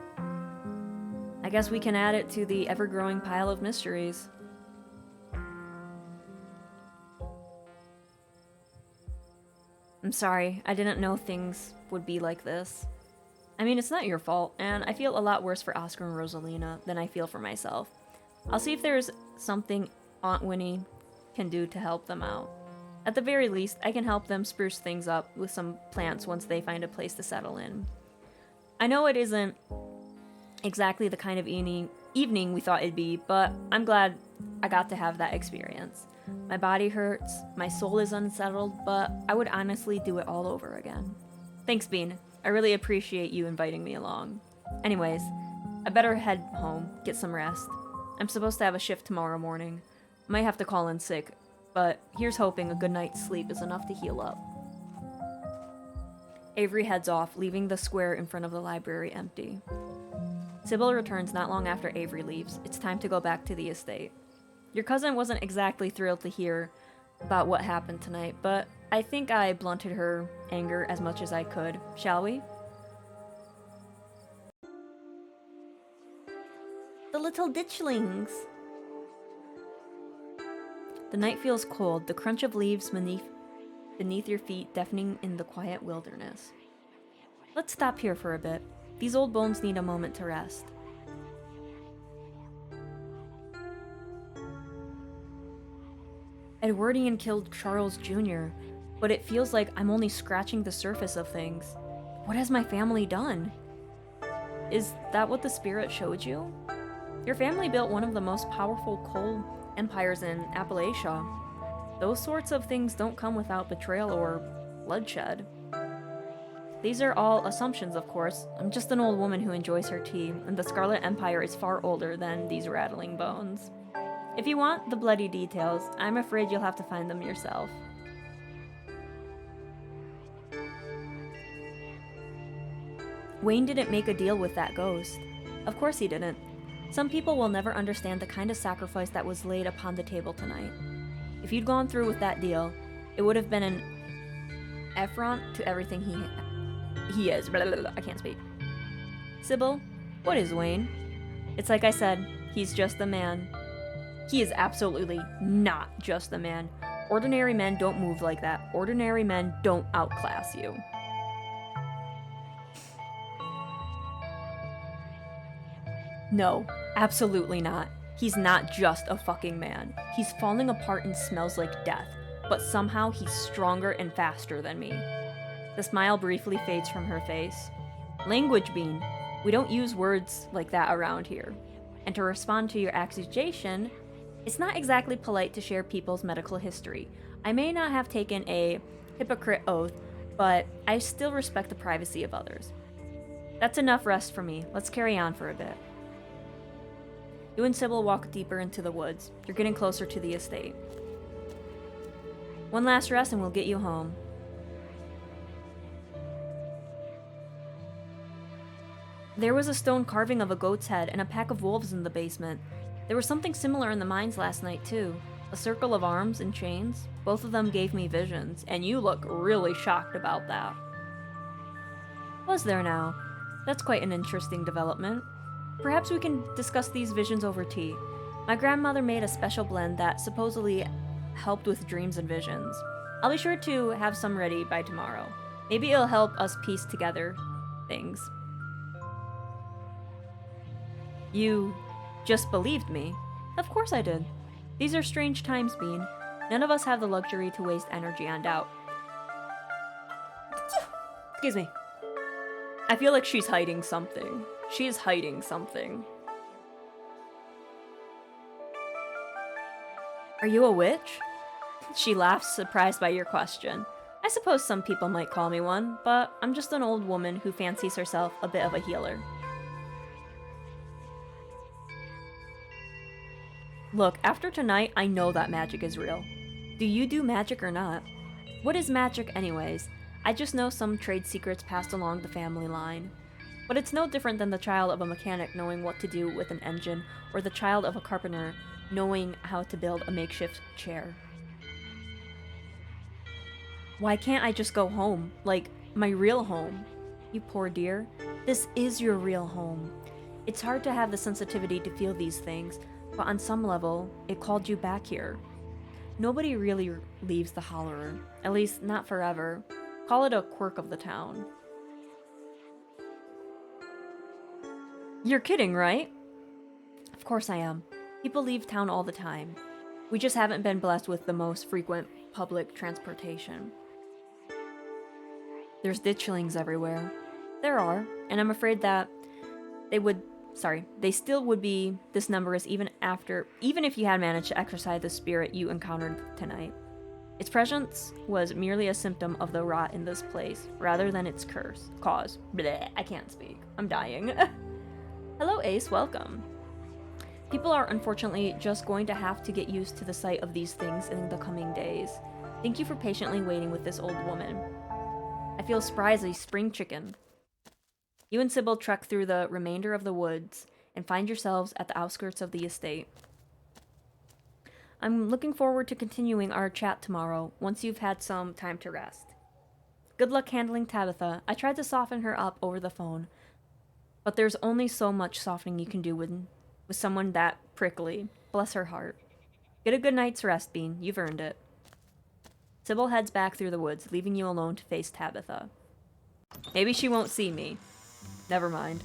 I guess we can add it to the ever-growing pile of mysteries. I'm sorry, I didn't know things would be like this. I mean, it's not your fault, and I feel a lot worse for Oscar and Rosalina than I feel for myself. I'll see if there's something Aunt Winnie can do to help them out. At the very least, I can help them spruce things up with some plants once they find a place to settle in. I know it isn't exactly the kind of evening we thought it'd be, but I'm glad I got to have that experience. My body hurts, my soul is unsettled, but I would honestly do it all over again. Thanks, Bean. I really appreciate you inviting me along. Anyways, I better head home, get some rest. I'm supposed to have a shift tomorrow morning. Might have to call in sick, but here's hoping a good night's sleep is enough to heal up. Avery heads off, leaving the square in front of the library empty. Sybil returns not long after Avery leaves. It's time to go back to the estate. Your cousin wasn't exactly thrilled to hear about what happened tonight, but I think I blunted her anger as much as I could. Shall we? The little ditchlings. The night feels cold, the crunch of leaves beneath your feet deafening in the quiet wilderness. Let's stop here for a bit. These old bones need a moment to rest. Edwardian killed Charles Jr., but it feels like I'm only scratching the surface of things. What has my family done? Is that what the spirit showed you? Your family built one of the most powerful coal empires in Appalachia. Those sorts of things don't come without betrayal or bloodshed. These are all assumptions, of course. I'm just an old woman who enjoys her tea, and the Scarlet Empire is far older than these rattling bones. If you want the bloody details, I'm afraid you'll have to find them yourself. Wayne didn't make a deal with that ghost. Of course he didn't. Some people will never understand the kind of sacrifice that was laid upon the table tonight. If you'd gone through with that deal, it would have been an affront to everything he is. Blah, blah, blah, I can't speak. Sybil, what is Wayne? It's like I said, he's just a man. He is absolutely not just a man. Ordinary men don't move like that. Ordinary men don't outclass you. No, absolutely not. He's not just a fucking man. He's falling apart and smells like death, but somehow he's stronger and faster than me. The smile briefly fades from her face. Language, Bean. We don't use words like that around here. And to respond to your accusation, it's not exactly polite to share people's medical history. I may not have taken a hypocrite oath, but I still respect the privacy of others. That's enough rest for me. Let's carry on for a bit. You and Sybil walk deeper into the woods. You're getting closer to the estate. One last rest and we'll get you home. There was a stone carving of a goat's head and a pack of wolves in the basement. There was something similar in the mines last night, too. A circle of arms and chains. Both of them gave me visions, and you look really shocked about that. Was there now? That's quite an interesting development. Perhaps we can discuss these visions over tea. My grandmother made a special blend that supposedly helped with dreams and visions. I'll be sure to have some ready by tomorrow. Maybe it'll help us piece together things. You just believed me? Of course I did. These are strange times, Bean. None of us have the luxury to waste energy on doubt. Excuse me. I feel like she's hiding something. She is hiding something. Are you a witch? She laughs, surprised by your question. I suppose some people might call me one, but I'm just an old woman who fancies herself a bit of a healer. Look, after tonight, I know that magic is real. Do you do magic or not? What is magic anyways? I just know some trade secrets passed along the family line. But it's no different than the child of a mechanic knowing what to do with an engine, or the child of a carpenter knowing how to build a makeshift chair. Why can't I just go home? Like, my real home? You poor dear. This is your real home. It's hard to have the sensitivity to feel these things, but on some level, it called you back here. Nobody really leaves the Hollerer. At least, not forever. Call it a quirk of the town. You're kidding, right? Of course I am. People leave town all the time. We just haven't been blessed with the most frequent public transportation. There's ditchlings everywhere. There are, and I'm afraid that they would They still would be this numerous even if you had managed to exorcise the spirit you encountered tonight. Its presence was merely a symptom of the rot in this place, rather than its cause. Bleh, I can't speak. I'm dying. Hello, Ace, welcome. People are unfortunately just going to have to get used to the sight of these things in the coming days. Thank you for patiently waiting with this old woman. I feel spry as a spring chicken. You and Sybil trek through the remainder of the woods and find yourselves at the outskirts of the estate. I'm looking forward to continuing our chat tomorrow, once you've had some time to rest. Good luck handling Tabitha. I tried to soften her up over the phone, but there's only so much softening you can do with someone that prickly. Bless her heart. Get a good night's rest, Bean. You've earned it. Sybil heads back through the woods, leaving you alone to face Tabitha. Maybe she won't see me. Never mind.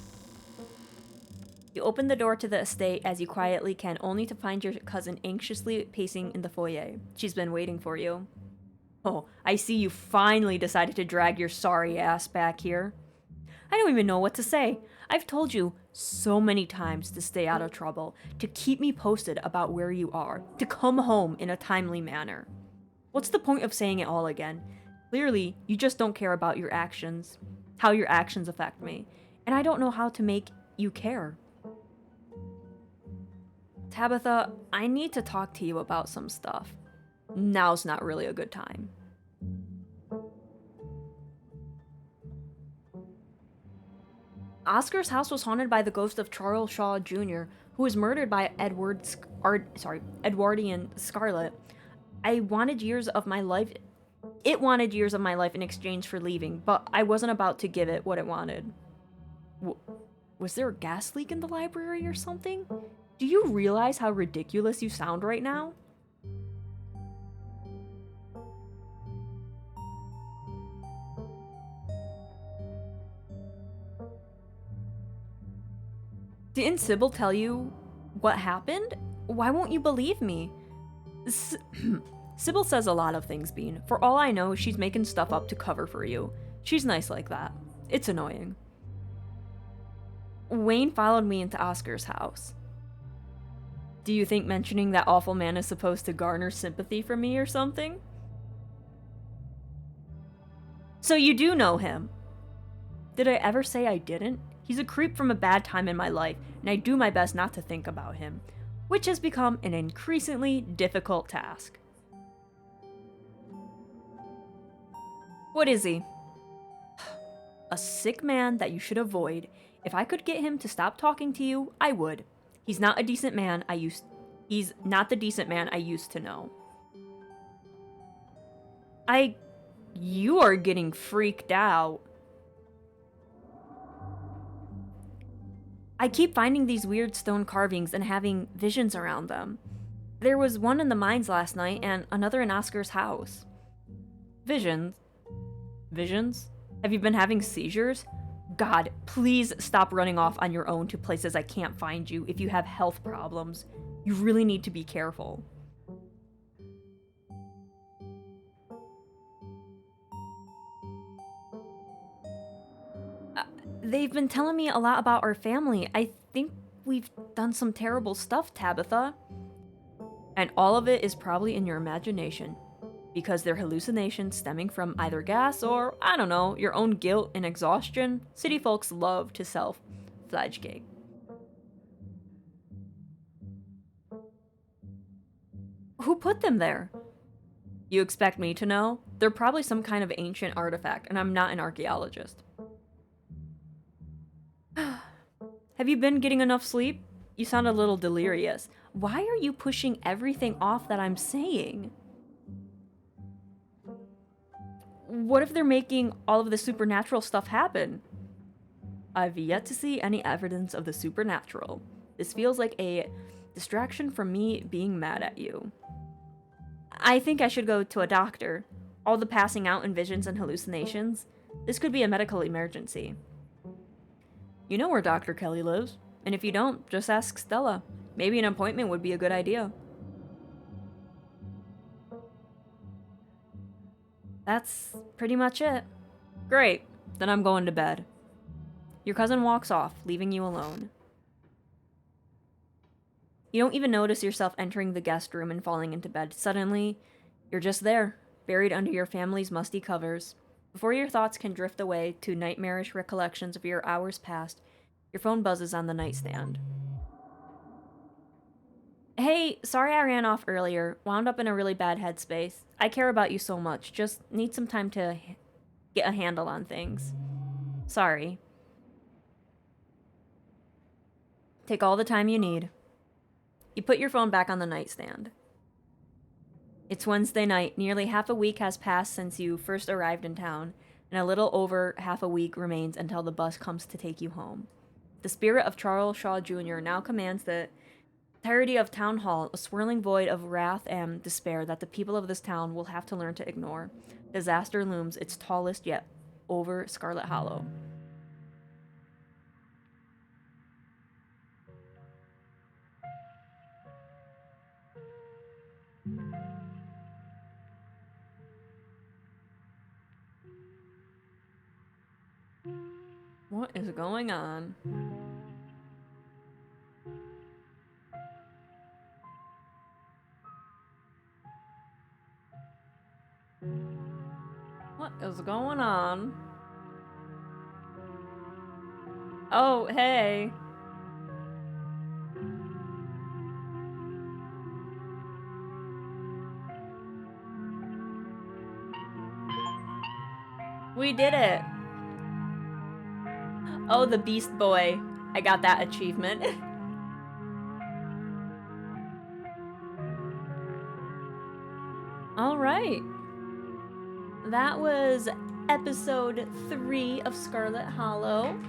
You open the door to the estate as you quietly can, only to find your cousin anxiously pacing in the foyer. She's been waiting for you. Oh, I see you finally decided to drag your sorry ass back here. I don't even know what to say. I've told you so many times to stay out of trouble, to keep me posted about where you are, to come home in a timely manner. What's the point of saying it all again? Clearly, you just don't care about your actions, how your actions affect me, and I don't know how to make you care. Tabitha, I need to talk to you about some stuff. Now's not really a good time. Oscar's house was haunted by the ghost of Charles Shaw Jr., who was murdered by Edwardian Scarlet. It wanted years of my life in exchange for leaving, but I wasn't about to give it what it wanted. Was there a gas leak in the library or something? Do you realize how ridiculous you sound right now? Didn't Sybil tell you what happened? Why won't you believe me? Sybil says a lot of things, Bean. For all I know, she's making stuff up to cover for you. She's nice like that. It's annoying. Wayne followed me into Oscar's house. Do you think mentioning that awful man is supposed to garner sympathy from me or something? So you do know him. Did I ever say I didn't? He's a creep from a bad time in my life, and I do my best not to think about him, which has become an increasingly difficult task. What is he? A sick man that you should avoid. If I could get him to stop talking to you, I would. He's not a decent man He's not the decent man I used to know. You are getting freaked out. I keep finding these weird stone carvings and having visions around them. There was one in the mines last night and another in Oscar's house. Visions? Visions? Have you been having seizures? God, please stop running off on your own to places I can't find you if you have health problems. You really need to be careful. They've been telling me a lot about our family. I think we've done some terrible stuff, Tabitha. And all of it is probably in your imagination. Because they're hallucinations stemming from either gas or, I don't know, your own guilt and exhaustion. City folks love to self-flagellate. Who put them there? You expect me to know? They're probably some kind of ancient artifact, and I'm not an archaeologist. Have you been getting enough sleep? You sound a little delirious. Why are you pushing everything off that I'm saying? What if they're making all of the supernatural stuff happen? I've yet to see any evidence of the supernatural. This feels like a distraction from me being mad at you. I think I should go to a doctor. All the passing out and visions and hallucinations. This could be a medical emergency. You know where Dr. Kelly lives, and if you don't, just ask Stella. Maybe an appointment would be a good idea. That's pretty much it. Great, then I'm going to bed. Your cousin walks off, leaving you alone. You don't even notice yourself entering the guest room and falling into bed. Suddenly, you're just there, buried under your family's musty covers. Before your thoughts can drift away to nightmarish recollections of your hours past, your phone buzzes on the nightstand. Hey, sorry I ran off earlier. Wound up in a really bad headspace. I care about you so much. Just need some time to get a handle on things. Sorry. Take all the time you need. You put your phone back on the nightstand. It's Wednesday night. Nearly half a week has passed since you first arrived in town, and a little over half a week remains until the bus comes to take you home. The spirit of Charles Shaw Jr. now commands the entirety of Town Hall, a swirling void of wrath and despair that the people of this town will have to learn to ignore. Disaster looms its tallest yet over Scarlet Hollow. What is going on? What is going on? Oh, hey. We did it. Oh, the Beast Boy. I got that achievement. All right. That was episode 3 of Scarlet Hollow.